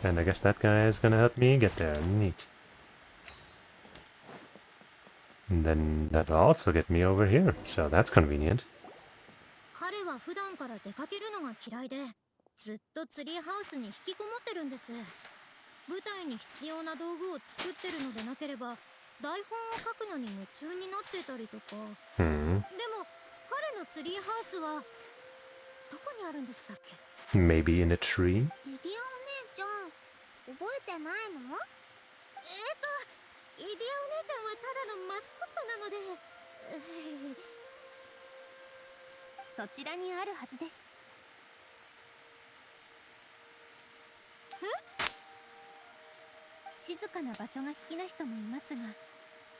And I guess that guy is gonna help me get there. Neat. And then that'll also get me over here, so that's convenient.
彼は普段から出かけるのが嫌いで、ずっとツリーハウスに引きこもってるんです。舞台に必要な道具を作ってるのでなければ、台本を書くのに夢中になってたりとか。でも彼のツリーハウスはどこにあるんでしたっけ？
Maybe in a tree?
イディアお姉ちゃん、覚えてないの？イディアお姉ちゃんはただのマスコットなのでそちらにあるはずです。静かな場所が好きな人もいますが、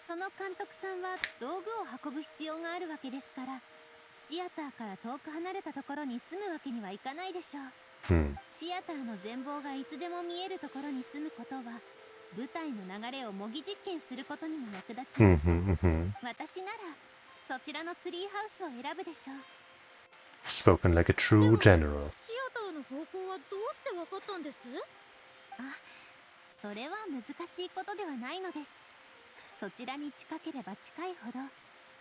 その監督さんは道具を運ぶ必要があるわけですから、シアターから遠く離れたところに住むわけにはいかないでしょう。シアターの全貌がいつでも見えるところに住むことは、舞台の流れを模擬実験することにも役立ちます。私ならそちらのツリーハウスを選ぶでしょう。
Spoken like a true general.
シアターの方向はどうしてわかったんです？それは難しいことではないのです。そちらに近ければ近いほど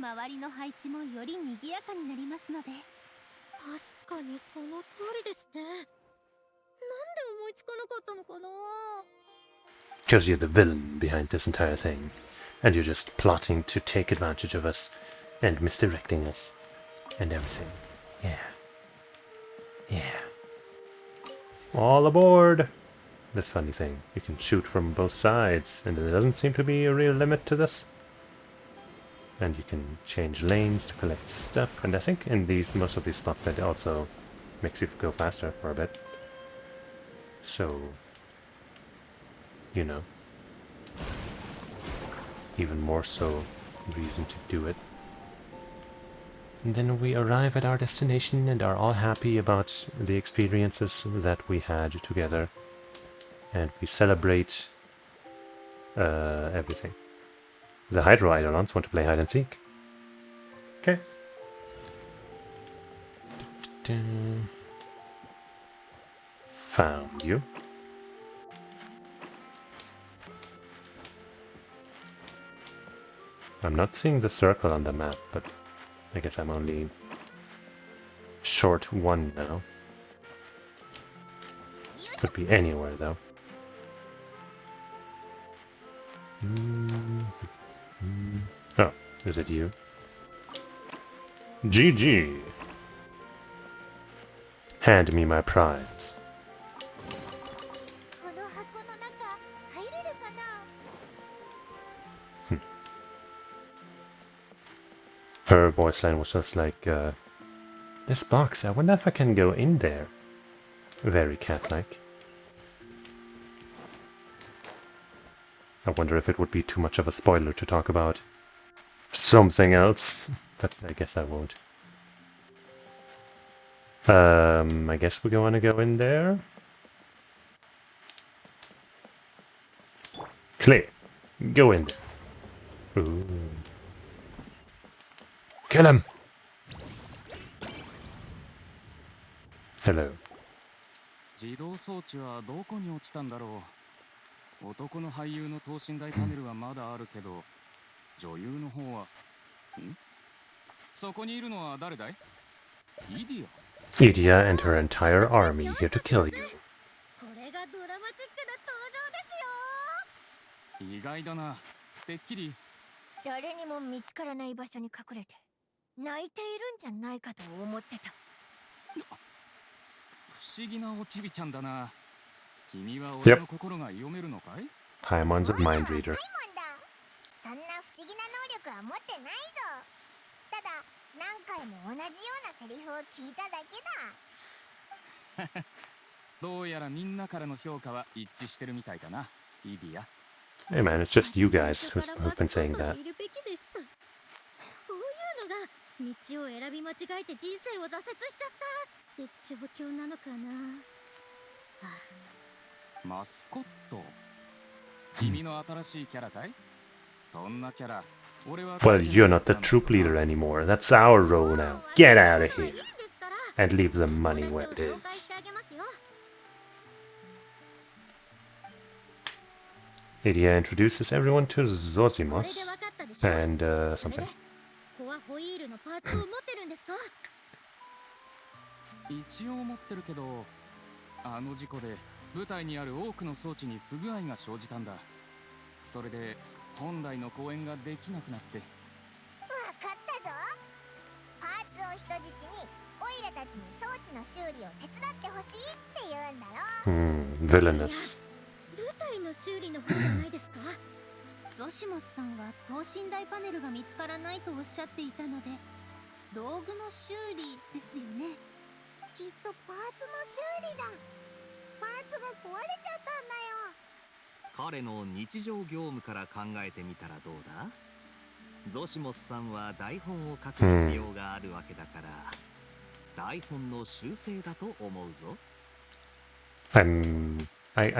周りの配置もより賑やかになりますので。確かにその通りですね。なんで思いつかなかったのかな。
Because you're the villain behind this entire thing. And you're just plotting to take advantage of us and misdirecting us and everything. Yeah. Yeah. All aboard! This funny thing. You can shoot from both sides, and there doesn't seem to be a real limit to this. And you can change lanes to collect stuff, and I think in most of these spots that also makes you go faster for a bit. So, you know, even more so reason to do it. And then we arrive at our destination and are all happy about the experiences that we had together. And we celebrate everything. The Hydro Eidolons want to play hide and seek. Okay. Found you. I'm not seeing the circle on the map, but I guess I'm only short one now. Could be anywhere though. Oh, is it you? GG! Hand me my prize. Her voice line was just like, this box, I wonder if I can go in there. Very cat-like. I wonder if it would be too much of a spoiler to talk about something else, but I guess I won't. I guess we're going to go in there. Klee, go in there. Ooh. Kill him! Hello.
自動装置はどこに落ちたんだろう。男の俳優の等身大パネルはまだあるけど、女優の方は、そこにいるのは誰だい？イディ
Idia and her entire army here to kill you.
これがドラマチックな登場ですよ。
意外だな。てっきり
誰にも見つからない場所に隠れて泣いているんじゃないかと思ってた。
不思議なおちびちゃんだな。君は俺の心が読めるのかい？
Paimon's a mind reader.
そんな不思議な能力は持ってないぞ。ただ何回も同じようなセリフを聞いただけだ。
どうやらみんなからの評価は一致してるみたいだな、イディア。
Hey man, it's just you guys who've been saying that.
そういうのが道を選び間違えて人生を挫折しちゃったって状況なのかな。
マスコット。君の新しいキャラかい？そんなキャラ、俺は。
Well, you're not the troop leader anymore. That's our role now. Get out of here. And leave the money where it is. Idia introduces everyone to Zosimos and something.
コアホイールのパーツを持ってるんですか？
一応持ってるけど、あの事故で舞台にある多くの装置に不具合が生じたんだ。それで本来の公演ができなくなって。
わかったぞ。パーツを人質にオイラたちに装置の修理を手伝ってほしいって言うんだろ。
Villainous.
舞台の修理の方じゃないですか？ゾシモスさんは等身大パネルが見つからないとおっしゃっていたので、道具の修理ですよね。きっとパーツの修理だ。パーツが壊れちゃったんだよ。
彼の日常業務から考えてみたらどうだ？ゾシモスさんは台本を書く必要があるわけだから、台本の修正だと思うぞ。
I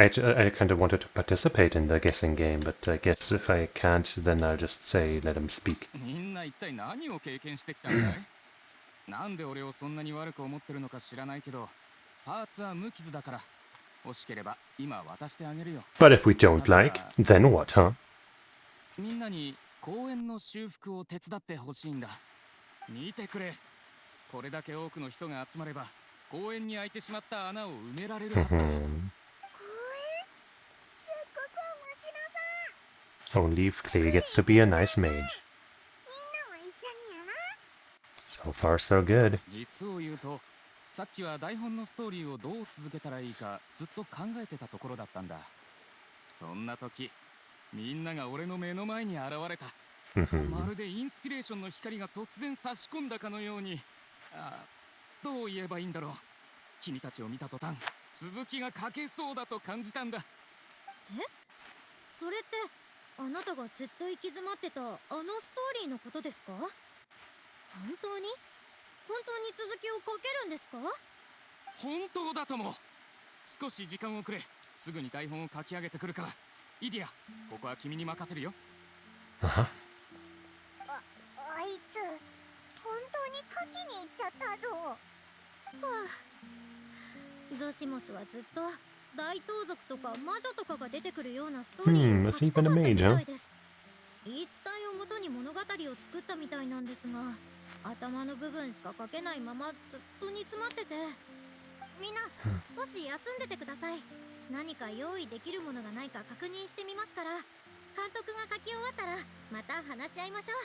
kind of wanted to participate in the guessing game, but I guess if I can't, then I'll just say let him speak.
みんな一体何を経験してきたんだい？なんで俺をそんなに悪く思ってるのか知らないけど、パーツは無傷だから、欲しければ今渡してあげるよ。
But if we don't like, then what, huh?
みんなに公園の修復を手伝ってほしいんだ。見てくれ。これだけ多くの人が集まれば、公園に開いてしまった穴を埋められるはずだ。
Only if Klee gets to be a nice mage. So far, so good.
実を言うと、さっきは台本のストーリーをどう続けたらいいかずっと考えてたところだったんだ。そんな時、みんなが俺の目の前に現れた。まるでインスピレーションの光が突然差し込んだかのように。どう言えばいいんだろう。君たちを見た途端、続きが書けそうだと感じたんだ。
それってあなたがずっと行き詰まってたあのストーリーのことですか？本当に続きを書けるんですか？
本当だとも。少し時間をくれ。すぐに台本を書き上げてくるから。イディア、ここは君に任せるよ。
Uh-huh.
あいつ本当に書きに行っちゃったぞ。ゾシモスはずっと大盗賊とか魔女とかが出てくるようなストーリーを書きたかったみたいです。言い伝えをもとに物語を作ったみたいなんですが、頭の部分しか書けないままずっと煮詰まってて。みんな少し休んでてください。何か用意できるものがないか確認してみますから、監督が書き終わったらまた話し合いましょう。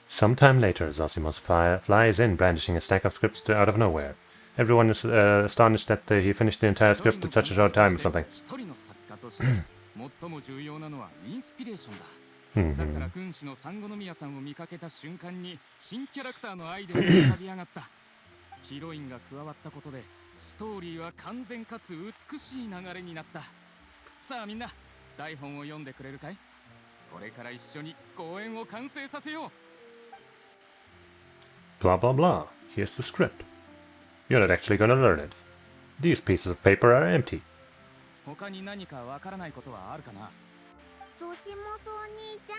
Sometime later, Zosimos flies in, brandishing a stack of scripts out of nowhere. Everyone is astonished that he finished the entire script in such a short time or something.
最も重要なのはインスピレーションだ。だから軍師の産後宮さんを見かけた瞬間に新キャラクターのアイデアが浮かび上がった。ヒロインが加わったことでストーリーは完全かつ美しい流れになった。さあみんな、台本を読んでくれるかい？これから一緒に公演を完成させよう。
Blah blah blah. Here's the script. You're not actually gonna learn it. These pieces of paper are empty.
他に何かわからないことはあるかな？
ゾシモスお兄ちゃ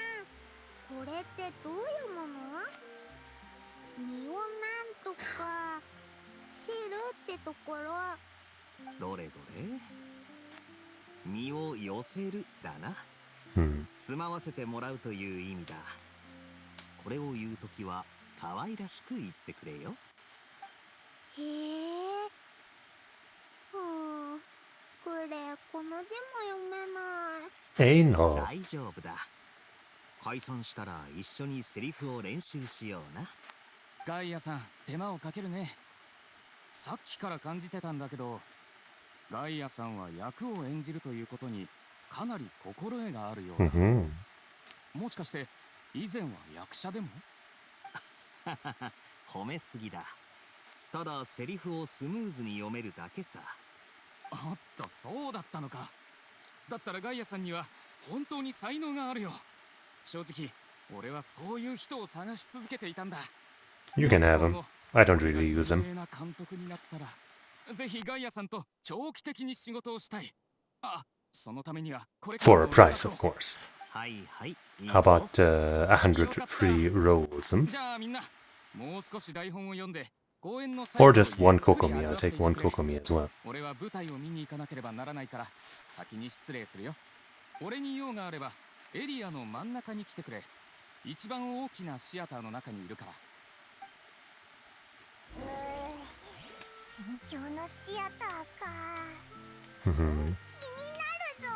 ん、これってどういうもの？身をなんとかせるってところ。
どれどれ？身を寄せるだな。住まわせてもらうという意味だ。これを言うときは可愛らしく言ってくれよ。
へえ。これこの字も読めない。
Anal.
大丈夫だ。解散したら一緒にセリフを練習しような。
ガイアさん、手間をかけるね。さっきから感じてたんだけど、ガイアさんは役を演じるということにかなり心得があるようだ。もしかして以前は役者でも？
褒めすぎだ。ただセリフをスムーズに読めるだけさ。
おっと、そうだったのか。だったらガイアさんには本当に才能があるよ。正直俺はそういう人を探し続けていたんだ。
You can have him. I don't really use him.
監督になったらぜひガイアさんと長期的に仕事をしたい。あ、そのためにはこれ
For a price, of course.
はいはい。
How about 100 free rolls?
じゃあみんなもう少し台本を読んで公演の
Or just one Kokomi. I'll take one Kokomi as well.
俺は舞台を見に行かなければならないから先に失礼するよ。俺に用があればエリアの真ん中に来てくれ。一番大きなシアターの中にいるから。
新境のシアターか。
Mhm.
気になるぞ。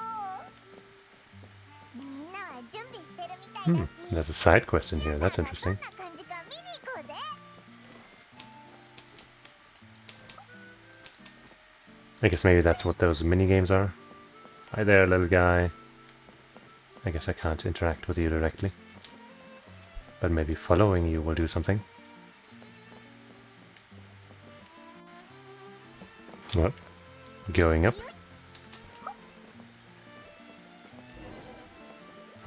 みんなは準備してるみたいだし。
There's a side quest in here. That's interesting.
どんな感じか見に行こうぜ。
I guess maybe that's what those mini games are. Hi there, little guy. I guess I can't interact with you directly. But maybe following you will do something. What? Going up?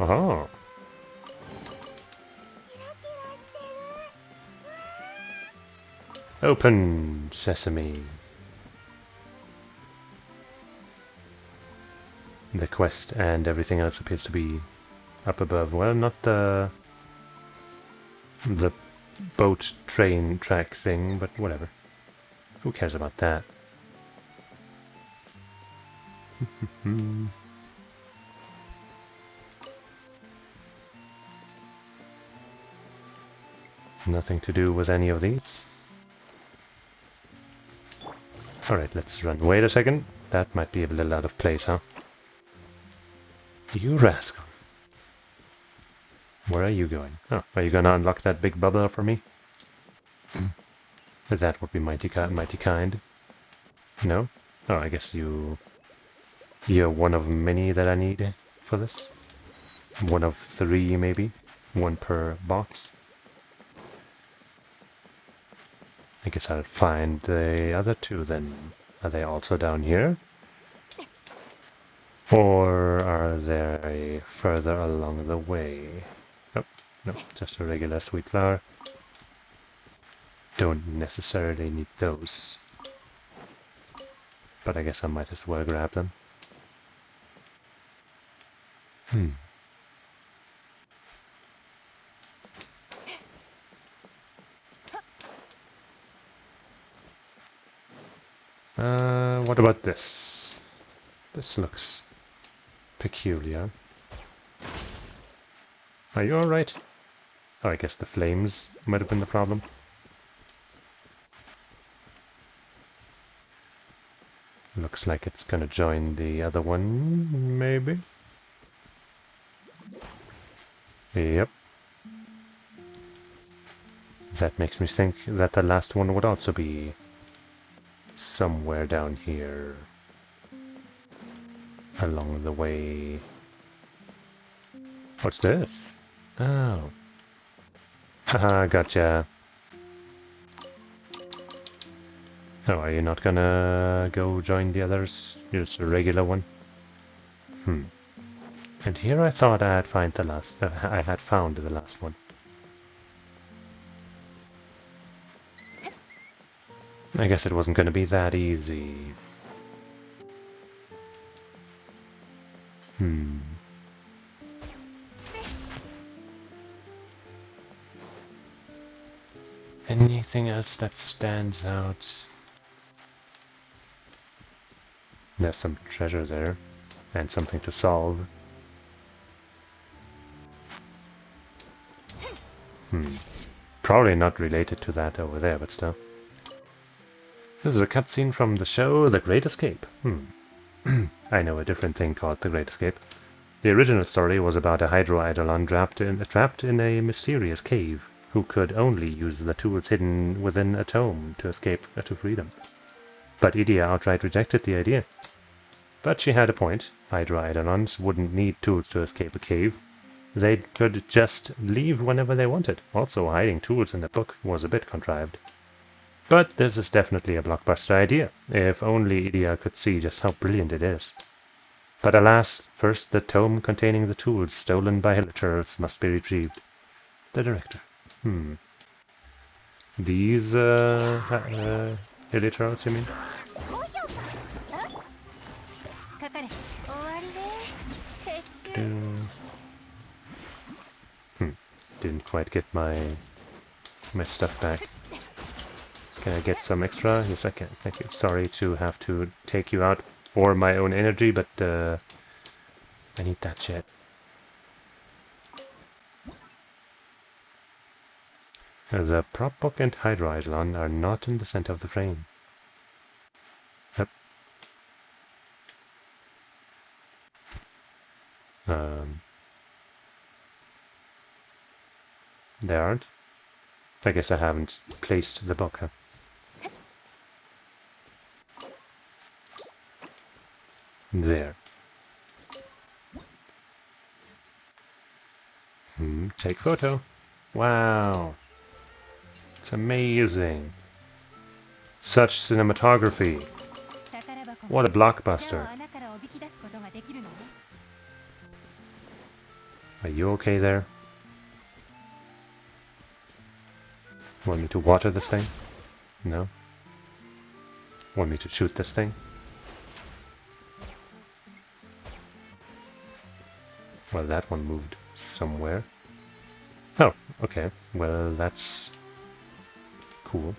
Oh. Open sesame. The quest and everything else appears to be up above. Well, not the boat train track thing, but whatever. Who cares about that? Nothing to do with any of these. Alright, let's run. Wait a second. That might be a little out of place, huh? You rascal. Where are you going? Oh, are you gonna unlock that big bubbler for me? That would be mighty kind. No? Oh, I guess you're one of many that I need for this. One of 3, maybe. 1 per box. I guess I'll find the other 2 then. Are they also down here? Or are they further along the way? Oh, no, just a regular sweet flower. Don't necessarily need those. But I guess I might as well grab them. What about this? This looks peculiar. Are you alright? Oh, I guess the flames might have been the problem. Looks like it's gonna join the other one, maybe? Yep. That makes me think that the last one would also be somewhere down here along the way. What's this? Oh. Haha, gotcha. Oh, are you not gonna go join the others? You're just a regular one? And here I thought I had found the last one. I guess it wasn't gonna be that easy. Anything else that stands out? There's some treasure there, and something to solve. Probably not related to that over there, but still. This is a cutscene from the show The Great Escape. I know a different thing called The Great Escape. The original story was about a Hydro Eidolon trapped in a mysterious cave, who could only use the tools hidden within a tome to escape to freedom. But Idia outright rejected the idea. But she had a point. Hydro Eidolons wouldn't need tools to escape a cave. They could just leave whenever they wanted. Also, hiding tools in a book was a bit contrived. But this is definitely a blockbuster idea, if only Idia could see just how brilliant it is. But alas, first the tome containing the tools stolen by Hilichurls must be retrieved. The director. These, Hilichurls, you mean? Didn't quite get my stuff back. Can I get some extra? Yes, I can. Thank you. Sorry to have to take you out for my own energy, but I need that shit. The prop book and Hydro Eidolon are not in the center of the frame. Yep. They aren't? I guess I haven't placed the book, huh? There. Take photo. Wow. It's amazing. Such cinematography. What a blockbuster. Are you okay there? Want me to water this thing? No? Want me to shoot this thing? Well, that one moved somewhere. Oh, okay. Well, that's cool.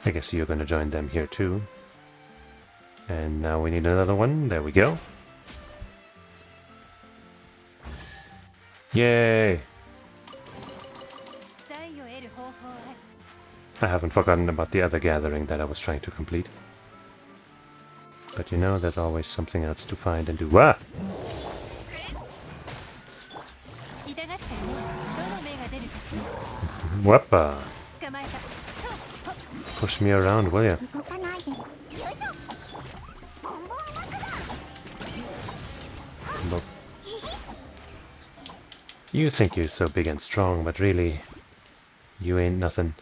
I guess you're gonna join them here too. And now we need another one. There we go. Yay! I haven't forgotten about the other gathering that I was trying to complete. But you know, there's always something else to find and do. Ah! Whoppa! Push me around, will ya? Look. You think you're so big and strong, but really, you ain't nothing.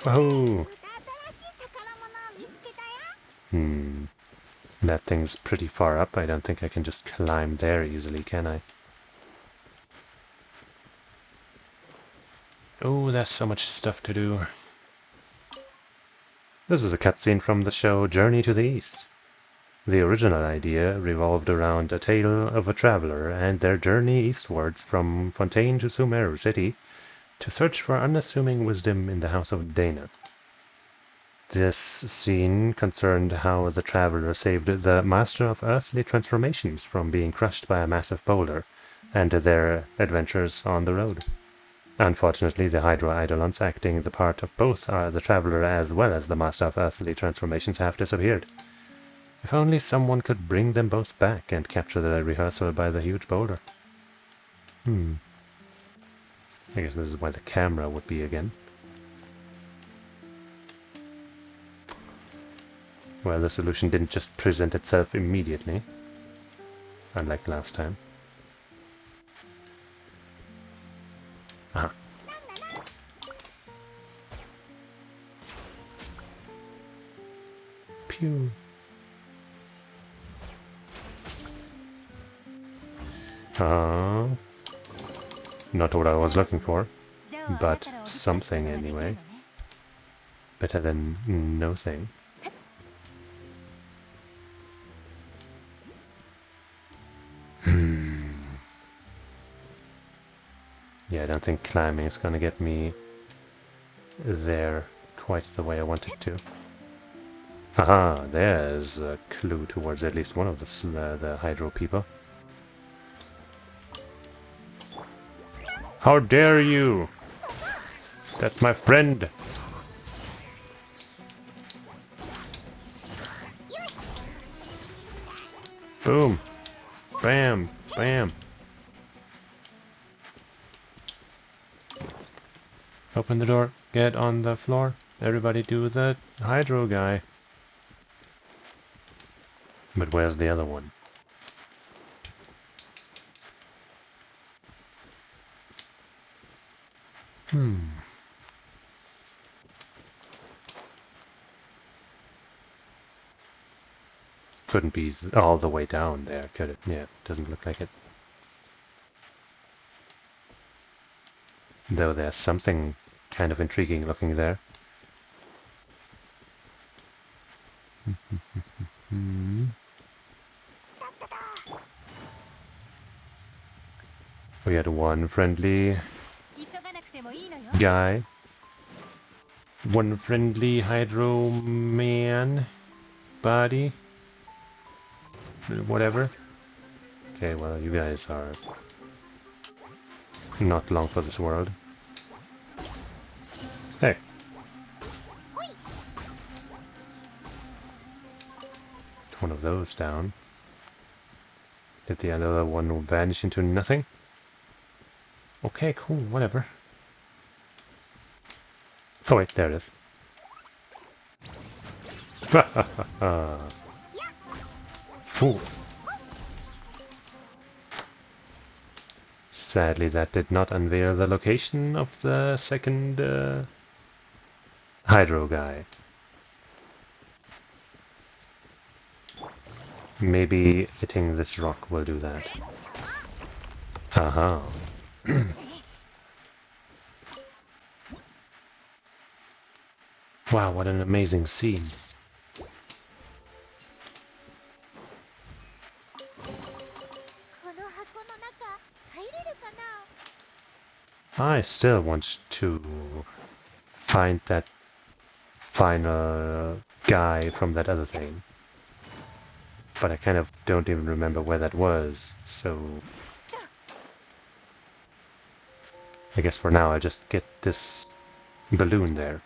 Oh! That thing's pretty far up. I don't think I can just climb there easily, can I? Oh, there's so much stuff to do. This is a cutscene from the show Journey to the East. The original idea revolved around a tale of a traveler and their journey eastwards from Fontaine to Sumeru City to search for unassuming wisdom in the house of Dana. This scene concerned how the traveler saved the Master of Earthly Transformations from being crushed by a massive boulder, and their adventures on the road. Unfortunately, the Hydro Eidolons acting the part of both the traveler as well as the Master of Earthly Transformations have disappeared. If only someone could bring them both back and capture the rehearsal by the huge boulder. I guess this is why the camera would be again. Well, the solution didn't just present itself immediately, unlike last time. Aha. Pew. Not what I was looking for, but something anyway. Better than nothing. Yeah, I don't think climbing is gonna get me there quite the way I want it to. Haha, there's a clue towards at least one of the Hydro people. How dare you? That's my friend. Boom. Bam. Bam. Open the door. Get on the floor. Everybody do the hydro guy. But where's the other one? Couldn't be all the way down there, could it? Yeah, doesn't look like it. Though there's something kind of intriguing looking there. We had one friendly guy. One friendly hydro man. Body. Whatever. Okay, well, you guys are not long for this world. Hey. It's one of those down. Did the other one vanish into nothing? Okay, cool, whatever. Oh wait, there it is. Ha ha ha ha. Fool. Sadly, that did not unveil the location of the second hydro guy. Maybe hitting this rock will do that. Aha. Wow, what an amazing scene. I still want to find that final guy from that other thing. But I kind of don't even remember where that was, so... I guess for now I just get this balloon there.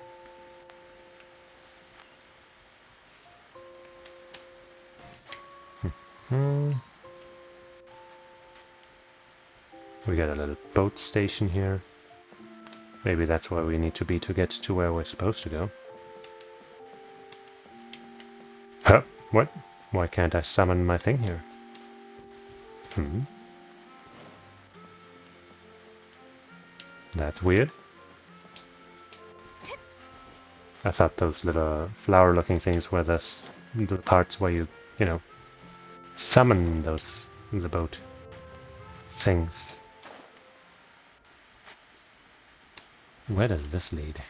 We got a little boat station here. Maybe that's where we need to be to get to where we're supposed to go. Huh? What? Why can't I summon my thing here? That's weird. I thought those little flower-looking things were the parts where you know, summon the boat things. Where does this lead?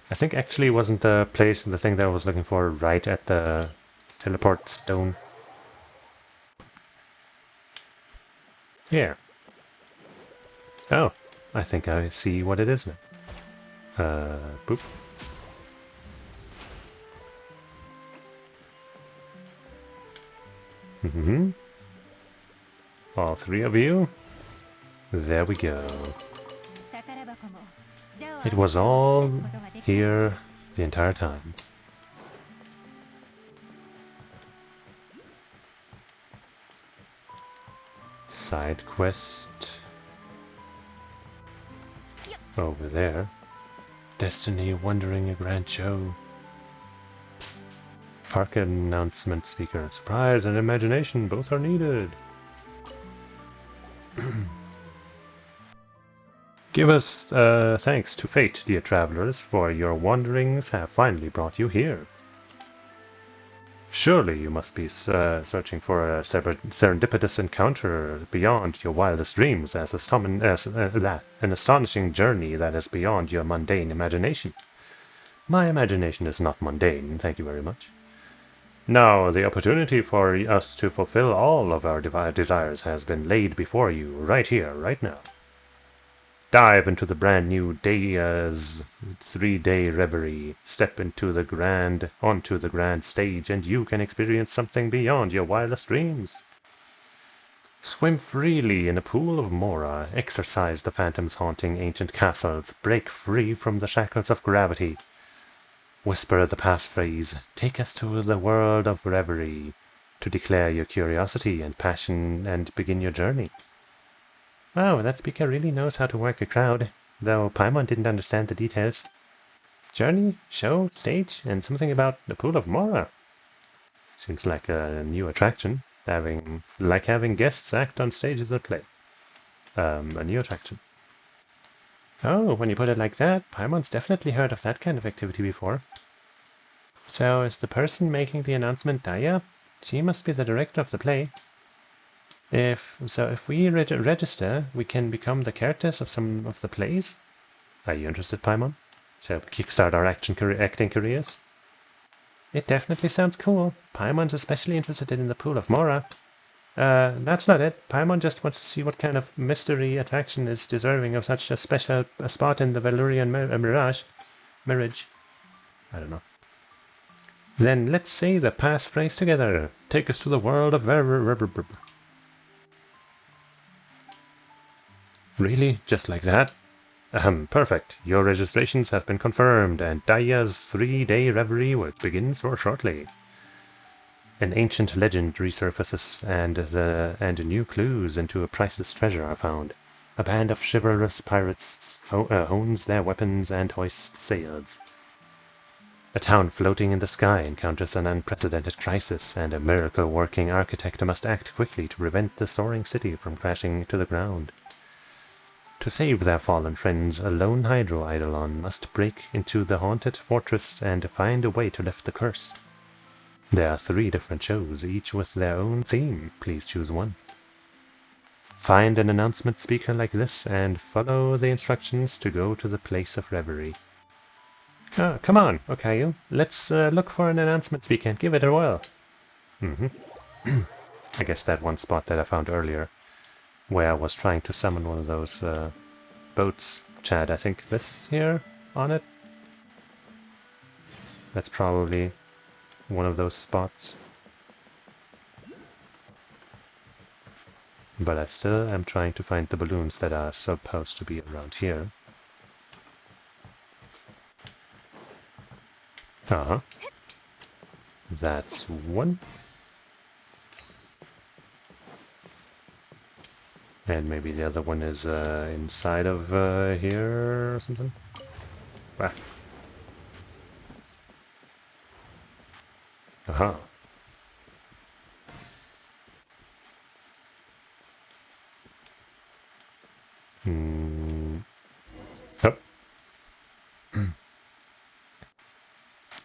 I think actually wasn't the thing that I was looking for right at the teleport stone. Here. Oh, I think I see what it is now. Boop. All three of you. There we go. It was all here the entire time. Side quest. Over there. Destiny wandering a grand show. Park announcement speaker. Surprise and imagination both are needed. Give us thanks to fate, dear travelers, for your wanderings have finally brought you here. Surely you must be searching for a serendipitous encounter beyond your wildest dreams, as an astonishing journey that is beyond your mundane imagination. My imagination is not mundane, thank you very much. Now, the opportunity for us to fulfill all of our desires has been laid before you, right here, right now. Dive into the brand new day's 3-day reverie. Step onto the grand stage, and you can experience something beyond your wildest dreams. Swim freely in a pool of Mora, exorcise the phantoms haunting ancient castles, break free from the shackles of gravity. Whisper the passphrase, take us to the world of reverie, to declare your curiosity and passion and begin your journey. Wow, that speaker really knows how to work a crowd, though Paimon didn't understand the details. Journey, show, stage, and something about the pool of Mora. Seems like a new attraction. Having guests act on stages at play. A new attraction. Oh, when you put it like that, Paimon's definitely heard of that kind of activity before. So is the person making the announcement Daya? She must be the director of the play. If we register, we can become the characters of some of the plays. Are you interested, Paimon? To kickstart our acting careers? It definitely sounds cool. Paimon's especially interested in the pool of Mora. That's not it. Paimon just wants to see what kind of mystery attraction is deserving of such a special spot in the Valurian Mirage. I don't know. Then let's say the passphrase together. Take us to the world of Really? Just like that? Perfect. Your registrations have been confirmed, and Daya's 3-day reverie begins shortly. An ancient legend resurfaces, and new clues into a priceless treasure are found. A band of chivalrous pirates hones their weapons and hoists sails. A town floating in the sky encounters an unprecedented crisis, and a miracle-working architect must act quickly to prevent the soaring city from crashing to the ground. To save their fallen friends, a lone Hydro Eidolon must break into the haunted fortress and find a way to lift the curse. There are 3 different shows, each with their own theme. Please choose one. Find an announcement speaker like this and follow the instructions to go to the place of reverie. Come on, Okayu. Let's look for an announcement speaker and give it a whirl. I guess that one spot that I found earlier, where I was trying to summon one of those boats. Chad, I think this here on it. That's probably one of those spots. But I still am trying to find the balloons that are supposed to be around here. That's one. And maybe the other one is inside of here or something. Ah. Aha. Oh.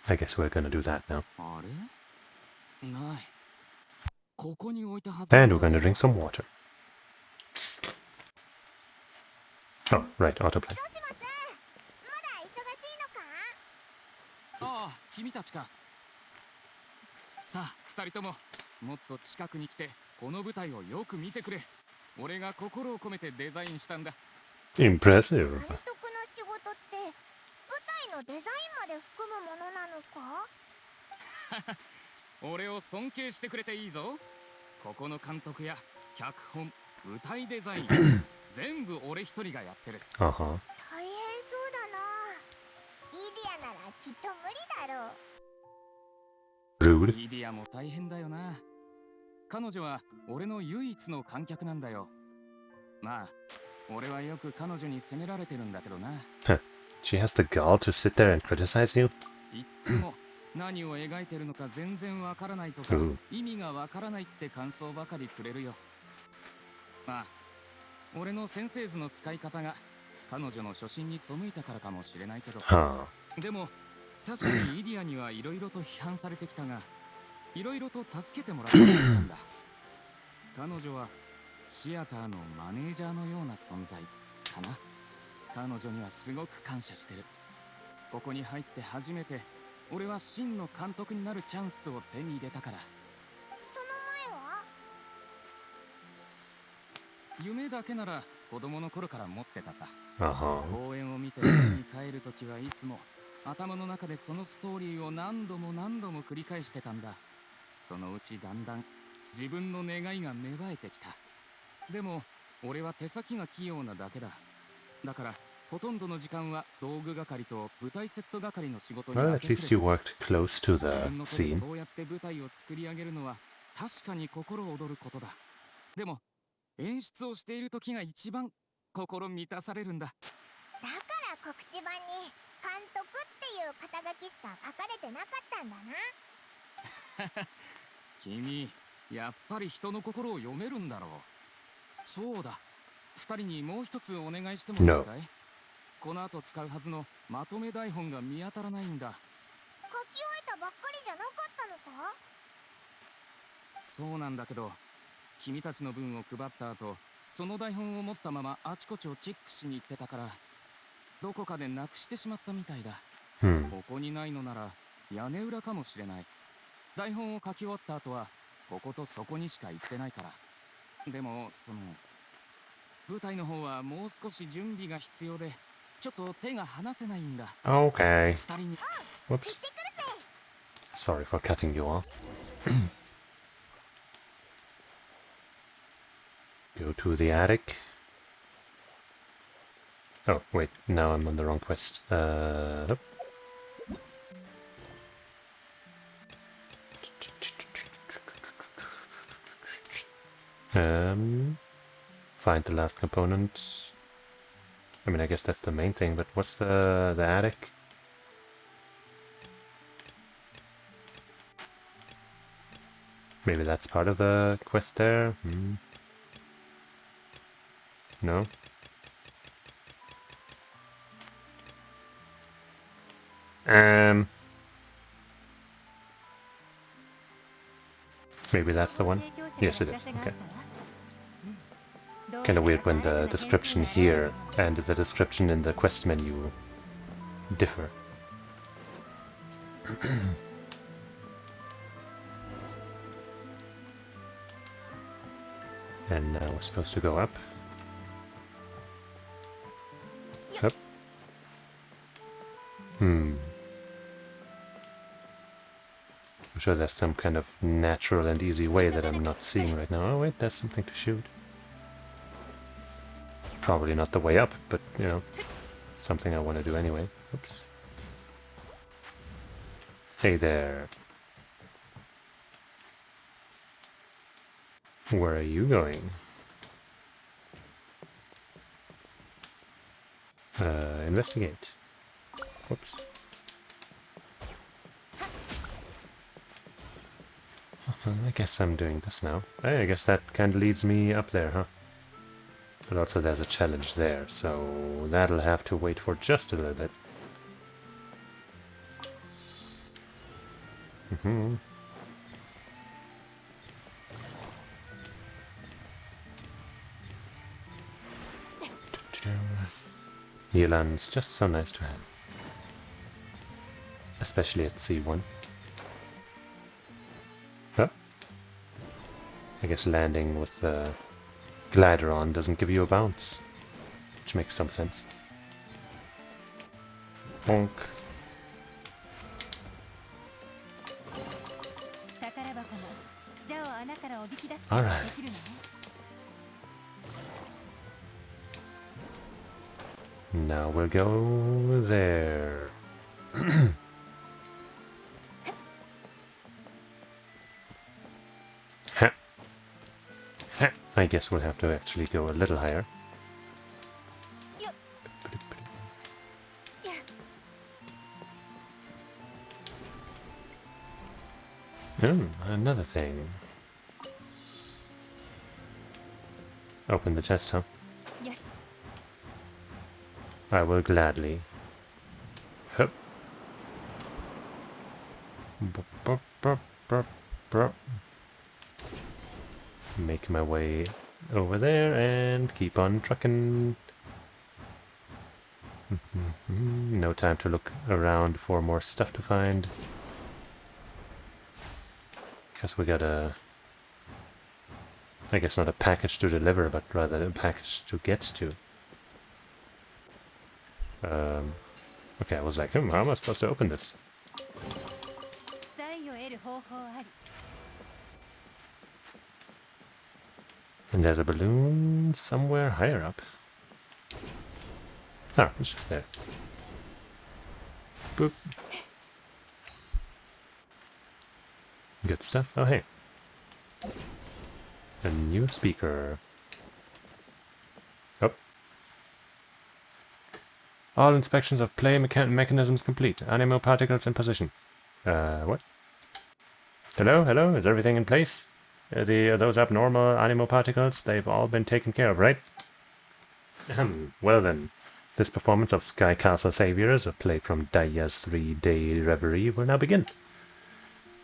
I guess we're gonna do that now. And we're gonna drink some water. Oh, right, autoplay.
ああ、君たちか。さあ、二人とももっと近くに来てこの舞台をよく見てくれ。俺が心を込めてデザインしたんだ。
Impressive.
監督の仕事って舞台のデザインまで含むものなのか？
俺を尊敬してくれていいぞ。ここの監督や脚本、舞台デザイン全部俺一人がやってる。
大変そうだな。イディアならきっと無理だろう。
イディアも大変だよな。彼女は俺の唯一の観客なんだよ。まあ、俺はよく彼女に責められてるんだけどな。
She has the gall to sit there and criticize you?
いつも何を描いてるのか全然わからないとか、意味がわからないって感想ばかりくれるよ。まあ、俺の先生図の使い方が彼女の初心に背いたからかもしれないけど。でも確かにイディアにはいろいろと批判されてきたが、いろいろと助けてもらってきたんだ。彼女はシアターのマネージャーのような存在かな。彼女にはすごく感謝してる。ここに入って初めて俺は真の監督になるチャンスを手に入れたから。
その前は？
夢だけなら子供の頃から持ってたさ。
公
演を見て家に帰るときはいつも頭の中でそのストーリーを何度も繰り返してたんだ。そのうちだんだん自分の願いが芽生えてきた。でも俺は手先が器用なだけだ。だからほとんどの時間は道具係と舞台セット係の仕事に
Well,
明
at
け暮
least
れ
you
てる。
worked close to
自
the
分の手で
scene.
そうやって舞台を作り上げるのは確かに心躍ることだ。でも演出をしている時が一番心満たされるんだ。
だから告知板に監督っていう肩書きしか書かれてなかったんだな。
君やっぱり人の心を読めるんだろう。そうだ、二人にもう一つお願いしてもいいかい？
No.
この後使うはずのまとめ台本が見当たらないんだ。
書き終えたばっかりじゃなかったのか？
そうなんだけど、君たちの分を配った後、その台本を持ったままあちこちをチェックしに行ってたから、どこかでなくしてしまったみたいだ。ここにないのなら屋根裏かもしれない。台本を書き終わった後はこことそこにしか行ってないから。でもその舞台の方はもう少し準備が必要で、ちょっと手が離せないんだ。
Okay.
二人に
Whoops. Sorry for cutting you off. Go to the attic. Oh, wait, now I'm on the wrong quest. Nope. Find the last component. I mean, I guess that's the main thing, but what's the attic? Maybe that's part of the quest there? No? Maybe that's the one? Yes, it is. Okay. Kinda weird when the description here and the description in the quest menu differ. And now we're supposed to go up. Up. I'm sure there's some kind of natural and easy way that I'm not seeing right now. Oh wait, there's something to shoot. Probably not the way up, but, you know, something I want to do anyway. Oops. Hey there. Where are you going? Investigate. Whoops. I guess I'm doing this now. Hey, I guess that kind of leads me up there, huh? But also there's a challenge there, so that'll have to wait for just a little bit. Yelan's just so nice to have. Especially at C1. Huh? I guess landing with the glider on doesn't give you a bounce. Which makes some sense. Bonk. Alright. Now we'll go there. Ha. Ha. I guess we'll have to actually go a little higher. Another thing. Open the chest, huh?
Yes.
I will gladly. Hup. Make my way over there and keep on trucking. No time to look around for more stuff to find. Because we got a... I guess not a package to deliver, but rather a package to get to. Okay, I was like, how am I supposed to open this? And there's a balloon somewhere higher up. Ah, it's just there. Boop. Good stuff. Oh, hey. A new speaker. Oh. All inspections of play mechanisms complete. Animal particles in position. What? Hello, hello? Is everything in place? Those abnormal animal particles, they've all been taken care of, right? Well then. This performance of Sky Castle Saviors, a play from Daya's 3-day reverie, will now begin.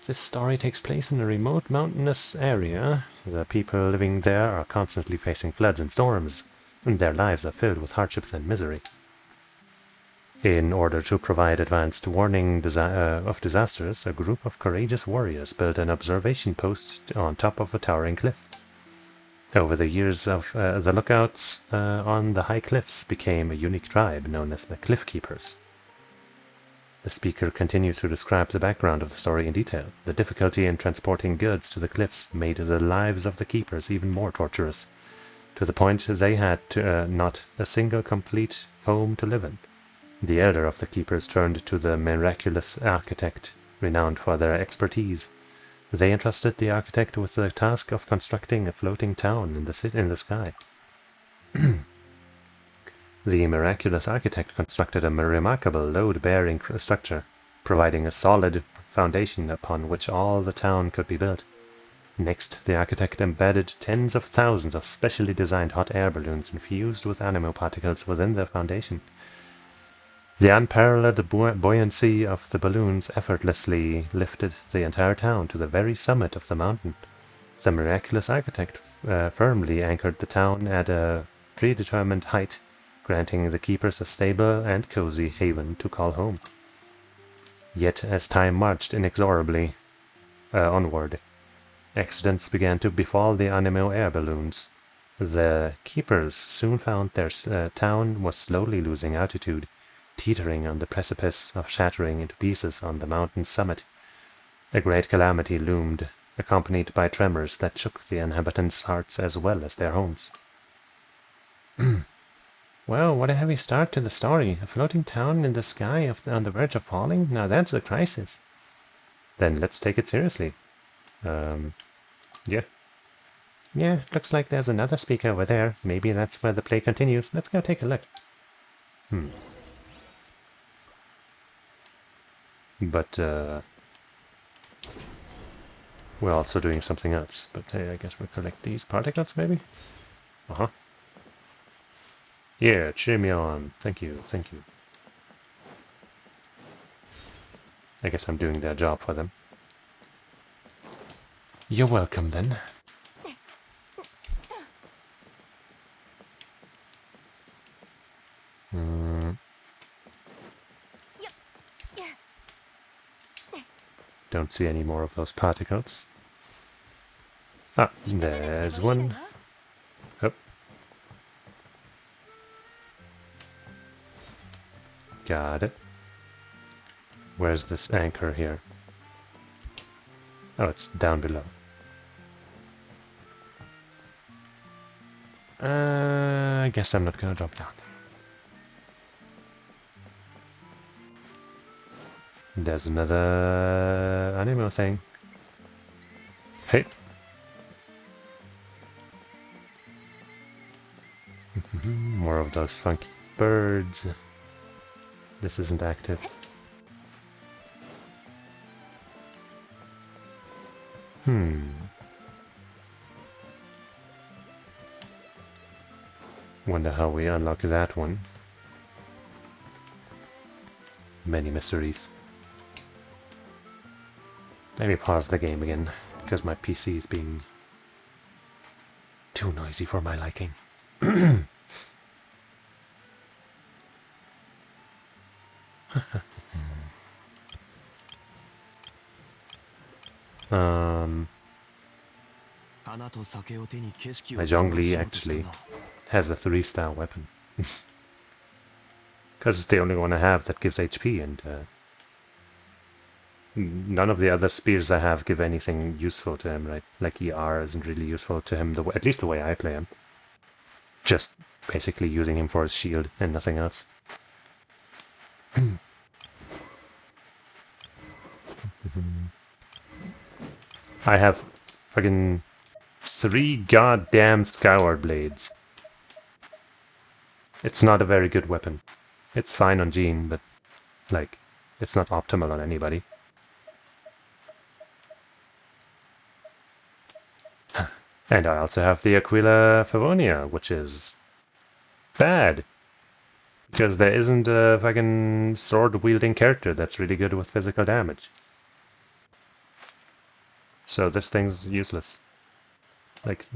This story takes place in a remote mountainous area. The people living there are constantly facing floods and storms, and their lives are filled with hardships and misery. In order to provide advanced warning of disasters, a group of courageous warriors built an observation post on top of a towering cliff. Over the years, the lookouts on the high cliffs became a unique tribe known as the Cliff Keepers. The speaker continues to describe the background of the story in detail. The difficulty in transporting goods to the cliffs made the lives of the keepers even more torturous, to the point they had not a single complete home to live in. The elder of the keepers turned to the miraculous architect, renowned for their expertise. They entrusted the architect with the task of constructing a floating town in the sky. The miraculous architect constructed a remarkable load-bearing structure, providing a solid foundation upon which all the town could be built. Next, the architect embedded tens of thousands of specially designed hot air balloons infused with animal particles within the foundation. The unparalleled buoyancy of the balloons effortlessly lifted the entire town to the very summit of the mountain. The miraculous architect firmly anchored the town at a predetermined height, granting the keepers a stable and cozy haven to call home. Yet as time marched inexorably onward, accidents began to befall the animal air balloons. The keepers soon found their town was slowly losing altitude, teetering on the precipice of shattering into pieces on the mountain's summit. A great calamity loomed, accompanied by tremors that shook the inhabitants' hearts as well as their homes. Well, what a heavy start to the story. A floating town in the sky on the verge of falling? Now that's a crisis. Then let's take it seriously. Yeah. Yeah, looks like there's another speaker over there. Maybe that's where the play continues. Let's go take a look. But, we're also doing something else. But hey, I guess we'll collect these particles, maybe? Uh-huh. Yeah, cheer me on. Thank you, thank you. I guess I'm doing their job for them. You're welcome, then. Don't see any more of those particles. Ah, there's one. Oh. Got it. Where's this anchor here? Oh, it's down below. I guess I'm not gonna drop down. There's another animal thing. Hey. More of those funky birds. This isn't active. Wonder how we unlock that one. Many mysteries. Let me pause the game again, because my PC is being too noisy for my liking. My Zhongli actually has a 3-star weapon. Because it's the only one I have that gives HP, and none of the other spears I have give anything useful to him, right? Like ER isn't really useful to him, at least the way I play him. Just basically using him for his shield and nothing else. I have fucking 3 goddamn Skyward Blades. It's not a very good weapon. It's fine on Jean, but, like, it's not optimal on anybody. And I also have the Aquila Favonia, which is bad. Because there isn't a fucking sword-wielding character that's really good with physical damage. So this thing's useless. Like,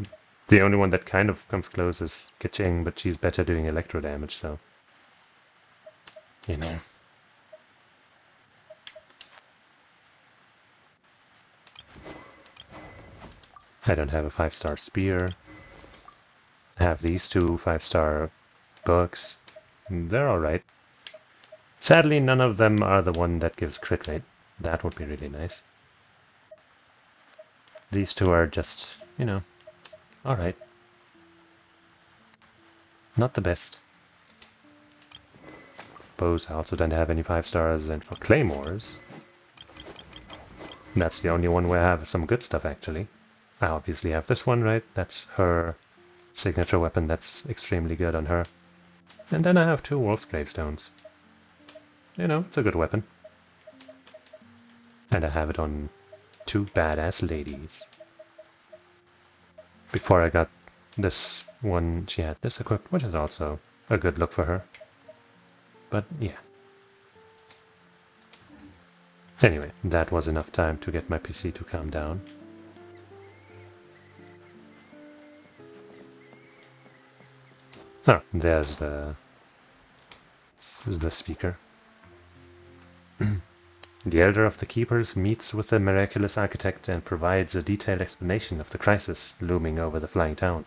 the only one that kind of comes close is Kaching, but she's better doing electro damage, so... You know. I don't have a 5-star spear. I have these 2 5-star books. They're alright. Sadly, none of them are the one that gives crit rate. That would be really nice. These 2 are just, you know, alright. Not the best. Bows I also don't have any 5 stars, and for claymores, that's the only one where I have some good stuff actually. I obviously have this one, right? That's her signature weapon, that's extremely good on her. And then I have 2 Wolf's Gravestones. You know, it's a good weapon. And I have it on 2 badass ladies. Before I got this one, she had this equipped, which is also a good look for her. But yeah. Anyway, that was enough time to get my PC to calm down. Oh, there's the speaker. The Elder of the Keepers meets with the miraculous architect and provides a detailed explanation of the crisis looming over the flying town.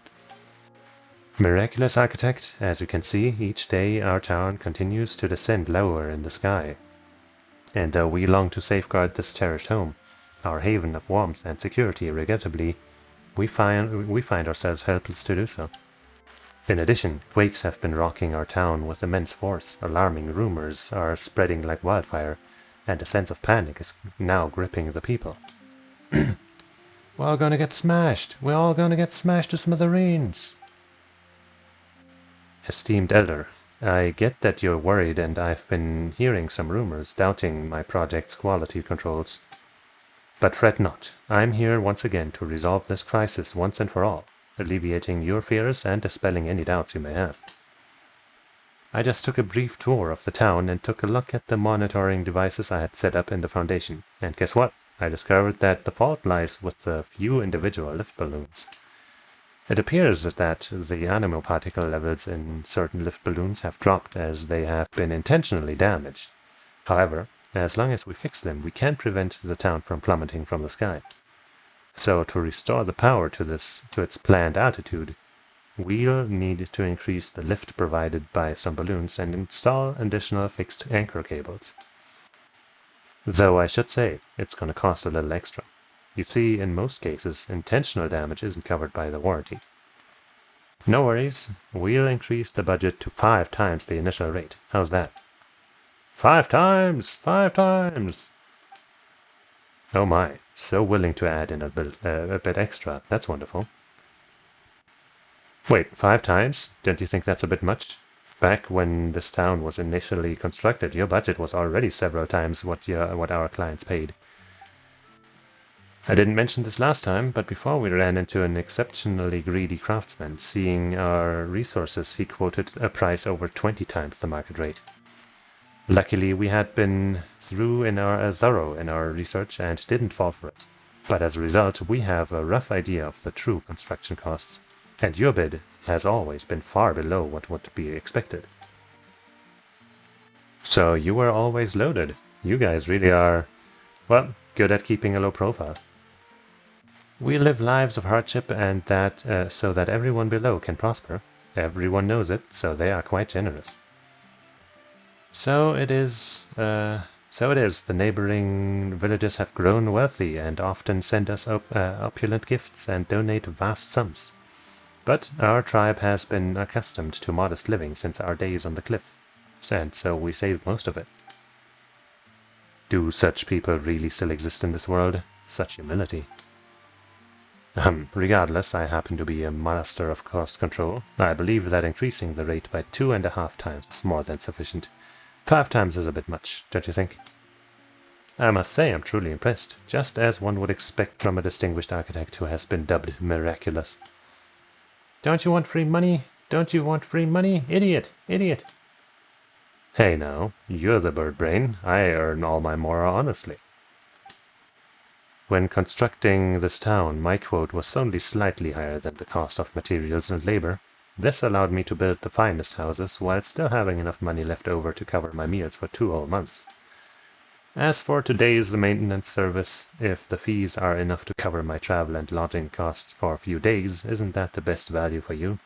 Miraculous architect, as you can see, each day our town continues to descend lower in the sky. And though we long to safeguard this cherished home, our haven of warmth and security, regrettably, we find ourselves helpless to do so. In addition, quakes have been rocking our town with immense force, alarming rumors are spreading like wildfire, and a sense of panic is now gripping the people. We're all gonna get smashed! We're all gonna get smashed to smithereens! Esteemed Elder, I get that you're worried, and I've been hearing some rumors doubting my project's quality controls. But fret not, I'm here once again to resolve this crisis once and for all, alleviating your fears and dispelling any doubts you may have. I just took a brief tour of the town and took a look at the monitoring devices I had set up in the Foundation, and guess what? I discovered that the fault lies with the few individual lift balloons. It appears that the animal particle levels in certain lift balloons have dropped as they have been intentionally damaged. However, as long as we fix them, we can prevent the town from plummeting from the sky. So to restore the power to its planned altitude, we'll need to increase the lift provided by some balloons and install additional fixed anchor cables. Though I should say, it's going to cost a little extra. You see, in most cases, intentional damage isn't covered by the warranty. No worries, we'll increase the budget to 5 times the initial rate. How's that? 5 times! 5 times! Oh my, so willing to add in a bit extra. That's wonderful. Wait, 5 times? Don't you think that's a bit much? Back when this town was initially constructed, your budget was already several times what our clients paid. I didn't mention this last time, but before we ran into an exceptionally greedy craftsman. Seeing our resources, he quoted a price over 20 times the market rate. Luckily, we had been thorough in our research and didn't fall for it. But as a result, we have a rough idea of the true construction costs, and your bid has always been far below what would be expected. So you were always loaded. You guys really are, well, good at keeping a low profile. We live lives of hardship and that so that everyone below can prosper. Everyone knows it, so they are quite generous. So it is So it is. The neighboring villages have grown wealthy and often send us opulent gifts and donate vast sums. But our tribe has been accustomed to modest living since our days on the cliff, and so we saved most of it. Do such people really still exist in this world? Such humility. Regardless, I happen to be a master of cost control. I believe that increasing the rate by 2.5 times is more than sufficient. 5 times is a bit much, don't you think? I must say I'm truly impressed, just as one would expect from a distinguished architect who has been dubbed miraculous. Don't you want free money? Don't you want free money? Idiot! Idiot! Hey now, you're the bird brain. I earn all my more honestly. When constructing this town, my quote was only slightly higher than the cost of materials and labor. This allowed me to build the finest houses while still having enough money left over to cover my meals for 2 whole months. As for today's maintenance service, if the fees are enough to cover my travel and lodging costs for a few days, isn't that the best value for you?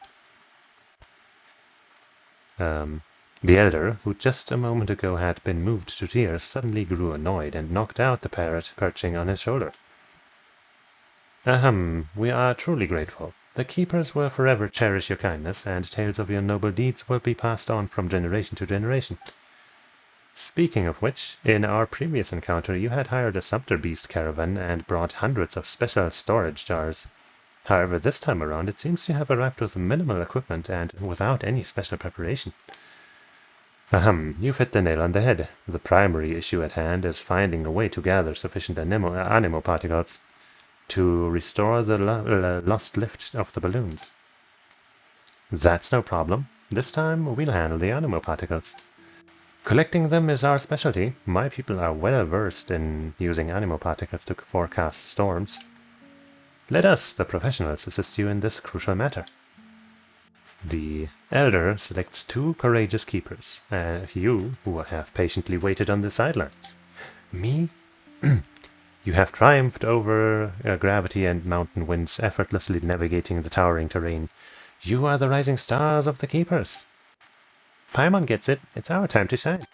The elder, who just a moment ago had been moved to tears, suddenly grew annoyed and knocked out the parrot perching on his shoulder. We are truly grateful. The keepers will forever cherish your kindness, and tales of your noble deeds will be passed on from generation to generation. Speaking of which, in our previous encounter you had hired a sumpter beast caravan and brought hundreds of special storage jars. However, this time around it seems you have arrived with minimal equipment and without any special preparation. You've hit the nail on the head. The primary issue at hand is finding a way to gather sufficient animal particles to restore the lost lift of the balloons. That's no problem. This time we'll handle the animal particles. Collecting them is our specialty. My people are well versed in using animal particles to forecast storms. Let us, the professionals, assist you in this crucial matter. The elder selects 2 courageous keepers, you who have patiently waited on the sidelines. Me? You have triumphed over gravity and mountain winds, effortlessly navigating the towering terrain. You are the rising stars of the keepers. Paimon gets it. It's our time to shine.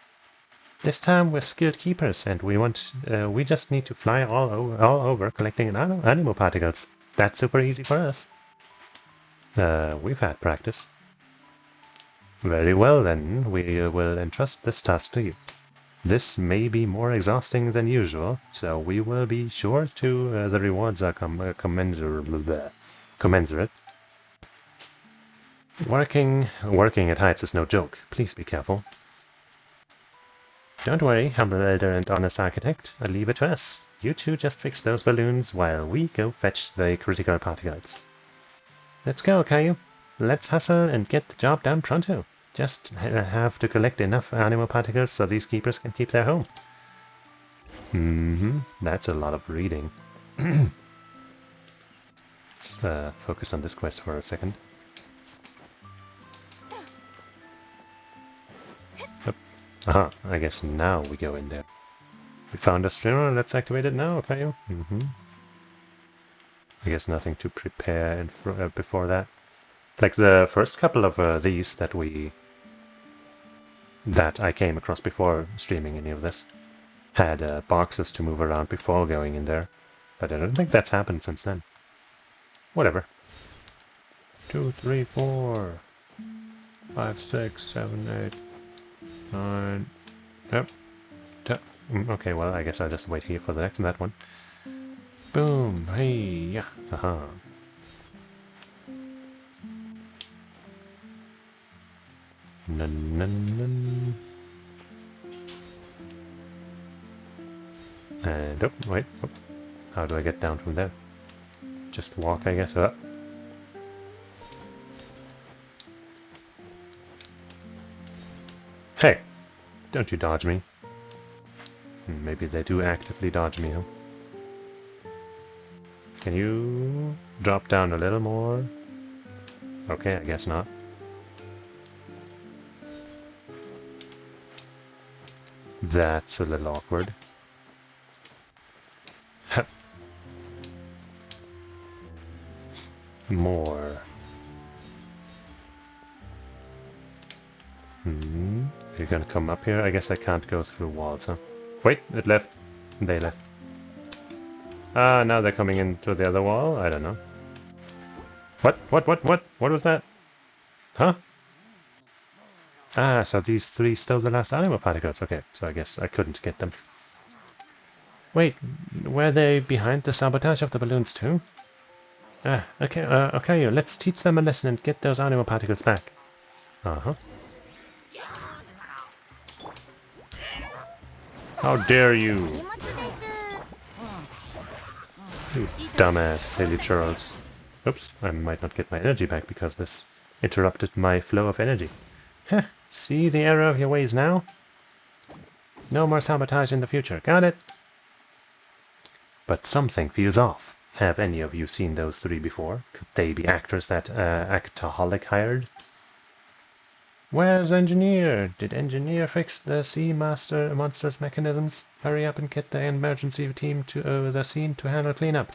This time we're skilled keepers, and we just need to fly all over collecting animal particles. That's super easy for us. We've had practice. Very well then, we will entrust this task to you. This may be more exhausting than usual, so we will be sure to the rewards are commensurate. Working at heights is no joke. Please be careful. Don't worry, humble elder and honest architect. I'll leave it to us. You two just fix those balloons while we go fetch the critical particles. Let's go, Caillou. Let's hustle and get the job done pronto. Just have to collect enough animal particles so these keepers can keep their home. That's a lot of reading. Let's focus on this quest for a second. Aha, I guess now we go in there. We found a streamer, let's activate it now, Caillou. I guess nothing to prepare before that. Like the first couple of these that I came across before streaming any of this had boxes to move around before going in there, but I don't think that's happened since then. Whatever. 2, 3, 4, 5, 6, 7, 8, 9. Yep. Okay, well, I guess I'll just wait here for the that one. Boom! Hey! Yeah! Haha! And oh, wait. Oh. How do I get down from there? Just walk, I guess. Hey! Don't you dodge me. Maybe they do actively dodge me, huh? Can you drop down a little more? Okay, I guess not. That's a little awkward. More. You're gonna come up here? I guess I can't go through walls, huh? Wait, it left. They left. Ah, now they're coming into the other wall? I don't know. What? What was that? Huh? Ah, so these three stole the last animal particles. Okay, so I guess I couldn't get them. Wait, were they behind the sabotage of the balloons too? Ah, okay, let's teach them a lesson and get those animal particles back. Uh-huh. How dare you! You dumbass Haley Charles. Oops, I might not get my energy back because this interrupted my flow of energy. Heh, see the error of your ways now? No more sabotage in the future, got it? But something feels off. Have any of you seen those three before? Could they be actors that Actaholic hired? Where's Engineer? Did Engineer fix the Sea Monster's mechanisms? Hurry up and get the emergency team to the scene to handle cleanup.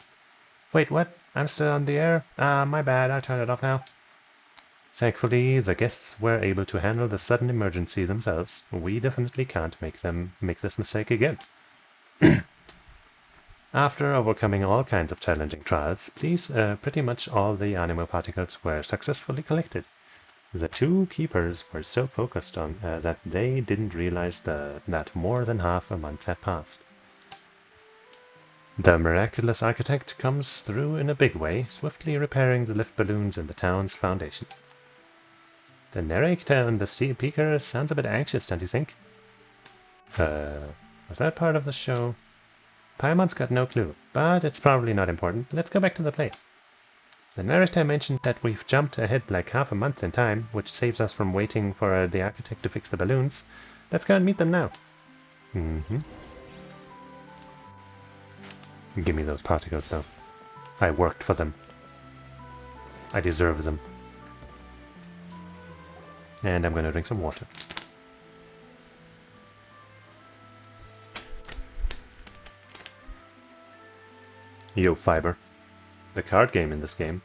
Wait, what? I'm still on the air? My bad, I'll turn it off now. Thankfully, the guests were able to handle the sudden emergency themselves. We definitely can't make this mistake again. After overcoming all kinds of challenging trials, pretty much all the animal particles were successfully collected. The two keepers were so focused on that they didn't realize that more than half a month had passed. The miraculous architect comes through in a big way, swiftly repairing the lift balloons in the town's foundation. The narrator on the speaker sounds a bit anxious, don't you think? Was that part of the show? Paimon's got no clue, but it's probably not important. Let's go back to the play. The narrator mentioned that we've jumped ahead like half a month in time, which saves us from waiting for the architect to fix the balloons. Let's go and meet them now. Give me those particles, though. I worked for them. I deserve them. And I'm gonna drink some water. Yo, Fiber. The card game in this game.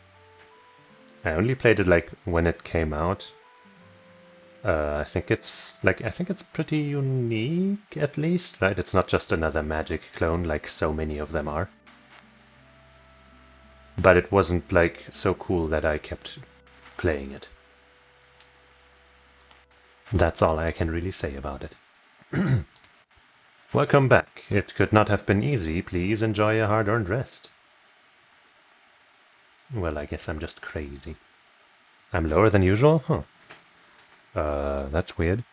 I only played it like when it came out. I think it's pretty unique, at least, right? It's not just another Magic clone like so many of them are. But it wasn't like so cool that I kept playing it. That's all I can really say about it. Welcome back. It could not have been easy. Please enjoy a hard-earned rest. Well, I guess I'm just crazy. I'm lower than usual? Huh. That's weird.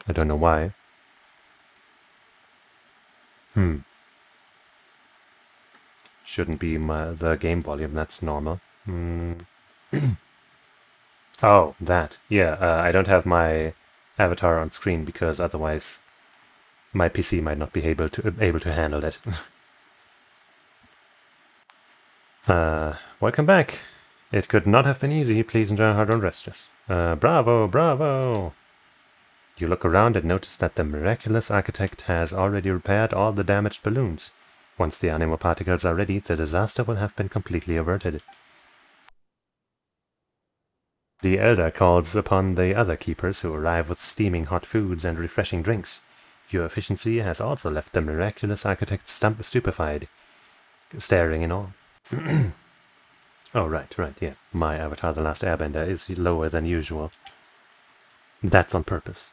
I don't know why. Shouldn't be the game volume, that's normal. Oh, that. Yeah, I don't have my avatar on screen because otherwise my PC might not be able to handle it. Welcome back. It could not have been easy. Please enjoy a hard-earned rest. Bravo, bravo. You look around and notice that the miraculous architect has already repaired all the damaged balloons. Once the animal particles are ready, the disaster will have been completely averted. The Elder calls upon the other keepers who arrive with steaming hot foods and refreshing drinks. Your efficiency has also left the miraculous architect stupefied, staring in awe. Oh, right, yeah. My avatar, the last airbender, is lower than usual. That's on purpose.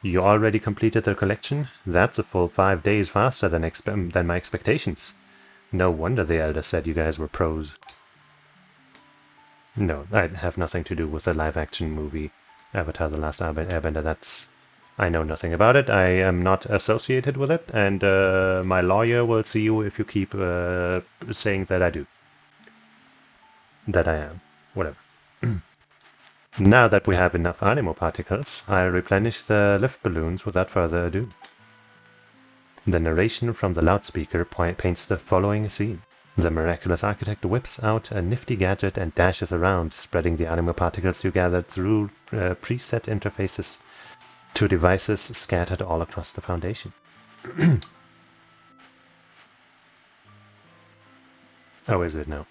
You already completed the collection? That's a full 5 days faster than my expectations. No wonder the Elder said you guys were pros. No, I have nothing to do with the live-action movie Avatar The Last Airbender. I know nothing about it, I am not associated with it, and my lawyer will see you if you keep saying that I do. That I am. Whatever. Now that we have enough animal particles, I'll replenish the lift balloons without further ado. The narration from the loudspeaker paints the following scene. The miraculous architect whips out a nifty gadget and dashes around, spreading the animal particles together through preset interfaces to devices scattered all across the foundation. Oh, is it now?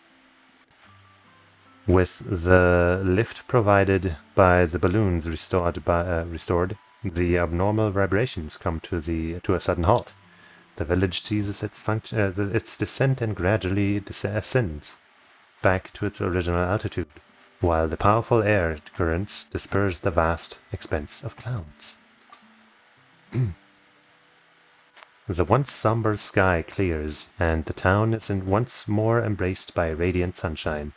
With the lift provided by the balloons restored, The abnormal vibrations come to a sudden halt. The village ceases its descent and gradually ascends back to its original altitude, while the powerful air currents disperse the vast expanse of clouds. The once somber sky clears, and the town is once more embraced by radiant sunshine.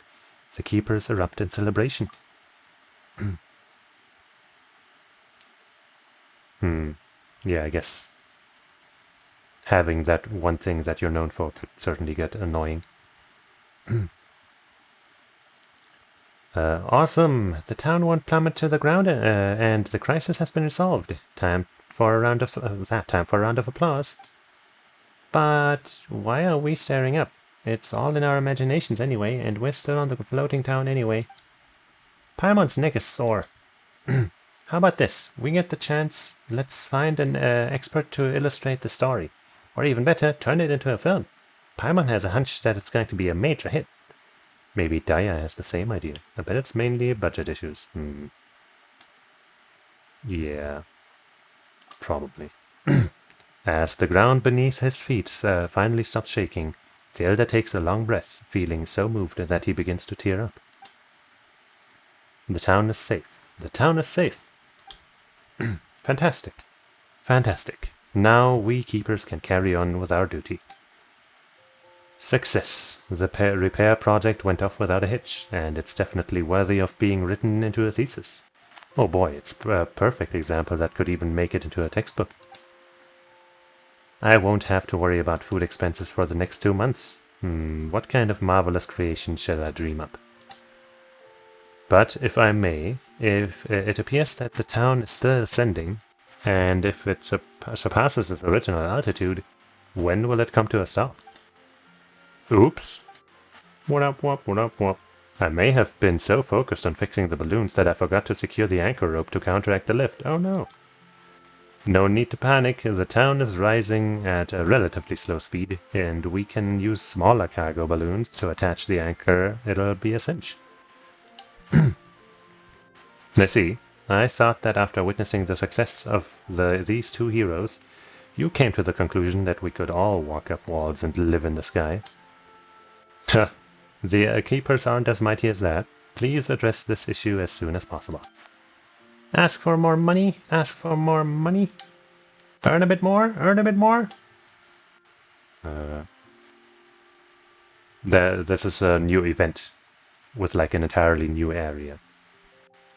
The keepers erupt in celebration. Yeah, I guess having that one thing that you're known for could certainly get annoying. Awesome! The town won't plummet to the ground, and the crisis has been resolved. Time for a round of applause. But why are we staring up? It's all in our imaginations anyway, and we're still on the floating town anyway. Paimon's neck is sore. How about this? We get the chance, let's find an expert to illustrate the story. Or even better, turn it into a film. Paimon has a hunch that it's going to be a major hit. Maybe Daya has the same idea. I bet it's mainly budget issues. Yeah. Probably. As the ground beneath his feet finally stops shaking, the elder takes a long breath, feeling so moved that he begins to tear up. The town is safe. The town is safe. Fantastic. Fantastic. Now we keepers can carry on with our duty. Success. The repair project went off without a hitch, and it's definitely worthy of being written into a thesis. Oh boy, it's a perfect example that could even make it into a textbook. I won't have to worry about food expenses for the next 2 months. What kind of marvelous creation shall I dream up? But if I may, if it appears that the town is still ascending, and if it surpasses its original altitude, when will it come to a stop? Oops. What up? I may have been so focused on fixing the balloons that I forgot to secure the anchor rope to counteract the lift. Oh no. No need to panic, the town is rising at a relatively slow speed, and we can use smaller cargo balloons to attach the anchor. It'll be a cinch. I see. I thought that after witnessing the success of these two heroes, you came to the conclusion that we could all walk up walls and live in the sky. The keepers aren't as mighty as that. Please address this issue as soon as possible. Ask for more money? Ask for more money? Earn a bit more? Earn a bit more? This is a new event with like an entirely new area.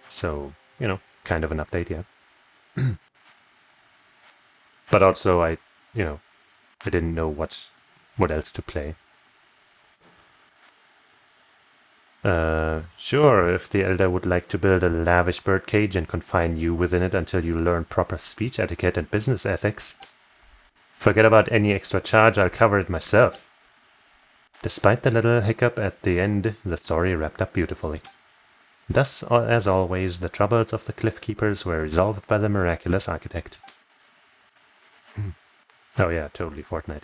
So, you know, kind of an update, yeah. But also I didn't know what else to play. Sure, if the Elder would like to build a lavish birdcage and confine you within it until you learn proper speech etiquette and business ethics. Forget about any extra charge, I'll cover it myself. Despite the little hiccup at the end, the story wrapped up beautifully. Thus, as always, the troubles of the Cliff Keepers were resolved by the miraculous architect. Oh yeah, totally Fortnite.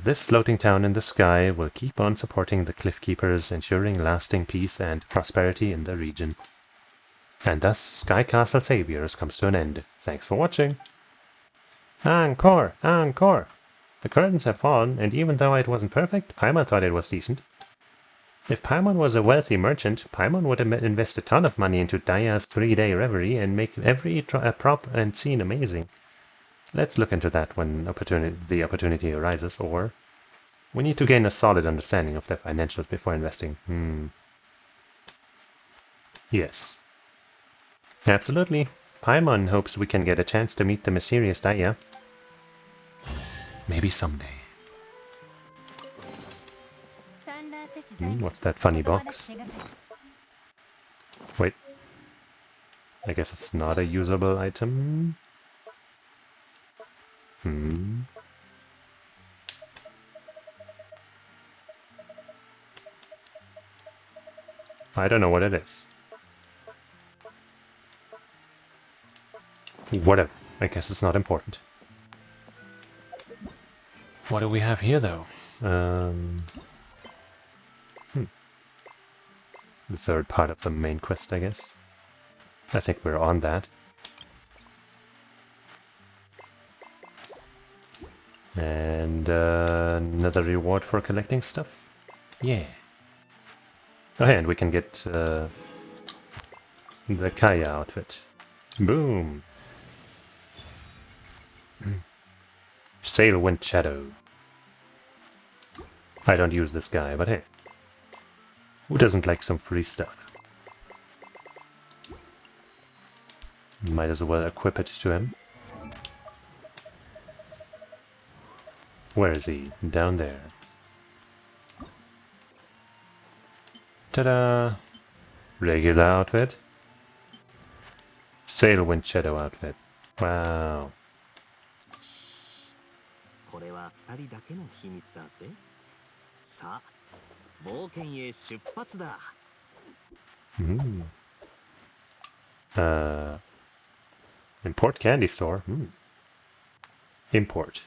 This floating town in the sky will keep on supporting the Cliff Keepers, ensuring lasting peace and prosperity in the region. And thus, Sky Castle Saviors comes to an end. Thanks for watching. Encore! Encore! The curtains have fallen, and even though it wasn't perfect, Paimon thought it was decent. If Paimon was a wealthy merchant, Paimon would invest a ton of money into Daya's 3-day reverie and make every prop and scene amazing. Let's look into that when the opportunity arises, or we need to gain a solid understanding of their financials before investing. Yes. Absolutely. Paimon hopes we can get a chance to meet the mysterious Daya. Maybe someday. What's that funny box? Wait. I guess it's not a usable item. I don't know what it is. Whatever. I guess it's not important. What do we have here, though? The third part of the main quest, I guess. I think we're on that. And another reward for collecting stuff. Yeah. Oh, and we can get the Kaya outfit. Boom. Sail Wind Shadow. I don't use this guy, but hey. Who doesn't like some free stuff? Might as well equip it to him. Where is he? Down there. Ta-da! Regular outfit. Sail Wind Shadow outfit. Wow.
これは2人だけの秘密だぜ。さあ、冒険へ出発だ。
Import candy store. Import.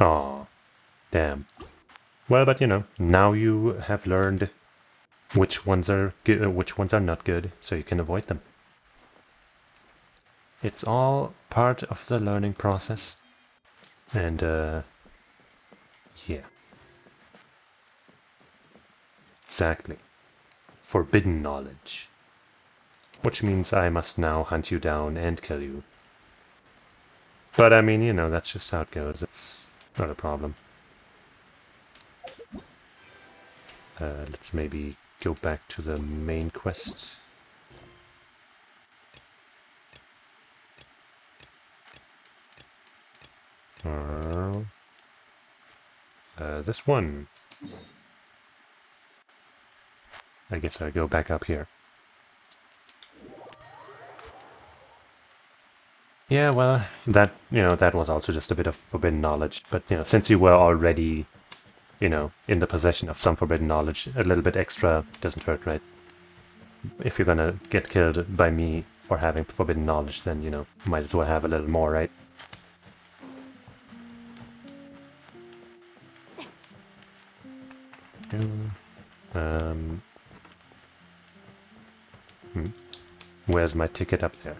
Aw, damn. Well, but you know, now you have learned which ones are good, which ones are not good, so you can avoid them. It's all part of the learning process. And, yeah. Exactly. Forbidden knowledge. Which means I must now hunt you down and kill you. But I mean, you know, that's just how it goes. It's not a problem. Let's maybe go back to the main quest. This one. I guess I go back up here. Yeah, well, that, you know, that was also just a bit of forbidden knowledge. But, you know, since you were already, you know, in the possession of some forbidden knowledge, a little bit extra doesn't hurt, right? If you're gonna get killed by me for having forbidden knowledge, then, you know, might as well have a little more, right? Where's my ticket up there?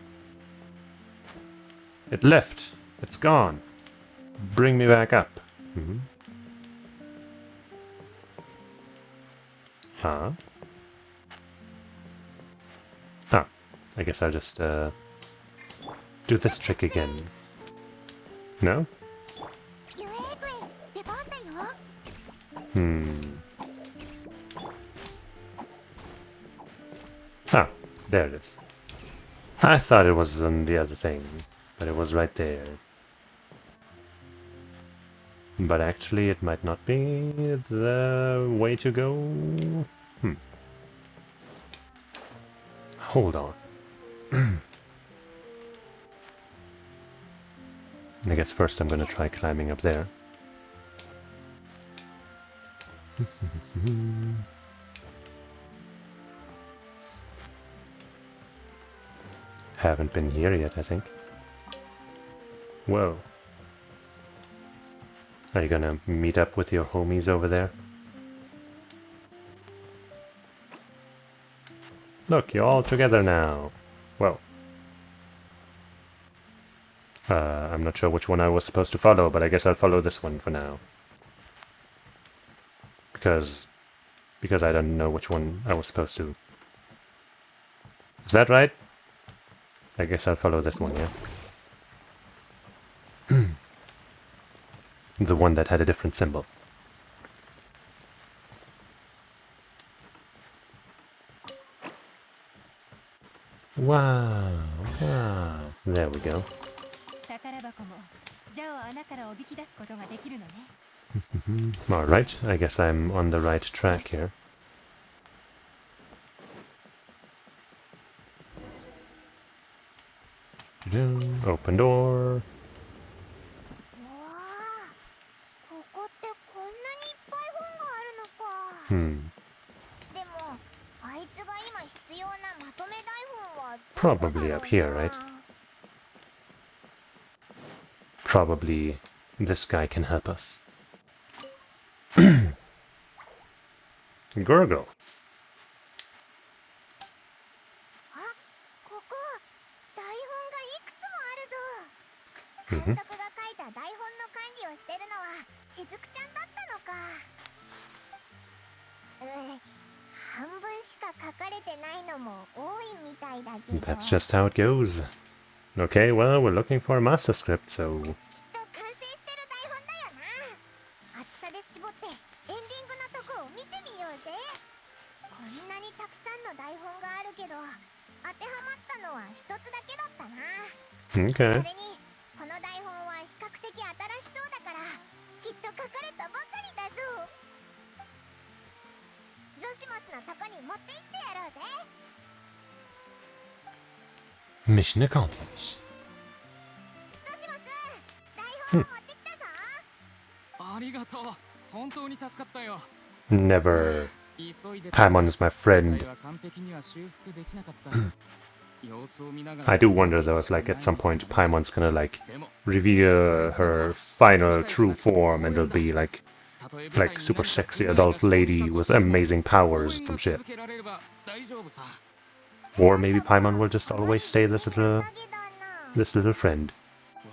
It left. It's gone. Bring me back up. Huh? Ah, I guess I'll just do this trick again. No? Ah, there it is. I thought it was on the other thing, but it was right there. But actually, it might not be the way to go. Hold on. I guess first I'm gonna try climbing up there. Haven't been here yet, I think. Whoa. Are you gonna meet up with your homies over there? Look, you're all together now. Well. I'm not sure which one I was supposed to follow, but I guess I'll follow this one for now. Because I don't know which one I was supposed to. Is that right? I guess I'll follow this one, yeah? The one that had a different symbol. Wow, wow. There we go. Alright, I guess I'm on the right track here. Open door. Probably up here, right? Probably this guy can help us. Gurgle.
監督が書いた台本の管理をしてるのはしずくちゃんだったのか。半分しか書かれてないのも多いみたいだけど。
That's just how it goes. Okay, well, we're looking for a master script, so...
きっと完成してる台本だよな。厚さで絞ってエンディングのとこを見てみようぜ。こんなにたくさんの台本があるけど当てはまったのは一つだけだったな。そ
Okay.
れにこの台本は比較的新しそうだからきっと書かれたばかりだぞ。ゾシモスのとこに持って行ってやろうぜ。
Mission accomplished.
ゾシモス、台本を持ってきたぞ。
ありがとう。本当に助かったよ。
Never.
急いで
Paimon is my friend.
は完璧には修復できなかった。様子を見なが
I
ら
do wonder though if like at some point Paimon's gonna like reveal her final true form and it'll be like super sexy adult lady with amazing powers or some shit. Or maybe Paimon will just always stay this little friend.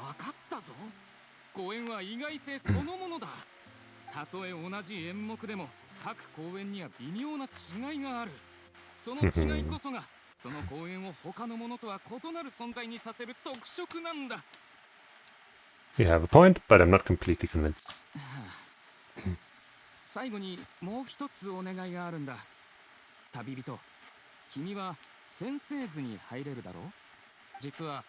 わかったぞ。公演は意外性そのものだ。たとえ同じ演目でも各公演には微妙な違いがある。その違いこそがその公演を他のものとは異なる存在にさせる特色なんだ。
You have a point, but I'm not completely convinced.
最後にもう一つお願いがあるんだ。旅人、君は先生図に入れるだろう。実は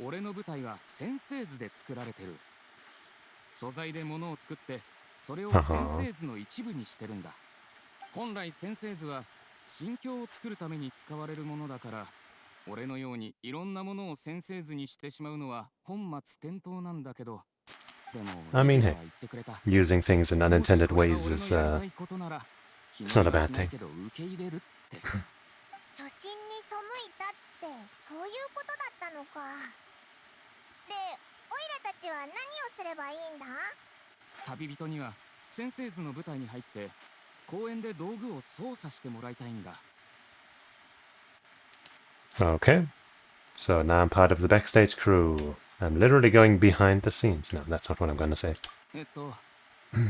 俺の舞台は先生図で作られてる。素材で物を作ってそれを先生図の一部にしてるんだ。本来先生図は心境を作るために使われるものだから、俺のようにいろんなものを先生図にしてしまうのは本末転倒なんだけど、でも
I mean,
リ
hey,
ーダーは言ってくれた。
using things in unintended ways is,
もしこれが俺のやりたいことなら
it's not a bad thing.
気にはしないけど受け入れるって。
初心に背いたってそういうことだったのか。で、オイラたちは何をすればいいんだ？
旅人には先生図の舞台に入って公園で道具を操作してもらいたいんだ。
Okay. So now I'm part of the backstage crew. I'm literally going behind the scenes. No, that's not what I'm gonna say.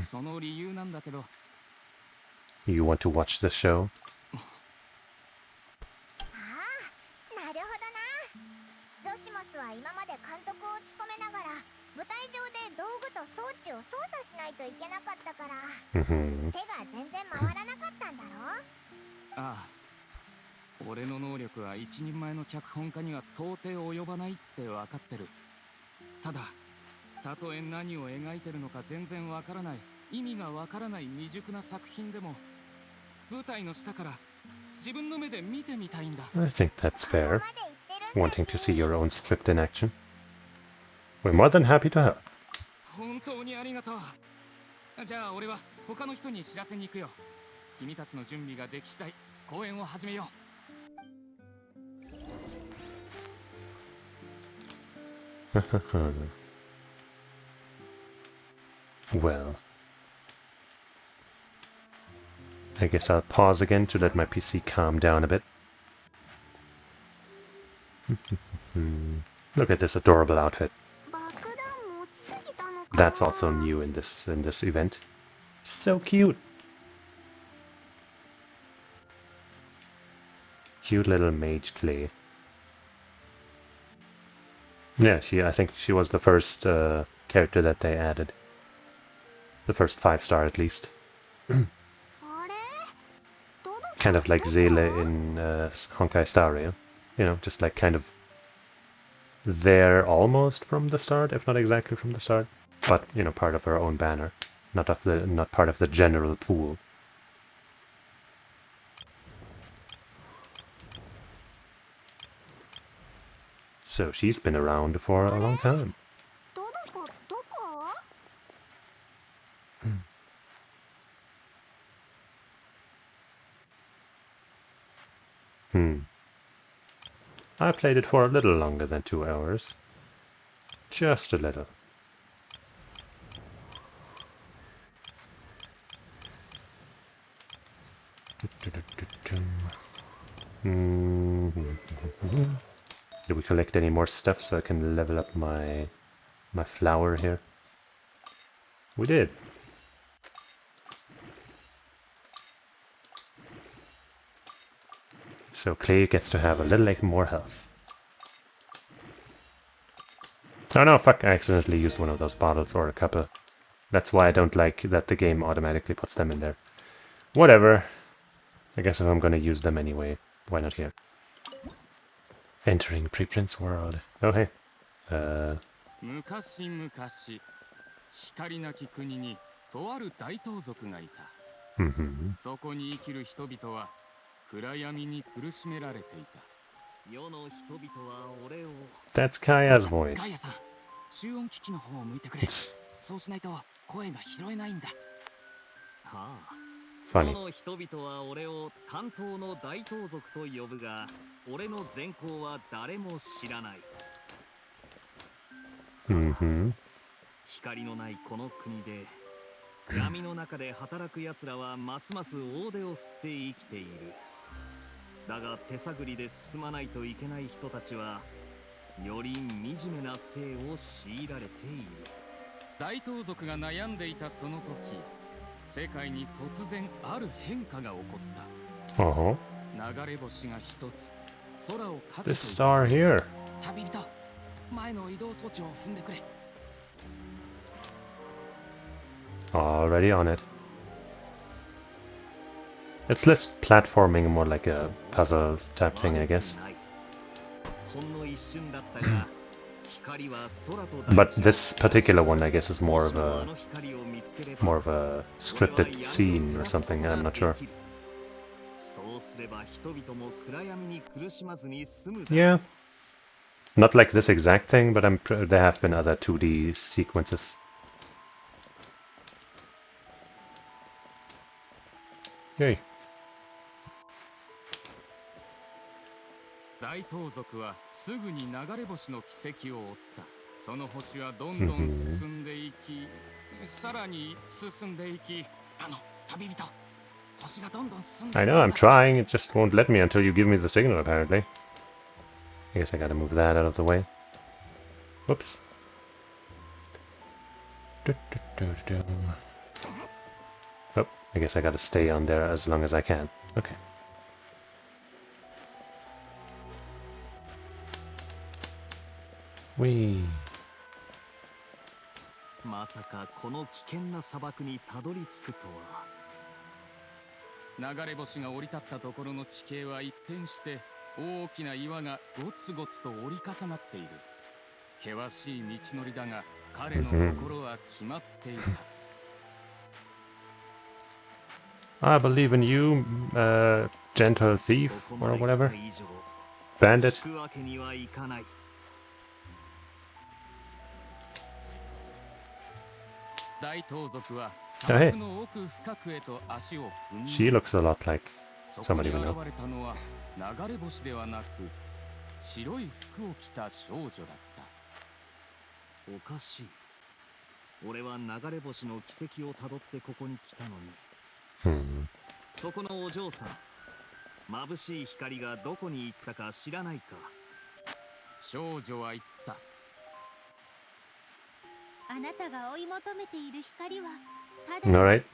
その理由なんだけど。
You want to watch the show?
なるほどな。ゾシモスは今まで監督を務めながら舞台上で道具と装置を操作しないといけなかったから手が全然回らなかったんだろ。
ああ、俺の能力は一人前の脚本家には到底及ばないって分かってる。ただ、たとえ何を描いてるのか全然わからない、意味がわからない未熟な作品でも舞台の下から自分の目で見てみたいんだ。
I think that's fair. Wanting to see your own script in action. We're more than happy to help.
本当にありがとう。じゃあ俺は他の人に知らせに行くよ。君たちの準備ができ次第公演を始めよう。
Well, I guess I'll pause again to let my PC calm down a bit. Look at this adorable outfit. That's also new in this event. So cute. Cute little Mage Klee. Yeah, I think she was the first character that they added. The first 5-star at least. Kind of like Zele in Honkai Star Rail. You know, just like kind of there almost from the start, if not exactly from the start. But, you know, part of her own banner. Not part of the general pool. So she's been around for a long time. I played it for a little longer than 2 hours. Just a little. Did we collect any more stuff so I can level up my my flower here? We did. So Klee gets to have a little like more health. Oh no, fuck, I accidentally used one of those bottles, or a couple. That's why I don't like that the game automatically puts them in there. Whatever. I guess if I'm gonna use them anyway, why not here? Entering Preprince world. Oh hey.
昔々光なき国にとある大盗賊がいた。そこに生きる人々は暗闇に苦しめられていた。
世の人々は俺を
That's Kaya's
ガイア
voice.
さん、集音機器の方を向いてくれ。そうしないと声が拾えないんだ。
はあ。
Funny.
世の人々は俺を担当の大盗賊と呼ぶが、俺の善行は誰も知らない。光のないこの国で闇の中で働く奴らはますます大手を振って生きている。だが手探りで進まないといけない人たちはより惨めな生を強いられている。
大盗賊が悩んでいたその時、世界に突然ある変化が起こった。流れ星が一つ空をかけていた。
This star here.
旅人、前の移動装置を踏んでくれ。
Already on it. It's less platforming, more like a puzzle type thing, I guess. But this particular one, I guess, is more of a scripted scene or something. I'm not sure. Yeah, not like this exact thing, but there have been other 2D sequences. Yay.
大盗賊はすぐに流れ星の軌跡を追った。その星はどんどん進んでいき、さらに進んでいき、旅人、星がどんどん進んでいく。
I know, I'm trying, it just won't let me until you give me the signal, apparently. I guess I gotta move that out of the way. Whoops. Oh, I guess I gotta stay on there as long as I can. Okay. Whee.
まさかこの危険な砂漠にたどり着くとは。
流れ星が降り立ったところの地形は一変して大きな岩がゴツゴツと折り重なっている。険しい道のりだが彼の心は決まっていた。
I believe in you, gentle thief, or whatever. Bandit.
大盗賊は砂漠の奥深くへと足を踏み。
She looks a lot like
そこに
somebody we
現
know.
れたのは流れ星ではなく白い服を着た少女だった。
おかしい。俺は流れ星の軌跡をたどってここに来たのに。そこのお嬢さん、眩しい光がどこに行ったか知らないか。
少女は言った。
あなたが追い求めている光は
Alright,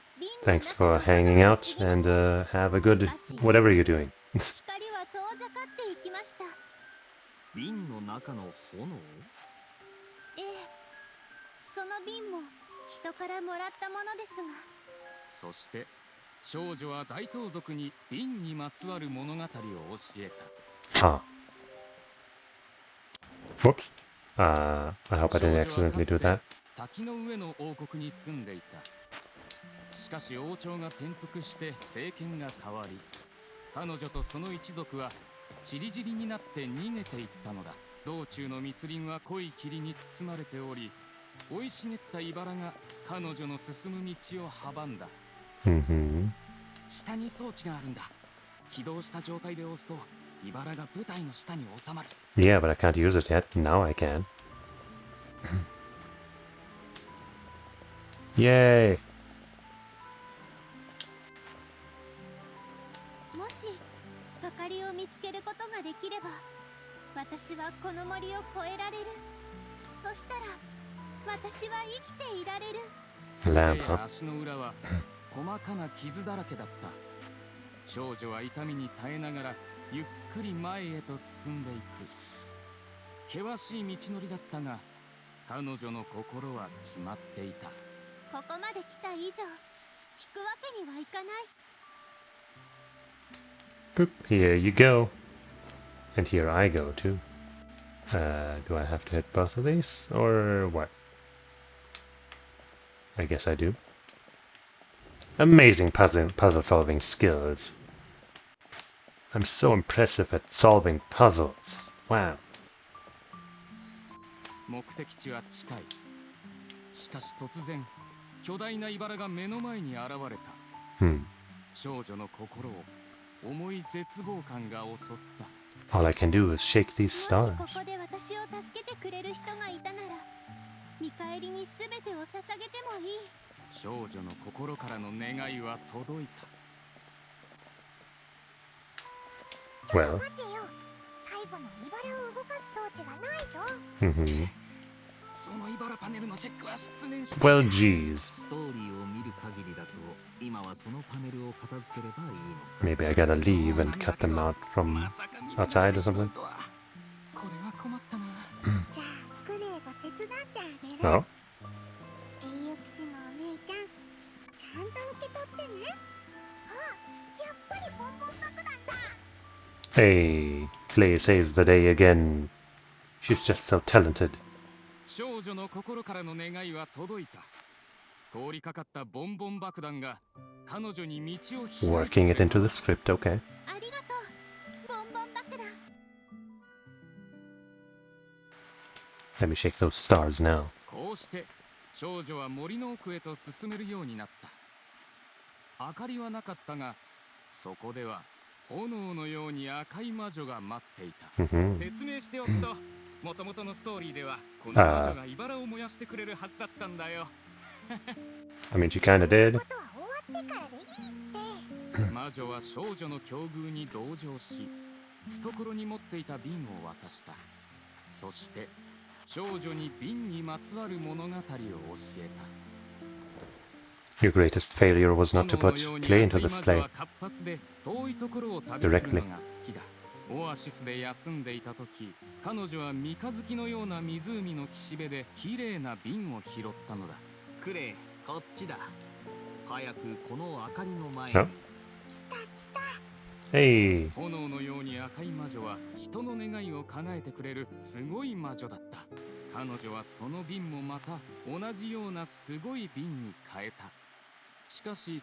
thanks for hanging out and have a good whatever you're doing.
光は遠ざかっていきました。
瓶の中の炎？
ええ、その瓶も人からもらったものですが。
そして少女は大盗賊に瓶にまつわる物語を教えた。
Huh. Whoops. I hope I didn't accidentally do that.
滝の上の王国に住んでいた。しかし王朝が転覆して政権が変わり、彼女とその一族は散り散りになって逃げていったのだ。道中の密林は濃い霧に包まれており、生い茂った茨が彼女の進む道を阻んだ。下に装置があるんだ。起動した状態で押すと茨が舞台の下に収まる。
Yeah, but I can't use it yet. Now I can. Yay!
もし明かりを見つけることができれば、私はこの森を越えられる。そしたら私は生きていられる。
Lamp,
腕
huh?
や足の裏は細かな傷だらけだった。少女は痛みに耐えながらゆっくり前へと進んでいく。険しい道のりだったが、彼女の心は決まっていた。
ここまで来た以上引くわけにはいかない。
Boop, here you go. And here I go too. Do I have to hit both of these? Or what? I guess I do. Amazing puzzle solving skills. I'm so impressive at solving puzzles. Wow.
目的地は近い。しかし突然、巨大な茨が目の前に現れた。
Hmm.
少女の心を重い絶望感が襲った。
All I can do is shake these
もし
stars.
ここで私を助けてくれる人がいたなら、見返りに全てを捧げてもいい。
少女の心からの願いは届いた。
Well.
待てよ、最後の茨を動かす装置がないぞ。
Mm-hmm.
その茨パネルのチェックは失念した。
Well, geez.
ストーリーを見る限りだと今はそのパネルを片付ければいいの。
Maybe I gotta leave and cut them out from
まさか見
outside or
逃してしまう
something.
とは。これは困ったな。
じゃあクレイが手伝ってあげる。
Oh?
英雄騎士のお姉ちゃん、ちゃんと受け取ってね。あ、やっぱりボンボン爆弾だ。
Hey, Klee saves the day again. She's just so talented.
少女の心からの願いは届いた。通りかかったボンボン爆弾が彼女に道を開いて
Working it into the script, okay.
ありがとう、ボンボン爆弾。
Let me shake those stars now.
こうして少女は森の奥へと進めるようになった。明かりはなかったが、そこでは炎のように赤い魔女が待っていた。
Mhm.
説明しておくと、もともとのストーリーではこの魔女が茨を燃やしてくれるはずだったんだよ。
I mean, she kinda did.
ことは終わってからでいいって。
魔女は少女の境遇に同情し、懐に持っていた瓶を渡した。そして少女に瓶にまつわる物語を教えた。
Your greatest failure was not to put Klee into this play.
活発で遠いところを旅するのが好きだ。オアシスで休んでいた時、彼女は三日月のような湖の岸辺で綺麗な瓶を拾ったのだ。
クレイ、こっちだ。早くこの明かりの前に。
Huh?
来た来た。
Hey.
炎のように赤い魔女は人の願いを叶えてくれるすごい魔女だった。彼女はその瓶もまた同じようなすごい瓶に変えた。しかし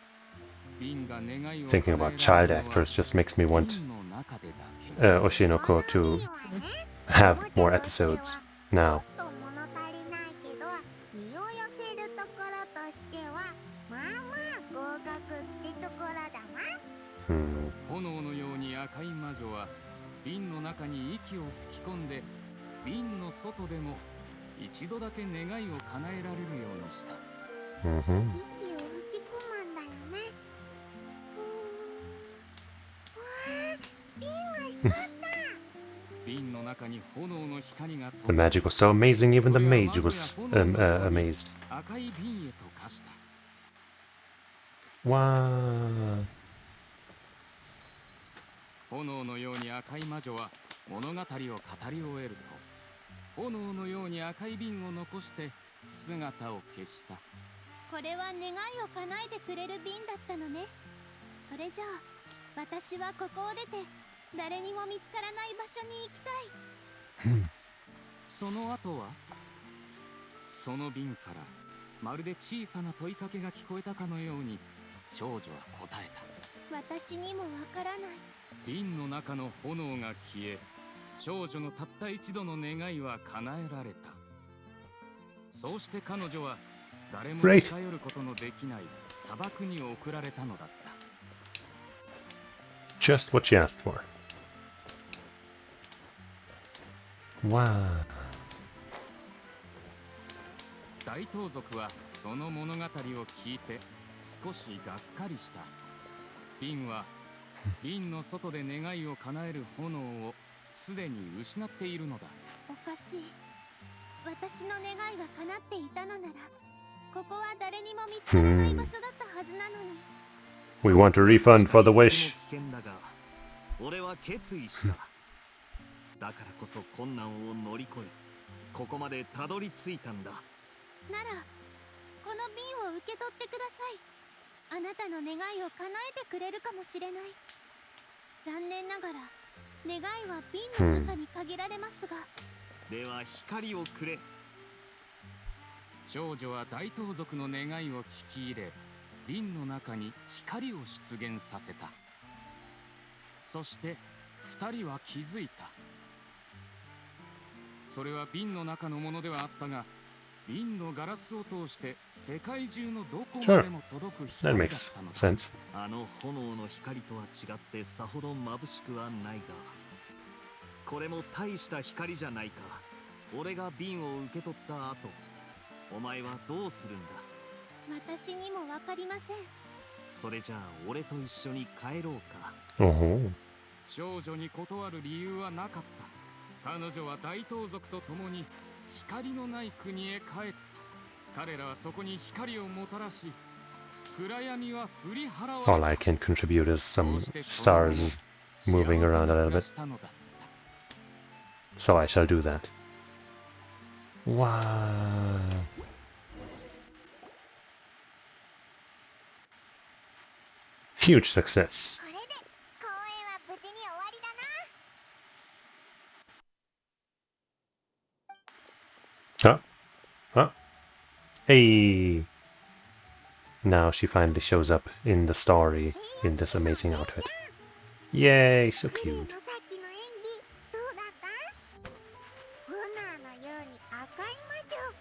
瓶が願いを
Thinking about child actors just makes me want
瓶の中でだけ。
Oshinoko to have more episodes
ちょ
now.
っと物足りないけど、身を寄せるところとしてはまあまあ合格ってところだわ。
Hmm.
炎のように赤い魔女は瓶の中に息を吹き込んで、瓶の外でも一度だけ願いを叶えられるようにした。
Mm-hmm.
息を吹き込むんだよね。わあ、瓶が光った。
瓶の中に炎の光が
The magic was so amazing, even the mage was amazed.
赤い瓶へと化した。
Wow.
炎のように赤い魔女は物語を語り終えると、炎のように赤い瓶を残して姿を消した。
これは願いを叶えてくれる瓶だったのね。それじゃあ私はここを出て誰にも見つからない場所に行きたい。
その後は、その瓶からまるで小さな問いかけが聞こえたかのように少女は答えた。
私にもわからない。
瓶の中の炎が消え、少女のたった一度の願いは叶えられた。そうして彼女は誰も
Great.
近寄ることのできない砂漠に送られたのだった。
Just what she asked for. Wow.
大盗賊はその物語を聞いて少しがっかりした。瓶は瓶の外で願いを叶える炎をすでに失っているのだ。
おかしい。私の願いが叶っていたのなら、ここは誰にも見つからない場所だったはずなのに。
We want a refund for the wish.
危険だが、俺は決意した。だからこそ困難を乗り越え、ここまでたどり着いたんだ。
なら、この瓶を受け取ってください。あなたの願いを叶えてくれるかもしれない。残念ながら、願いは瓶の中に限られますが。
では光をくれ。
少女は大盗賊の願いを聞き入れ、瓶の中に光を出現させた。そして二人は気づいた。それは瓶の中のものではあったが、瓶のガラスを通して世界中のどこまでも届く
That
光だっ
makes
たのだ。
sense.
あの炎の光とは違ってさほど眩しくはないが、これも大した光じゃないか。俺が瓶を受け取った後、お前はどうするんだ。
私にもわかりません。
それじゃあ俺と一緒に帰ろうか。
Oh.
少女に断る理由はなかった。彼女は大盗賊と共に光のない国へ帰った。彼らはそこに光をもたらし、暗闇は振り払われた。
All I can contribute is some stars moving around a little bit. So I shall do that. Wow. Huge success.
これで公演は無事に終わりだな。
Huh? Huh? Hey! Now she finally shows up in the story in this amazing outfit. Yay, so
クレイの
cute.
さっきの演技どうだった？炎のように赤い魔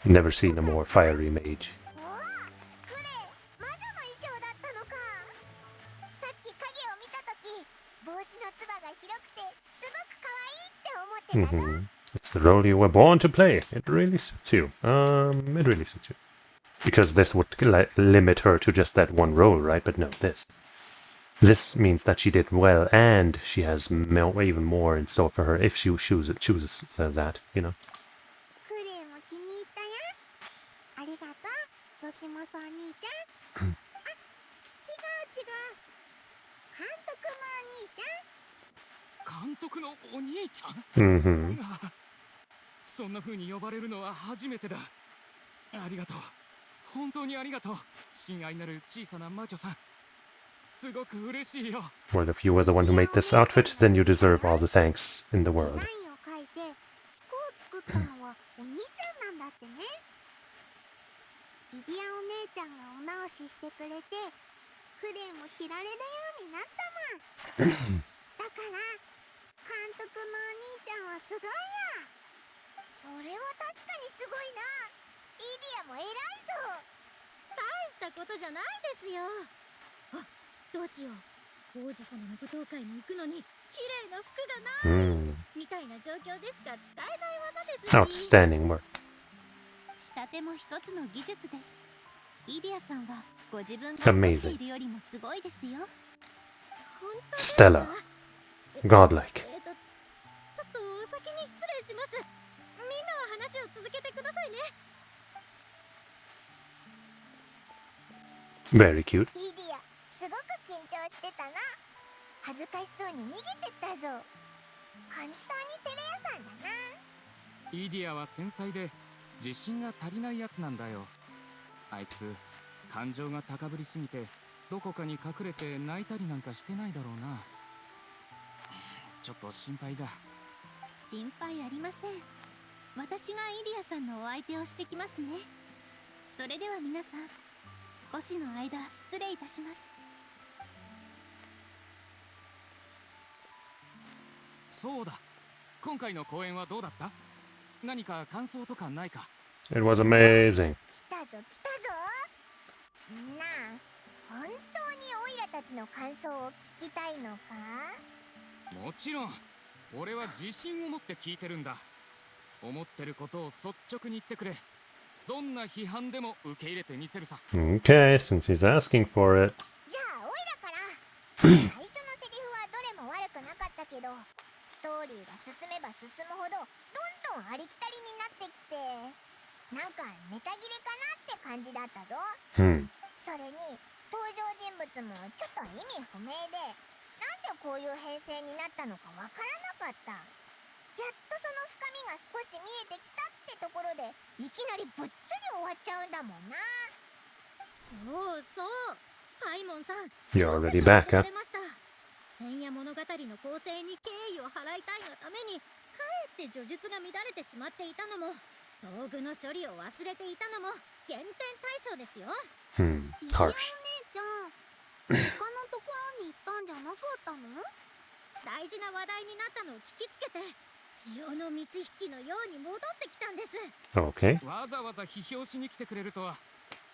女。
Never seen a more fiery mage.
おお、クレイ、魔女の衣装だったのか。さっき影を見たとき、帽子のつばが広くてすごく可愛いって思ってたぞ。
It's the role you were born to play. It really suits you. It really suits you. Because this would limit her to just that one role, right? But no, this. This means that she did well, and she has even more in store for her if she chooses that, you know.
クレイも気に入ったよ。ありがとう、ゾシモソお兄ちゃん。あ、違う。監督のお兄ちゃん。
監督のお兄ちゃん。
Mm-hmm.
そんな風に呼ばれるのは初めてだ。ありがとう。本当にありがとう。親愛なる小さな魔女さん。すごく嬉しいよ。
Well, if you were the one who made this outfit, then you deserve all the thanks in the
デ
world.
ザインを描いて服を作ったのはお兄ちゃんなんだってね。リディアお姉ちゃんがお直ししてくれて、クレイも着られるようになったもん。だから監督のお兄ちゃんはすごいや。それは確かにすごいな。リディアも偉いぞ。大したことじゃないですよ。あ、どうしよう。王子様の舞踏会に行くのに綺麗な服がない、みたいな状況でしか使えない技ですし。
Outstanding work.
仕立ても一つの技術です。リディアさんはご自分が持っているよりもすごいですよ。
Stellar. Godlike.
ちょっとお先に失礼します。みんなは話を続けてくださいね。
Very cute.
リディア、すごく緊張してたな。恥ずかしそうに逃げてったぞ。本当に照れ屋さんだな。
イディアは繊細で自信が足りないやつなんだよ。あいつ感情が高ぶりすぎてどこかに隠れて泣いたりなんかしてないだろうな。ちょっと心配だ。
心配ありません。私がイディアさんのお相手をしてきますね。それでは皆さん、少しの間失礼いたします。
そうだ。今回の公演はどうだった？何か感想とかないか？
It was amazing.
来たぞ来たぞ。なあ、本当にオイラたちの感想を聞きたいのか？
もちろん。俺は自信を持って聞いてるんだ。思ってることを率直に言ってくれ。どんな批判でも受け入れてみせるさ。
Okay, since he's asking for it.
じゃあオイラから。最初のセリフはどれも悪くなかったけど、スストーリーが進めば進むほどどんどんありきたりになってきて、なんかネタ切れかなって感じだったぞ。それに登場人物もちょっと意味不明で、なんでこういう編成になったのかわからなかった。やっとその深みが少し見えてきたってところで、いきなりぶっつり終わっちゃうんだもんな。
そうそう、パイモンさん、
You're already back, huh?
千夜物語の構成に敬意を払いたいがためにかえって叙述が乱れてしまっていたのも、道具の処理を忘れていたのも減点対象ですよ。
Harsh.
ちゃん、他のところに行ったんじゃなかったの？
大事な話題になったのを聞きつけて、潮の満ち引きのように戻ってきたんです。
Okay.
わざわざ批評しに来てくれるとは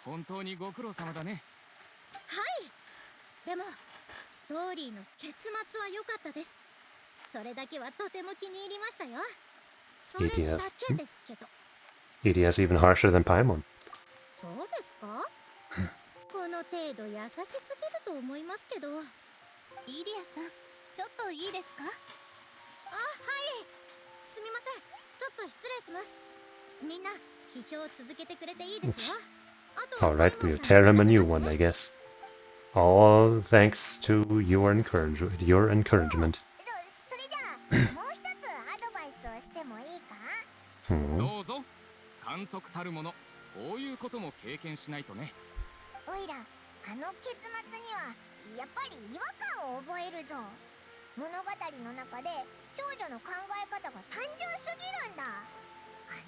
本当にご苦労様だね。
はい、でもストーリーの結末は良かったです。それだけはとても気に入りましたよ。それだけですけど。
EDS even harsher than Paimon.
そうですか？この程度優しすぎると思いますけど。イリアさん、ちょっといいですか？あ、はい、すみません、ちょっと失礼します。みんな批評を続けてくれていいですよ。
Alright, we'll tear him a new one, I guess. All thanks to your encouragement.
それじゃあもう一つアドバイスをしてもいいか？
どうぞ。監督たるもの、こういうことも経験しないとね。
おいら、あの結末にはやっぱり違和感を覚えるぞ。物語の中で少女の考え方が単純すぎるんだ。あ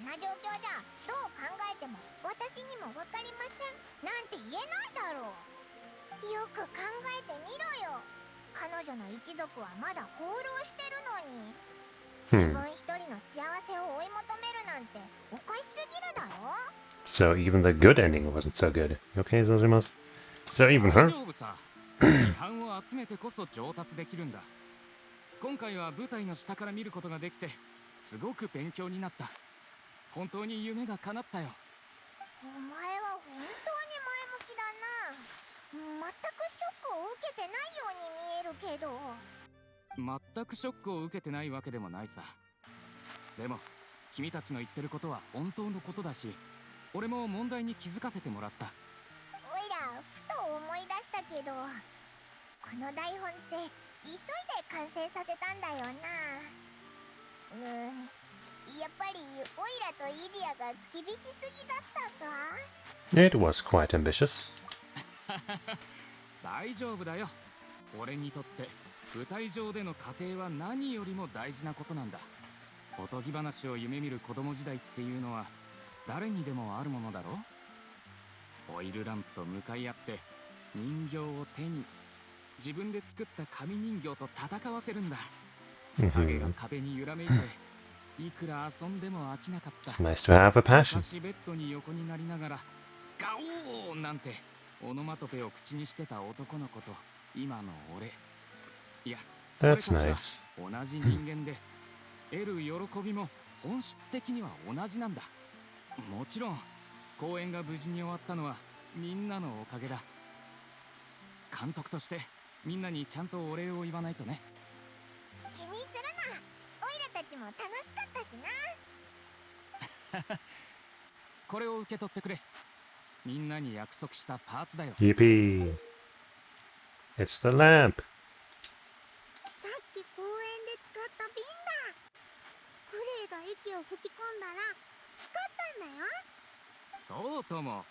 んな状況じゃどう考えても私にも分かりませんなんて言えないだろう。よく考えてみろよ。彼女の一族はまだ放浪してるのに、自分一人の幸せを追い求めるなんておかしすぎるだろ。
So even the good ending wasn't so good. Okay, Zozimas? So even
大
her?
丈夫さ。批判を集めてこそ上達できるんだ。今回は舞台の下から見ることができて、すごく勉強になった。本当に夢が叶ったよ。
お前は本当に前向きだな。全くショックを受けてないように見えるけど。
全くショックを受けてないわけでもないさ。でも君たちの言ってることは本当のことだし、俺も問題に気づかせてもらった。
おいらふと思い出したけど、この台本って急いで完成させたんだよな。やっぱりオイラとイディアが厳しすぎだったか？
It was quite ambitious.
大丈夫だよ。俺にとって舞台上での過程は何よりも大事なことなんだ。おとぎ話を夢見る子供時代っていうのは誰にでもあるものだろう。オイルランプと向かい合って人形を手に自分で作った紙人形と戦わせるんだ。影が壁に揺らめいていくら遊んでも飽きなかった。
It's nice to have a passion.
昔ベッドに横になりながらガオーなんてオノマトペを口にしてた男の子と今の俺、いや
That's
俺た
nice.
ちは同じ人間で得る喜びも本質的には同じなんだ。もちろん公演が無事に終わったのはみんなのおかげだ。監督としてみんなにちゃんとお礼を言わないとね。
気にするな。オイラたちも楽しかったしな。
これを受け取ってくれ。みんなに約束したパーツだよ。
Yippee. It's the lamp.
さっき公園で使った瓶だ。クレイが息を吹き込んだら光ったんだよ。
そうとも。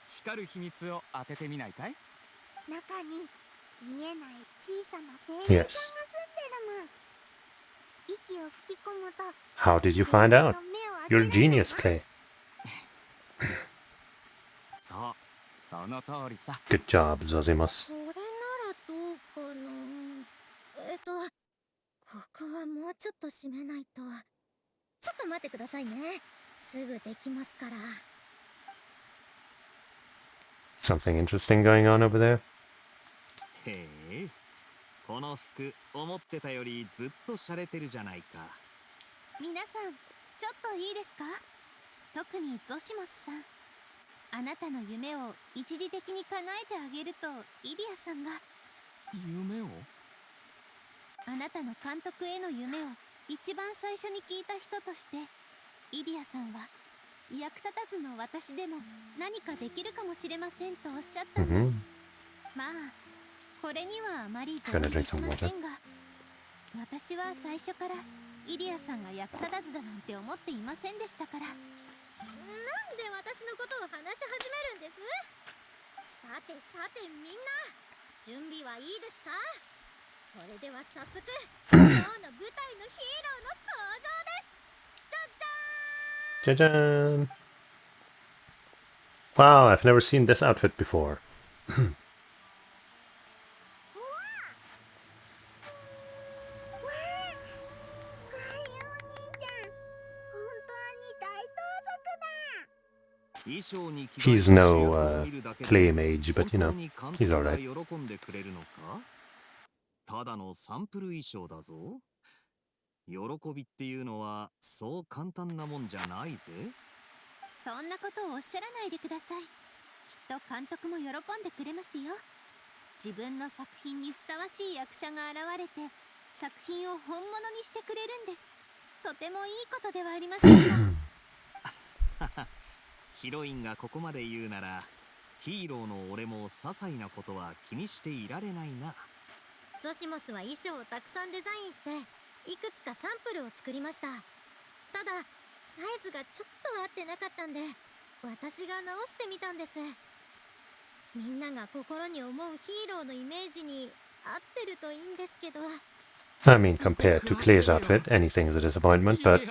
光る秘密を当ててみないかい？
中に見えない小さな精霊さんが
Yes.
住んでるの。息を吹き込むと
How did you find out? You're a genius, Klee.
そう、その通りさ。
Good job, Zozimas.
これならどうかな。ここはもうちょっと締めないと。ちょっと待ってくださいね。すぐできますから。
Something interesting going on over there?
へえ、この服思ってたよりずっと洒落てるじゃないか。
皆さん、ちょっといいですか？特にゾシモスさん。あなたの夢を一時的に叶えてあげるとイディアさんが。
夢を？
あなたの監督への夢を一番最初に聞いた人として、イディアさんは役立たずの私でも何かできるかもしれませんとおっしゃったんです。まあこれにはあまり同意できませんが、私は最初からイディアさんが役立たずだなんて思っていませんでしたから。
なんで私のことを話し始めるんです？さてさて、みんな準備はいいですか？それでは早速今日の舞台のヒーローの登場です。じゃじゃーん。
Jajan! Wow, I've never seen this outfit before.
衣装に着替え
He's
た主
no
役を見るだけで
Klee Mage, but
本
you
当
know,
に監
he's
督が
alright.
喜んでくれるのか？ただのサンプル衣装だぞ。喜びっていうのはそう簡単なもんじゃないぜ。
そんなことをおっしゃらないでください。きっと監督も喜んでくれますよ。自分の作品にふさわしい役者が現れて作品を本物にしてくれるんです。とてもいいことではありませんか。
ヒロインがここまで言うなら、ヒーローの俺も些細なことは気にしていられないな。
ゾシモスは衣装をたくさんデザインしていくつかサンプルを作りました。ただサイズがちょっと合ってなかったんで、私が直してみたんです。みんなが心に思うヒーローのイメージに合ってるといいんですけど。
I mean, compared to Klee's outfit, anything's a disappointment, but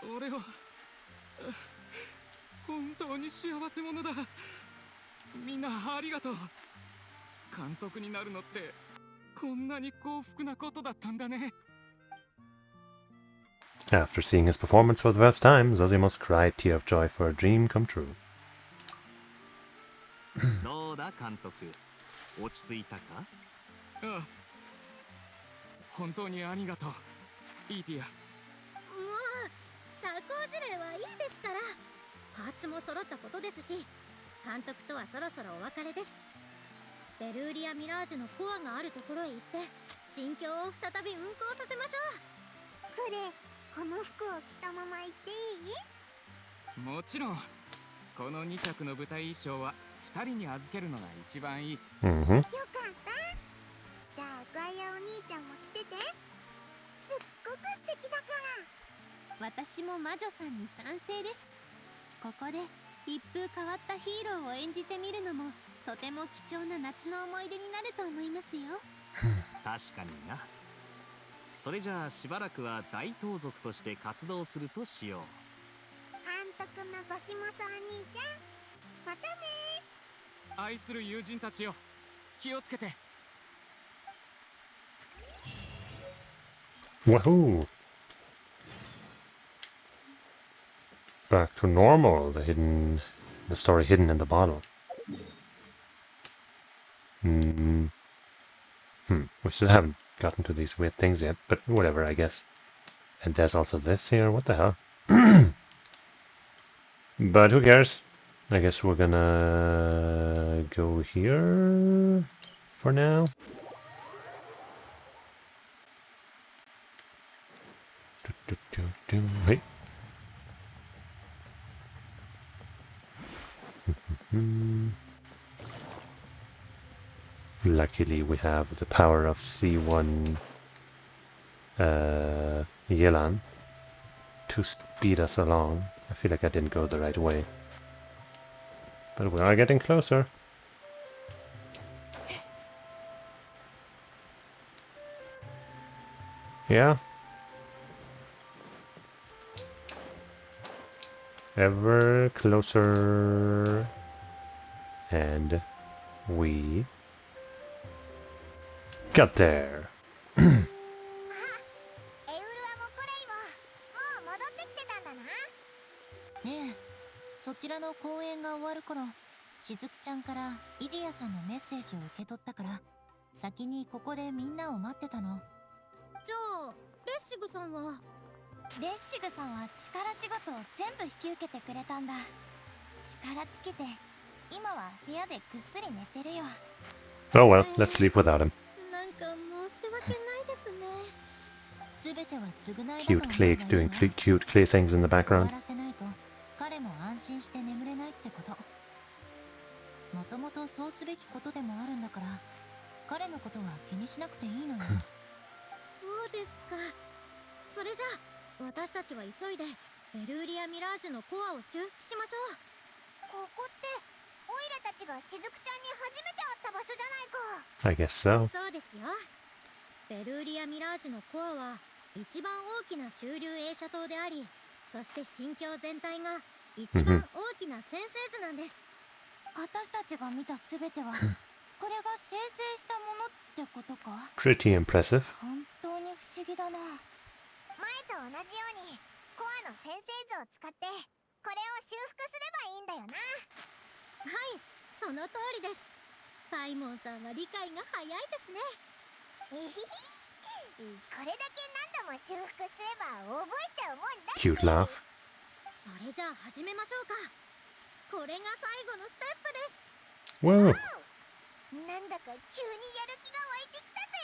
俺は本当に幸せ者だ。みんなありがとう。監督になるのってこんなに幸福なことだったんだね。
after seeing his performance for the first time, Zosimus cried tear of joy for a dream come true.
どうだ監督、落ち着いたか？
ああ、本当にありがとう、イーティア。
もう社交辞令はいいですから。パーツも揃ったことですし、監督とはそろそろお別れです。ベルーリア・ミラージュのコアがあるところへ行って心境を再び運行させましょう。クレ、この服を着たまま行っていい？
もちろん。この2着の舞台衣装は2人に預けるのが一番いい。
Mm-hmm.
よかった。じゃあガイアお兄ちゃんも着てて。すっごく素敵だから。
私も魔女さんに賛成です。ここで一風変わったヒーローを演じてみるのもとても貴重な夏の思い出になると思いますよ。
確かにな。それじゃあしばらくは大盗賊として活動するとしよう。
監督のゾシモスお兄ちゃん、またね。
愛する友人たちよ、気をつけて。
Wahoo! Back to normal, the story hidden in the bottle. We still haven't gotten to these weird things yet, but whatever, I guess. And there's also this here, what the hell? But who cares? I guess we're gonna go here for now. Hey. Luckily we have the power of C1 Yelan to speed us along. I feel like I didn't go the right way, but we are getting closer. Yeah. Ever closer. And we got there.
エウルアもコレイももう戻ってきてたんだな。
ねえ、そちらの公演が終わる頃、しずくちゃんからイディアさんのメッセージを受け取ったから、先にここでみんなを待ってたの。
じゃあレッシグさんは？レッシグさんは力仕事を全部引き受けてくれたんだ。力尽きて今は部屋でぐっすり寝てるよ。
Oh well, let's leave without him.
な
Cute Klee doing cute Klee things in the background.
彼も安心して眠れないってこと。もともとそうすべきことでもあるんだから、彼のことは気にしなくていいのよ。
そうですか。それじゃあ私たちは急いでベルーリア・ミラージュのコアを修復しましょう。ここってオイラたちがしずくちゃんに初めて会った場所じゃないか。
I guess so.
そうですよ。ベルーリア・ミラージュのコアは一番大きな周流映写塔であり、そして心境全体が一番大きな先生図なんです。私たちが見たすべてはこれが生成したものってことか。
Pretty impressive.
本当に不思議だな。前と同じようにコアの先生図を使ってこれを修復すればいいんだよな。はい、その通りです。パイモンさんは理解が早いですね。これだけ何度も修復すれば覚えちゃうもんだ。
Cute laugh.
それじゃあ始めましょうか。これが最後のステップです。
Whoa.
なんだか急にやる気が湧いてきたぜ。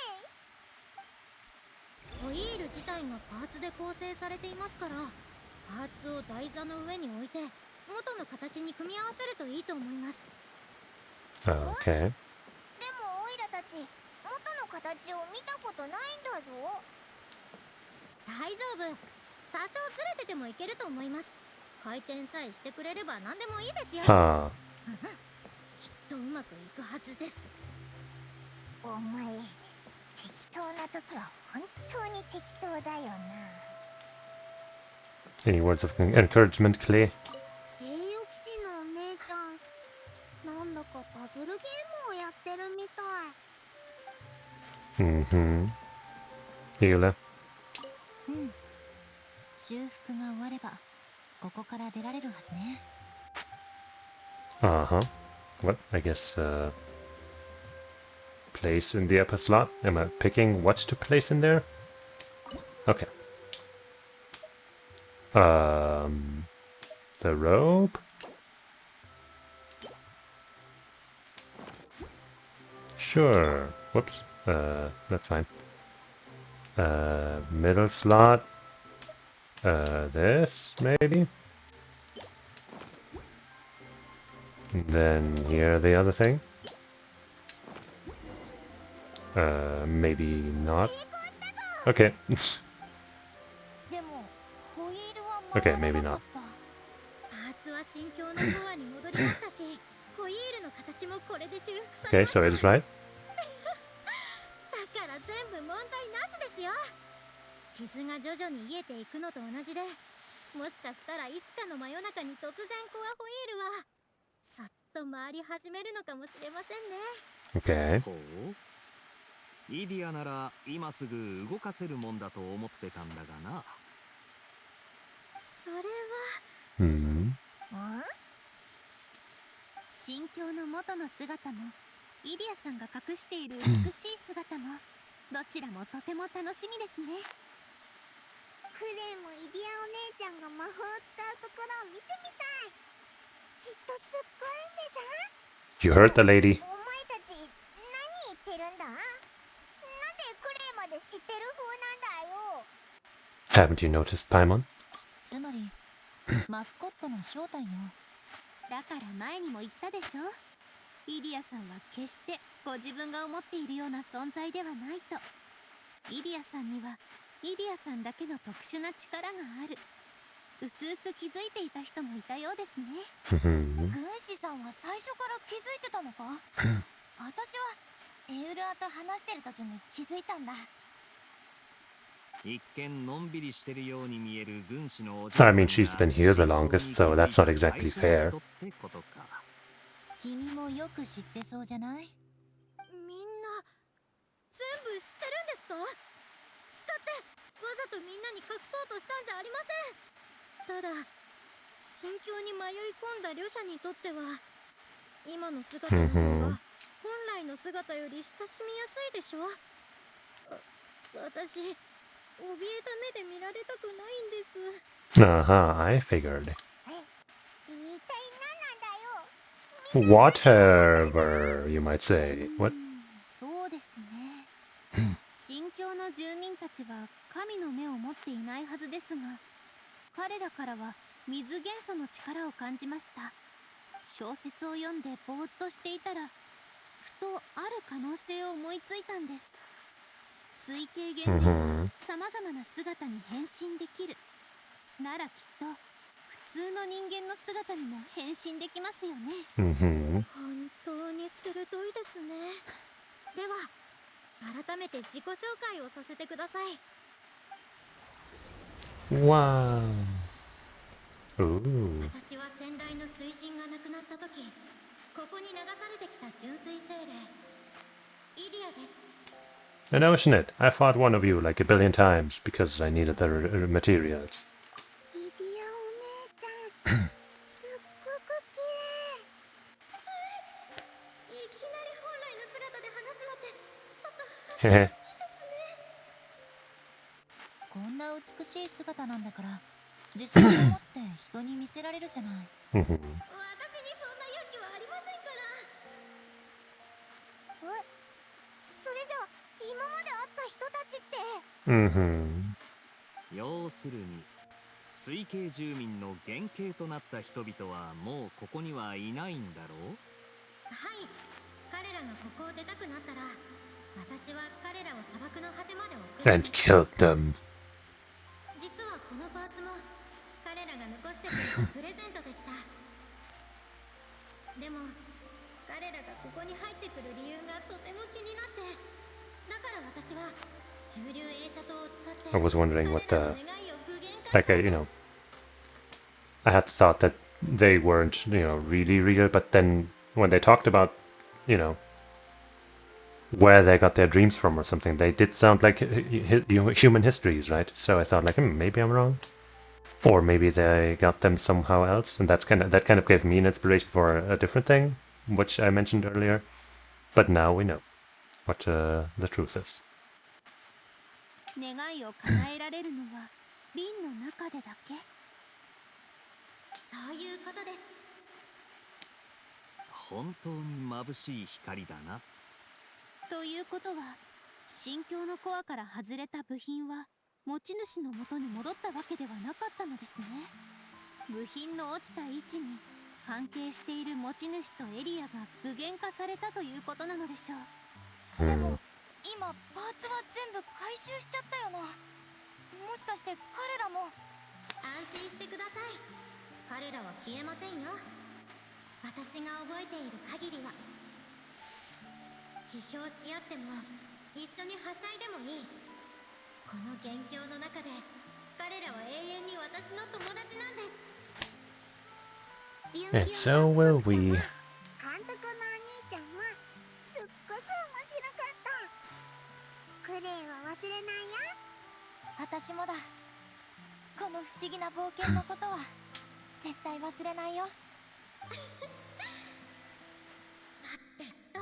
ホイール自体がパーツで構成されていますから、パーツを台座の上に置いて元の形に組み合わせるといいと思います。
Okay.
でもオイラたち元の形を見たことないんだぞ。大丈夫。多少ずれててもいけると思います。回転さえしてくれれば何でもいいですよ。
Huh.
きっとうまくいくはずです。お前、適当な時は本当に適当だよな。
Any words of encouragement, Klee?
栄誉騎士のお姉ちゃん、なんだかパズルゲームをやってるみたい。
Mm-hmm. Hila.
うん。修復が終われば、ここから出られるはずね。
Uh-huh. What? I guess, place in the upper slot? Am I picking what to place in there? Okay. The rope? Sure. Whoops. That's fine. Middle slot. This, maybe? Then here the other thing. Maybe not. Okay.
でもホイールは
Okay, maybe not.
パーツは心境のコアに戻りましたし、ホイールの形もこれで修復さ
Okay,
れました。
so it's right.
だから全部問題なしですよ。傷が徐々に癒えていくのと同じで、もしかしたらいつかの真夜中に突然コアホイールはそっと回り始めるのかもしれませんね。
Okay.
ほう。イディアなら今すぐ動かせるもんだと思ってたんだがな。
それは
Hmm.
心境の元の姿も、イディアさんが隠している美しい姿も、どちらもとても楽しみですね。
クレイもイディアお姉ちゃんが魔法を使うところを見てみたい。きっとすっごいんでしょ。
You heard the lady.
お前たち何言ってるんだ。なんでクレイまで知ってる風なんだよ。
Haven't you noticed, Paimon?
つまり、マスコットの正体よ。だから前にも言ったでしょ。イディアさんは決してご自分が思っているような存在ではないと。イディアさんにはイディアさんだけの特殊な力がある。うすうす気づいていた人もいたようですね。軍師さんは最初から気づいてたのか。私はエウルアと話してる時に気づいたんだ。
一見のんびりしてるように見える軍師のお嬢
I mean, she's been here the longest, so that's not exactly fair.
君もよく知ってそうじゃない？
みんな全部知ってるんですか。誓ってわざとみんなに隠そうとしたんじゃありません。ただ心境に迷い込んだ旅者にとっては今の姿の方が本来の姿より親しみやすいでしょ。私怯えた目で見られたくないんです。
Uh-huh, I figured.
一体何なんだよ。
Whatever, you might say. What?
そうですね。
新疆の住民たちは神の目を持っていないはずですが、彼らからは水元素の力を感じました。小説を読んでぼーっとしていたら、ふとある可能性を思いついたんです。水系原理は様々な姿に変身できるなら、きっと普通の人間の姿にも変身できますよね。本当に鋭いですね。では改めて自己紹介をさせてください。
Wow. Ooh.
私は先代の水神が亡くなった時、ここに流されてきた純粋精霊イディアです。
And ocean it. I fought one of you like a billion times because I needed the materials.
イディアお姉ちゃんすっごく綺麗。
いきなり本来の姿で話すのってちょっと恥ずかしいですね。
こんな美しい姿なんだから自信を持って人に見せられるじゃない。
私にそんな勇気はありませんから。
それじゃ今まで会った人たちって。
要するに水系住民の原型となった人々はもうここにはいないんだろう。
はい、彼らがここを出たくなったら、私は彼らを砂漠の果てまで送る。
And killed them.
実はこのパーツも彼らが残してくれたプレゼントでした。でも彼らがここに入ってくる理由がとても気になって、だから私は周流映写灯を使って
I was wondering what
彼ら
the
の願いを具現化
like I I had thought that they weren't really real, but then when they talked about where they got their dreams from or something, they did sound like human histories, right? So I thought like maybe I'm wrong, or maybe they got them somehow else, and that kind of gave me an inspiration for a different thing, which I mentioned earlier. But now we know what the truth is.
願いを叶えられるのは瓶の中でだけ。そういうことです。
本当に眩しい光だな。
ということは、新境のコアから外れた部品は持ち主の元に戻ったわけではなかったのですね。部品の落ちた位置に関係している持ち主とエリアが具現化されたということなのでしょう。
でも今パーツは全部回収しちゃったよな。もしかして彼らも。
安心してください。彼らは消えませんよ。私が覚えている限りは。批評し合っても一緒にはしゃいでもいい。この元凶の中で彼らは永遠に私の友達なんです。
And so will we.
監督のお兄ちゃんもすっごく面白かった。クレイは忘れないよ。私もだ。この不思議な冒険のことは絶対忘れないよ。
さてと、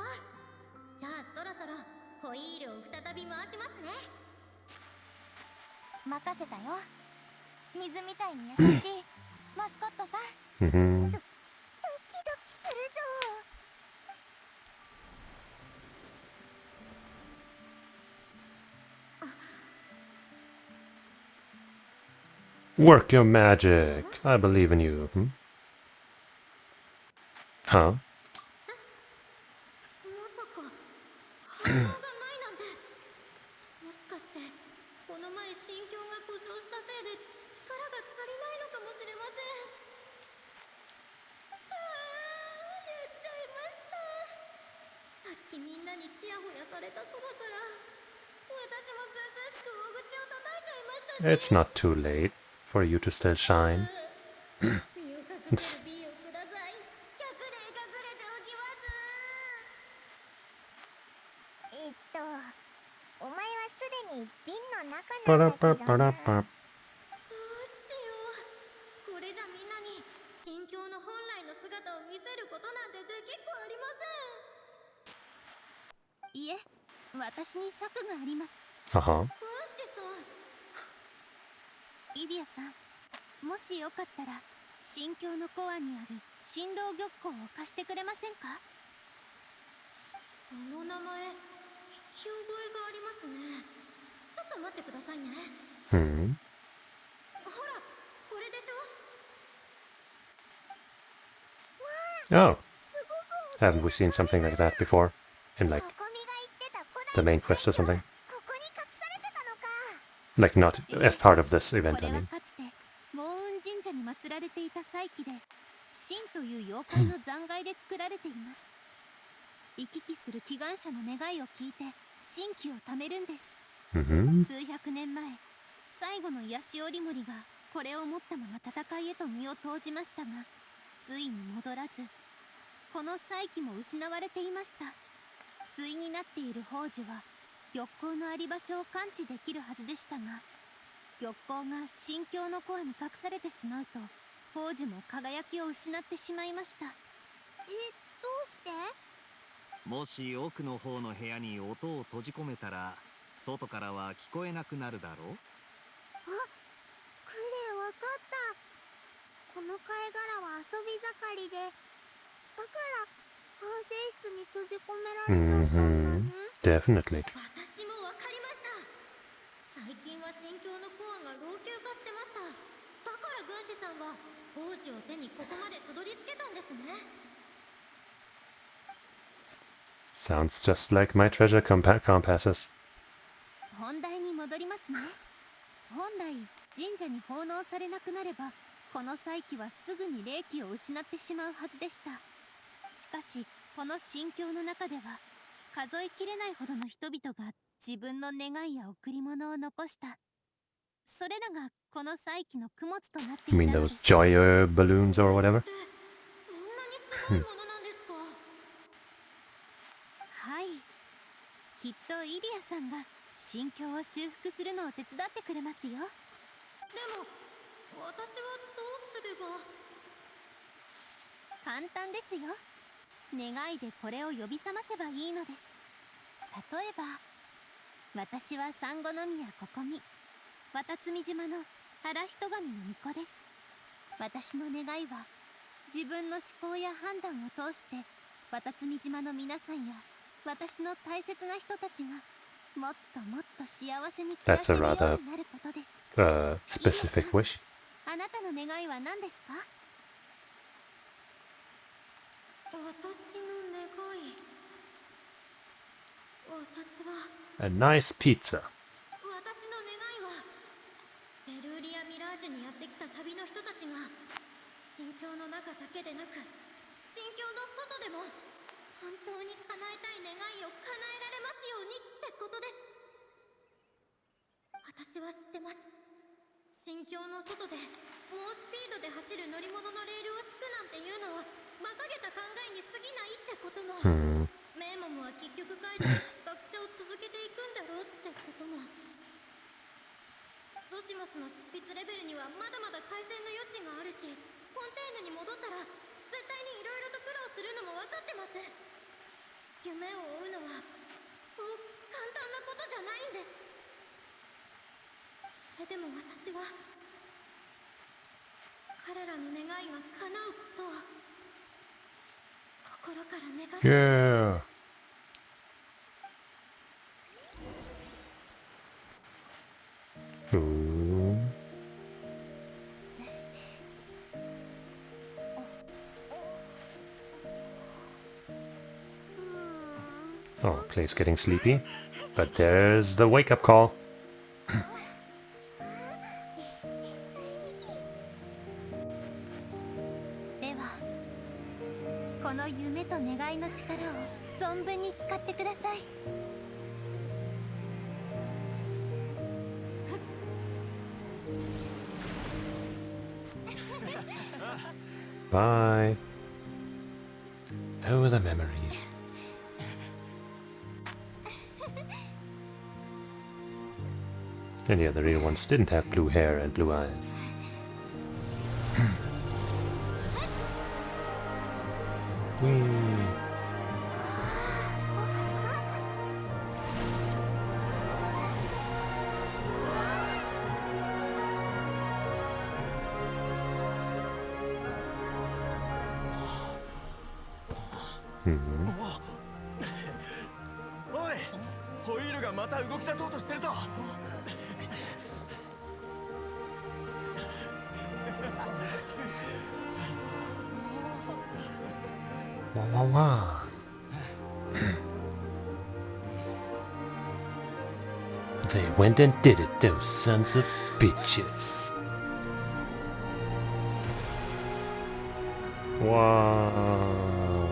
じゃあそろそろホイールを再び回しますね。
任せたよ。水みたいに優しいマスコットさん。ドキドキするぞ。
Work your magic. I believe in you. Huh?
まさか反応がないなんて。もしかしてこの前心境が故障したせいで力が足りないのかもしれません。言っちゃいました。さっきみんなにチヤホヤされたそばから私もずうずうしく大口を叩いちゃいましたし。
It's not too late for you to still shine.
身を隠せるビーをください。100年隠れておきます。
お前はすでに瓶の中
パラ
なんだけど
パパラ
な。
パ。
どうしよう。これじゃみんなに心境の本来の姿を見せることなんてできっこありません。いえ、私に策があります。
Uh huh.
軍師さん。イディアさん、もしよかったら心境のコアにある振動玉光を貸してくれませんか？その名前聞き覚えがありますね。
ちょっと待ってくださいね。
Hmm.
ほら、これでしょ。
Oh,
すごく
haven't we seen something like that before? In
こ
like
こみが言ってた古
the
代
main
の
quest or
祭
something?
ここに隠されてたのか。
Like not as part of this
こ
event,
れ
I
は
mean.
かつてモーン神社に祀られていた祭器で、神という妖怪の残骸で作られています。行き来する祈願者の願いを聞いて神気を貯めるんです。
Mm-hmm.
数百年前、最後の癒し織森がこれを持ったまま戦いへと身を投じましたが、ついに戻らず、この祭器も失われていました。対になっている宝珠は玉光のあり場所を感知できるはずでしたが、玉光が神境のコアに隠されてしまうと、宝珠も輝きを失ってしまいました。
どうして？
もし奥の方の部屋に音を閉じ込めたら外からは聞こえなくなるだろう。
あ、クレイわかった。この貝殻は遊び盛りで、だから反省室に閉じ込められちゃったんだね。
Definitely.
私もわかりました。最近は神境のコアが老朽化してました。だから軍師さんは宝珠を手にここまでたどり着けたんですね。
Sounds just like my treasure compasses.
本題に戻りますね。本来神社に奉納されなくなれば、この祭器はすぐに霊気を失ってしまうはずでした。しかしこの神境の中では数えきれないほどの人々が自分の願いや贈り物を残した。それらがこの祭器の供物となってい
You
た
mean
ので
those
す。
joy balloons or whatever?
そんなにすごいものなんですか？
はい、きっとイディアさんが神境を修復するのを手伝ってくれますよ。
でも私はどうすれば？
簡単ですよ。願いでこれを呼び覚ませばいいのです。例えば、私は産後宮ここみ、渡積島の原人神の巫女です。私の願いは自分の思考や判断を通して渡積島の皆さんや私の大切な人たちがもっともっと幸せに暮らせるようになることです。
Specific wish.
あなたの願いは何ですか？
私の願い。私は
A nice pizza.
私の願いはベルーリア・ミラージュにやってきた旅の人たちが神境の中だけでなく神境の外でも本当に叶えたい願いを叶えられますようにってことです。私は知ってます。神境の外で猛スピードで走る乗り物のレールを敷くなんていうのは馬鹿げた考えに過ぎないってことも、メイモムは結局帰って学者を続けていくんだろうってことも、ゾシモスの執筆レベルにはまだまだ改善の余地があるし、フォンテーヌに戻ったら絶対にいろいろと苦労するのも分かってます。夢を追うのはそう簡単なことじゃないんです。それでも私は彼らの願いが叶うことを心から願っています。
Yeah. Ooh. Oh, Clay's getting sleepy. But there's the wake-up call.
では、この夢と願いの力を存分に使ってください。
Bye. Oh, the memories. And yeah, the real ones didn't have blue hair and blue eyes. Whee. Mhm.
おい、ホイールがまた動き出そうとしてるぞ。
Wah, wah, wah. They went and did it, those sons of bitches. Wow.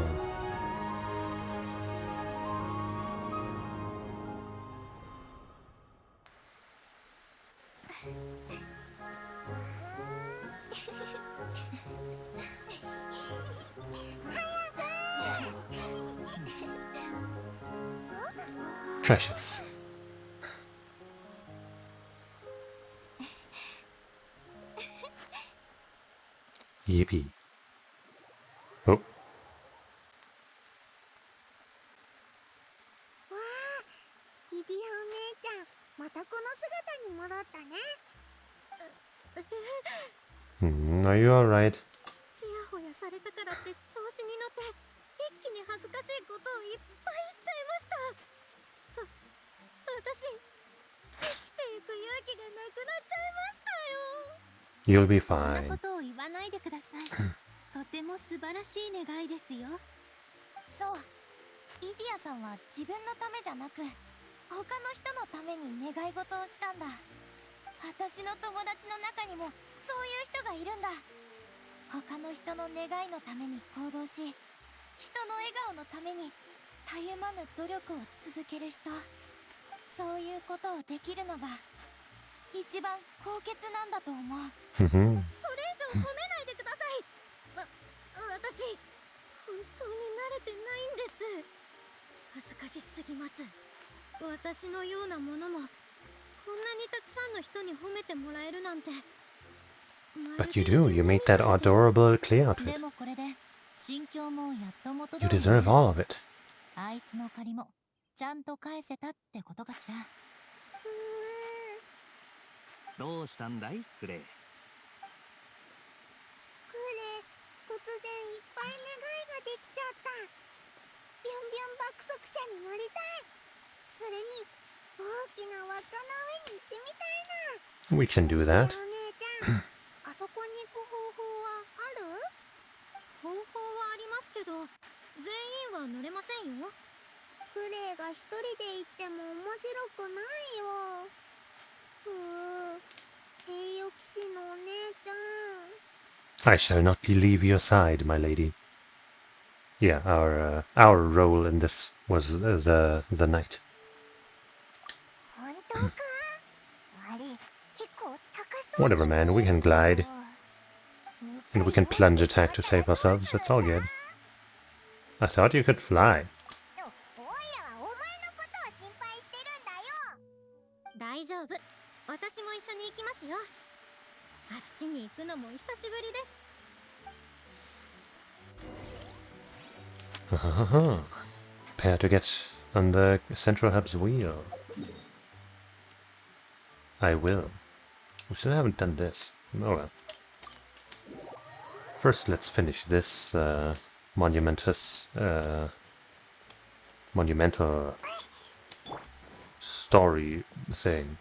Precious. Yippee. Oh.
わあ、イディアお姉ちゃん、またこの姿に戻ったね。
Are you alright?
ちやほやされたからって調子に乗って一気に恥ずかしいことをいっぱい言っちゃいました。私生きていく勇気がなくなっちゃいましたよ。
You'll be
そんな
fine.
ことを言わないでください。とても素晴らしい願いですよ。そう、イディアさんは自分のためじゃなく他の人のために願い事をしたんだ。私の友達の中にもそういう人がいるんだ。他の人の願いのために行動し、人の笑顔のためにたゆまぬ努力を続ける人、そういうことをできるのが一番高潔なんだと思う。それ以上褒めないでください。私本当に慣れてないんです。恥ずかしすぎます。私のようなものもこんなにたくさんの人に褒めてもらえるなんて。
But you do. You made that adorable Klee
で
outfit.
もこれで心境もやっと元
You
通り
deserve all of it.
あいつの借りもちゃんと返せたってことかしら。
どうしたんだいクレイ。
クレ、突然いっぱい願いができちゃった。ビュンビュン爆速車に乗りたい。それに大きな輪っかの上に行ってみたいな。
We can do that.
お姉ちゃん、あそこに行く方法はある？方法はありますけど、全員は乗れませんよ。クレイが一人で行っても面白くないよ。名誉騎士のお姉ちゃん。
I shall not leave your side, my lady. Yeah, our role in this was the knight.
本当か？あれ、結構高そう。
Whatever, man. We can glide. And we can plunge attack to save ourselves. That's all good. I thought you could fly.
おいらはお前のことを心配してるんだよ。大丈夫。私も一緒に行きますよ。あっちに行くのも久しぶりです。
Prepare to get on the central hub's wheel. I will. We still haven't done this. Oh well. First, let's finish this monumental story thing.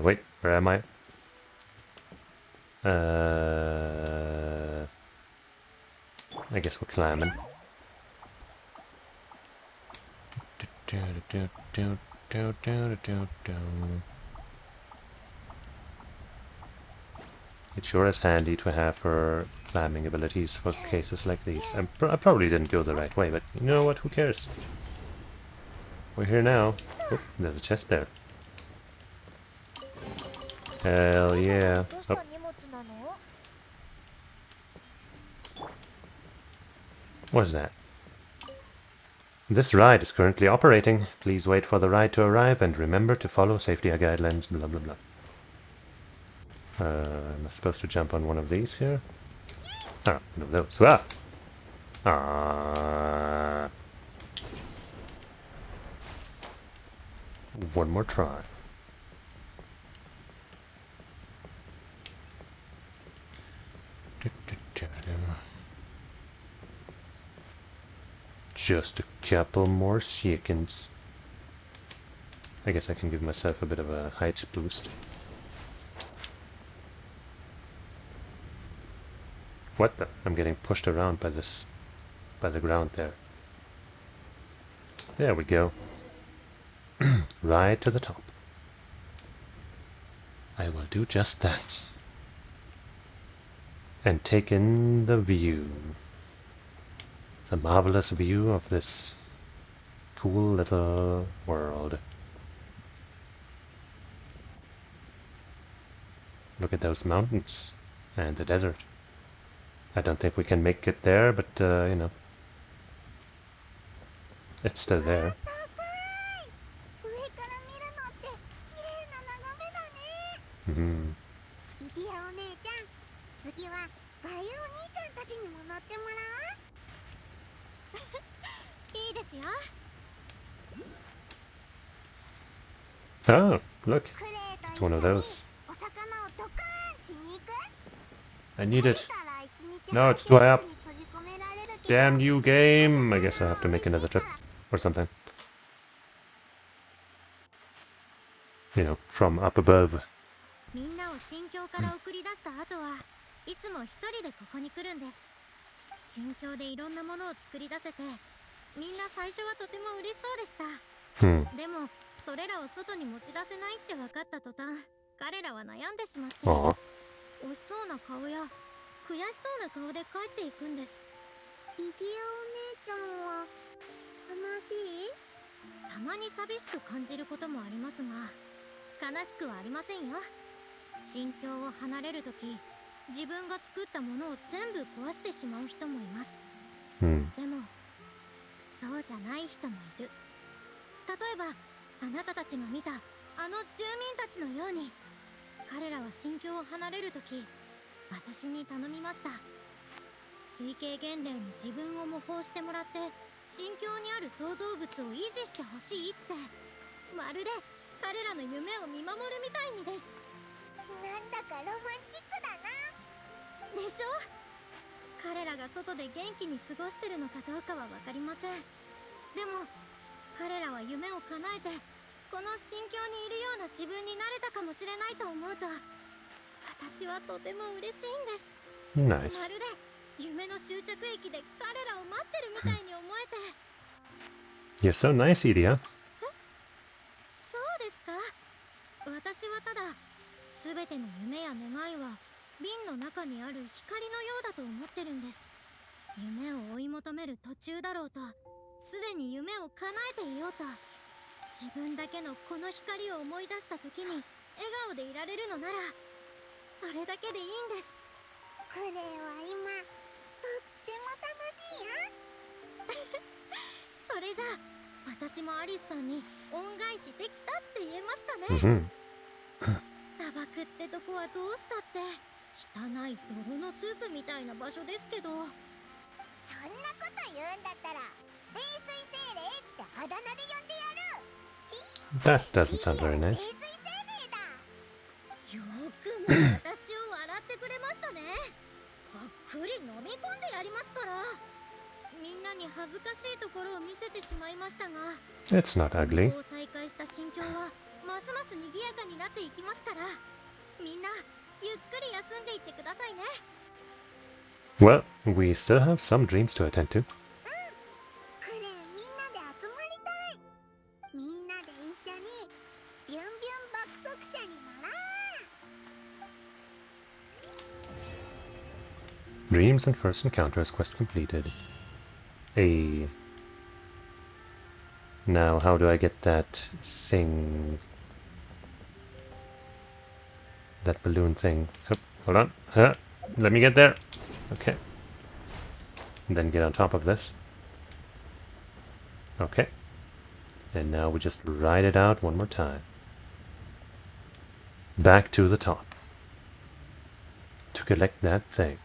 Wait, where am I? I guess we're climbing. It sure is handy to have her climbing abilities for cases like these. I probably didn't go the right way, but you know what? Who cares? We're here now. Oh, there's a chest there. Hell yeah. Oh. What's that? This ride is currently operating. Please wait for the ride to arrive and remember to follow safety guidelines, blah blah blah. Am I supposed to jump on one of these here? Ah, one of those. Ah! Ah. One more try. Just a couple more seconds. I guess I can give myself a bit of a height boost. What the? I'm getting pushed around by this, by the ground there. There we go. Right to the top. I will do just that. And take in the view. The marvelous view of this cool little world. Look at those mountains and the desert. I don't think we can make it there, but you know, it's still there.
上から見るのって綺麗な眺めだね。
Mm-hmm.
リディアお姉ちゃん、次はガイルお兄ちゃんたちにも乗ってもらう。いいですよ。
Oh, look.
クレイと
It's
一緒
one
に
of those.
お魚をドカーンしに行く。
I need it.
たら一日
No, it's
ハ
dry
ウ
up.
スに閉じ込められるけど
Damn you, game! I guess I have to make another trip. Or something. You know, from up above.
みんなを新境から送り出した後はいつも一人でここに来るんです。新境でいろんなものを作り出せてみんな最初はとても嬉しそうでした。
Hmm.
でもそれらを外に持ち出せないって分かった途端彼らは悩んでしまって
Aw.
惜しそうな顔や悔しそうな顔で帰っていくんです。リディアお姉ちゃんは悲しい？たまに寂しく感じることもありますが悲しくはありませんよ。新境を離れるとき自分が作ったものを全部壊してしまう人もいます。
Hmm.
でもそうじゃない人もいる。例えばあなたたちが見たあの住民たちのように彼らは新境を離れるとき私に頼みました。水系原霊に自分を模倣してもらって新境にある創造物を維持してほしいって、まるで彼らの夢を見守るみたいにです。なんだかロマンチックだな。でしょ？彼らが外で元気に過ごしてるのかどうかは分かりません。でも彼らは夢を叶えてこの新境にいるような自分になれたかもしれないと思うと私はとても嬉しいんです。
Nice.
まるで夢の終着駅で彼らを待ってるみたいに思えて。
You're so nice, Idia.
そうですか。私はただ全ての夢や願いは瓶の中にある光のようだと思ってるんです。夢を追い求める途中だろうとすでに夢を叶えていようと自分だけのこの光を思い出した時に笑顔でいられるのならそれだけでいいんです。クレイは今とっても楽しいよ。それじゃあ私もアリスさんに恩返しできたって言えますかね。
Mm-hmm.
砂漠ってとこはどうしたって汚い泥のスープみたいな場所ですけど。そんなこと言うんだったら冷水精霊ってあだ名で呼んでやる。
That doesn't sound very
冷
nice.
水精霊だ。よくも私を笑ってくれましたね。ぱっくり飲み込んでやりますから。みんなに恥ずかしいところを見せてしまいましたが
It's not ugly.
こう再開した心境はますます賑やかになっていきますから、みんなゆっくり休んでいってくださいね。
Well, we still have some dreams to attend to.
クレイみんなで集まりたい。みんなで一緒にビュンビュン爆速者になろう。
Dreams and first encounters quest completed. A. Now, how do I get that thing? That balloon thing. Hup, hold on. Huh, let me get there. Okay. And then get on top of this. Okay. And now we just ride it out one more time. Back to the top. To collect that thing.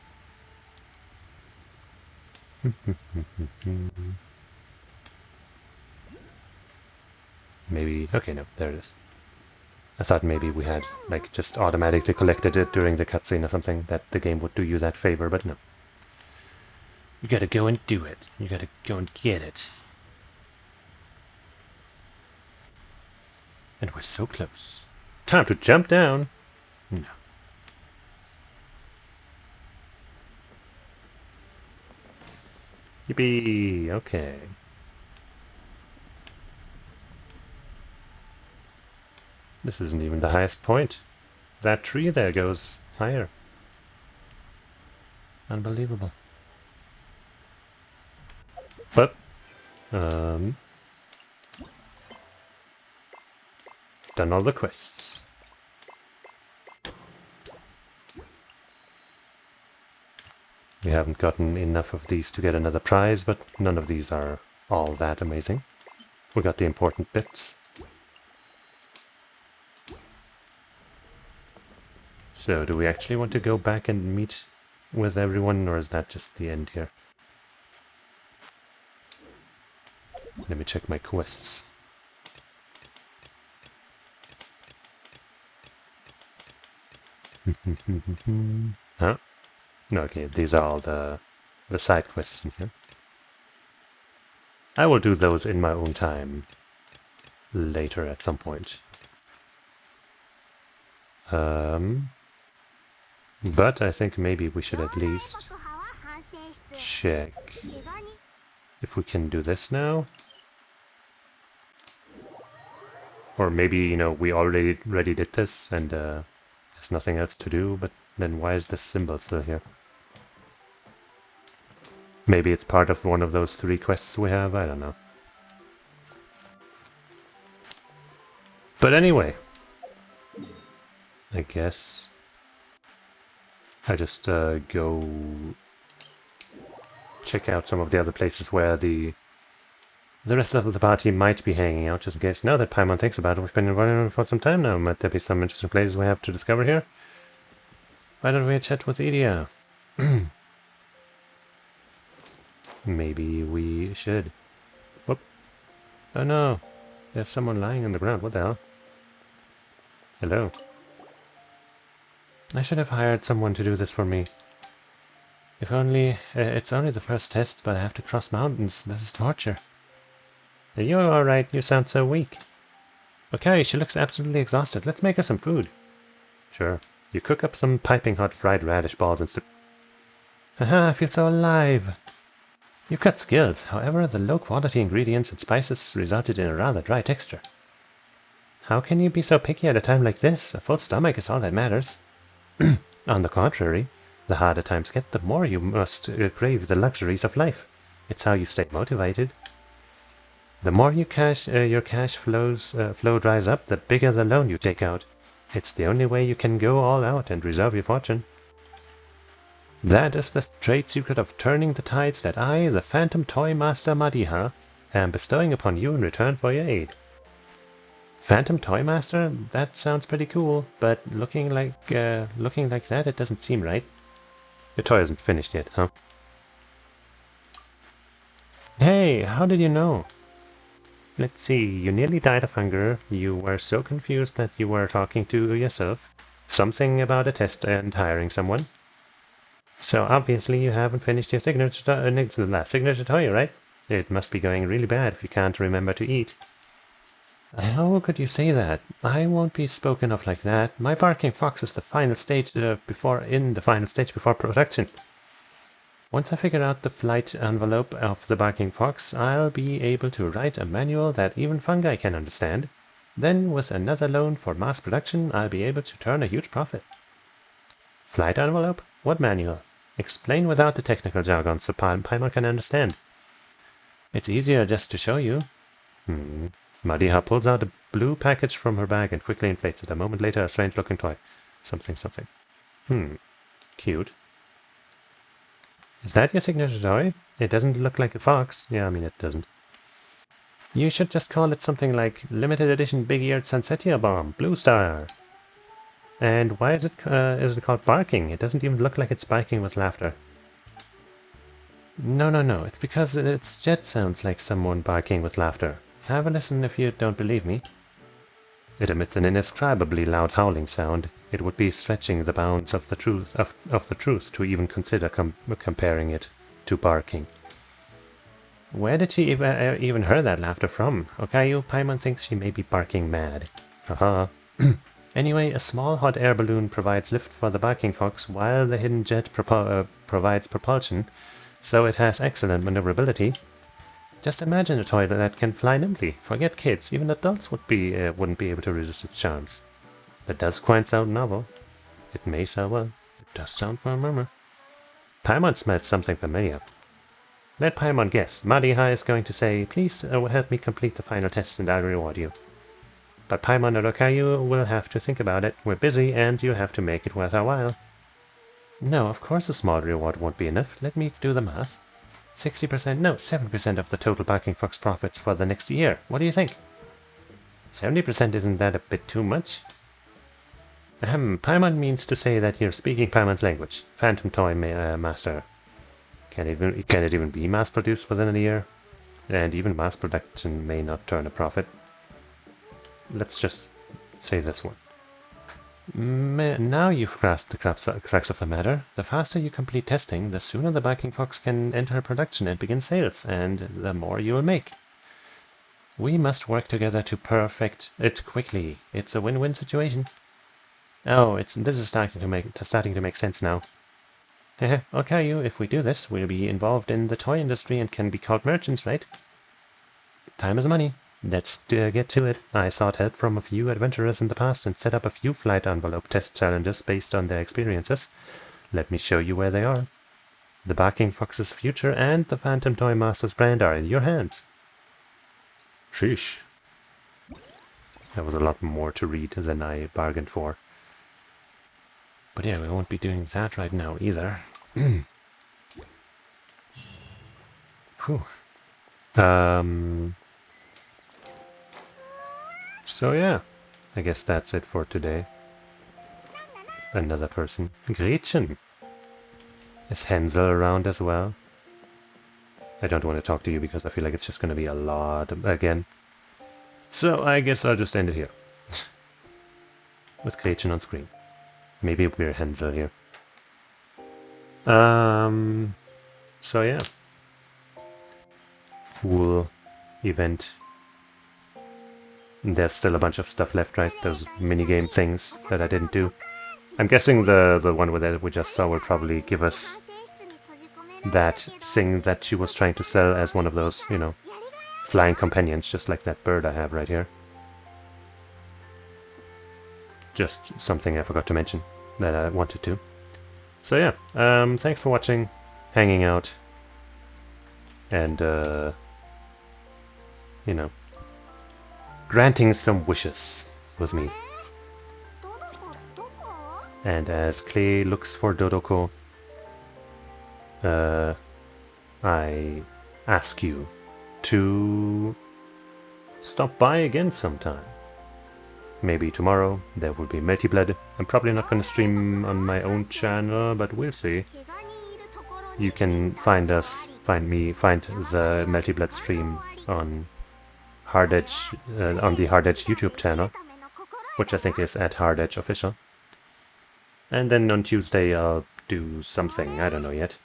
Maybe... Okay, no, there it is. I thought maybe we had, like, just automatically collected it during the cutscene or something, that the game would do you that favor, but no. You gotta go and do it. You gotta go and get it. And we're so close. Time to jump down. No. Yippee! Okay. This isn't even the highest point. That tree there goes higher. Unbelievable. But, done all the quests. We haven't gotten enough of these to get another prize, but none of these are all that amazing. We got the important bits. So, do we actually want to go back and meet with everyone, or is that just the end here? Let me check my quests. Huh? No, okay, these are all the side quests in here. I will do those in my own time later at some point. But I think maybe we should at least check if we can do this now. Or maybe, you know, we already did this and there's nothing else to do, but then why is this symbol still here? Maybe it's part of one of those 3 quests we have, I don't know. But anyway, I guess I just go check out some of the other places where the rest of the party might be hanging out, just in case. Now that Paimon thinks about it, we've been running for some time now. Might there be some interesting places we have to discover here? Why don't we chat with Idia? Maybe we should. Whoop. Oh no. There's someone lying on the ground. What the hell? Hello. I should have hired someone to do this for me. If only... it's only the first test, but I have to cross mountains. This is torture. You're alright. You sound so weak. Okay, she looks absolutely exhausted. Let's make her some food. Sure. You cook up some piping hot fried radish balls and... Haha, I feel so alive. You've got skills, however, the low-quality ingredients and spices resulted in a rather dry texture. How can you be so picky at a time like this? A full stomach is all that matters. On the contrary, the harder times get, the more you must crave the luxuries of life. It's how you stay motivated. The more your cash flow dries up, the bigger the loan you take out. It's the only way you can go all out and reserve your fortune. That is the trade secret of turning the tides that I, the Phantom Toy Master Madiha, am bestowing upon you in return for your aid. Phantom Toy Master? That sounds pretty cool, but looking like that, it doesn't seem right. Your toy isn't finished yet, huh? Hey, how did you know? Let's see, you nearly died of hunger. You were so confused that you were talking to yourself. Something about a test and hiring someone. So obviously you haven't finished your signature toy, right? It must be going really bad if you can't remember to eat. How could you say that? I won't be spoken of like that. My barking fox is the final stage before production. Once I figure out the flight envelope of the barking fox, I'll be able to write a manual that even fungi can understand. Then, with another loan for mass production, I'll be able to turn a huge profit. Flight envelope? What manual? Explain without the technical jargon so Paimon can understand. It's easier just to show you. Madiha pulls out a blue package from her bag and quickly inflates it. A moment later, a strange-looking toy. Something. Cute. Is that your signature toy? It doesn't look like a fox. Yeah, I mean, it doesn't. You should just call it something like Limited Edition Big-Eared Sunsetia Bomb, Blue Star. And why is it called barking? It doesn't even look like it's barking with laughter. No. It's because its jet sounds like someone barking with laughter. Have a listen if you don't believe me. It emits an indescribably loud howling sound. It would be stretching the bounds of the truth to even consider comparing it to barking. Where did she even heard that laughter from? Okayu, Paimon thinks she may be barking mad. Haha. Anyway, a small hot air balloon provides lift for the barking fox, while the hidden jet provides propulsion, so it has excellent maneuverability. Just imagine a toy that can fly nimbly. Forget kids, even adults wouldn't be able to resist its charms. That does quite sound novel. It may sound well. It does sound for a murmur. Paimon smelled something familiar. Let Paimon guess. Madiha is going to say, please help me complete the final test and I'll reward you. But Paimon or Okayu will have to think about it. We're busy and you'll have to make it worth our while. No, of course a small reward won't be enough. Let me do the math. 60%, no, 7% of the total Barking Fox profits for the next year. What do you think? 70%, isn't that a bit too much? Paimon means to say that you're speaking Paimon's language. Phantom Toy Master. Can it even be mass-produced within a year? And even mass production may not turn a profit. Let's just say this one. Now you've grasped the crux of the matter. The faster you complete testing, the sooner the Barking Fox can enter production and begin sales, and the more you will make. We must work together to perfect it quickly. It's a win-win situation. Oh, this is starting to make sense now. Okay, if we do this, we'll be involved in the toy industry and can be called merchants, right? Time is money. Let's get to it. I sought help from a few adventurers in the past and set up a few flight envelope test challenges based on their experiences. Let me show you where they are. The Barking Fox's future and the Phantom Toy Master's brand are in your hands. Sheesh. That was a lot more to read than I bargained for. But yeah, we won't be doing that right now either. Whew. So yeah, I guess that's it for today. Another person. Gretchen! Is Hansel around as well? I don't want to talk to you because I feel like it's just going to be a lot again. So I guess I'll just end it here. With Gretchen on screen. Maybe we're Hansel here. So yeah. Cool event. There's still a bunch of stuff left, right? Those minigame things that I didn't do. I'm guessing the one that we just saw will probably give us that thing that she was trying to sell as one of those, you know, flying companions, just like that bird I have right here. Just something I forgot to mention that I wanted to. So yeah, thanks for watching, hanging out, and you know, granting some wishes with me. And as Klee looks for Dodoko, I ask you to stop by again sometime. Maybe tomorrow there will be Multi-Blood. I'm probably not going to stream on my own channel, but we'll see. You can find the Multi-Blood stream on Hard Edge, on the Hard Edge YouTube channel, which I think is at Hard Edge Official. And then on Tuesday I'll do something, I don't know yet.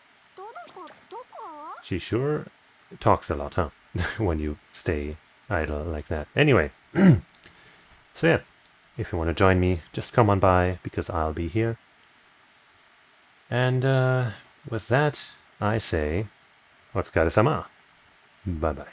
She sure talks a lot, huh? When you stay idle like that. Anyway, so yeah, if you want to join me, just come on by, because I'll be here. And with that, I say, Otsukaresama. Bye-bye.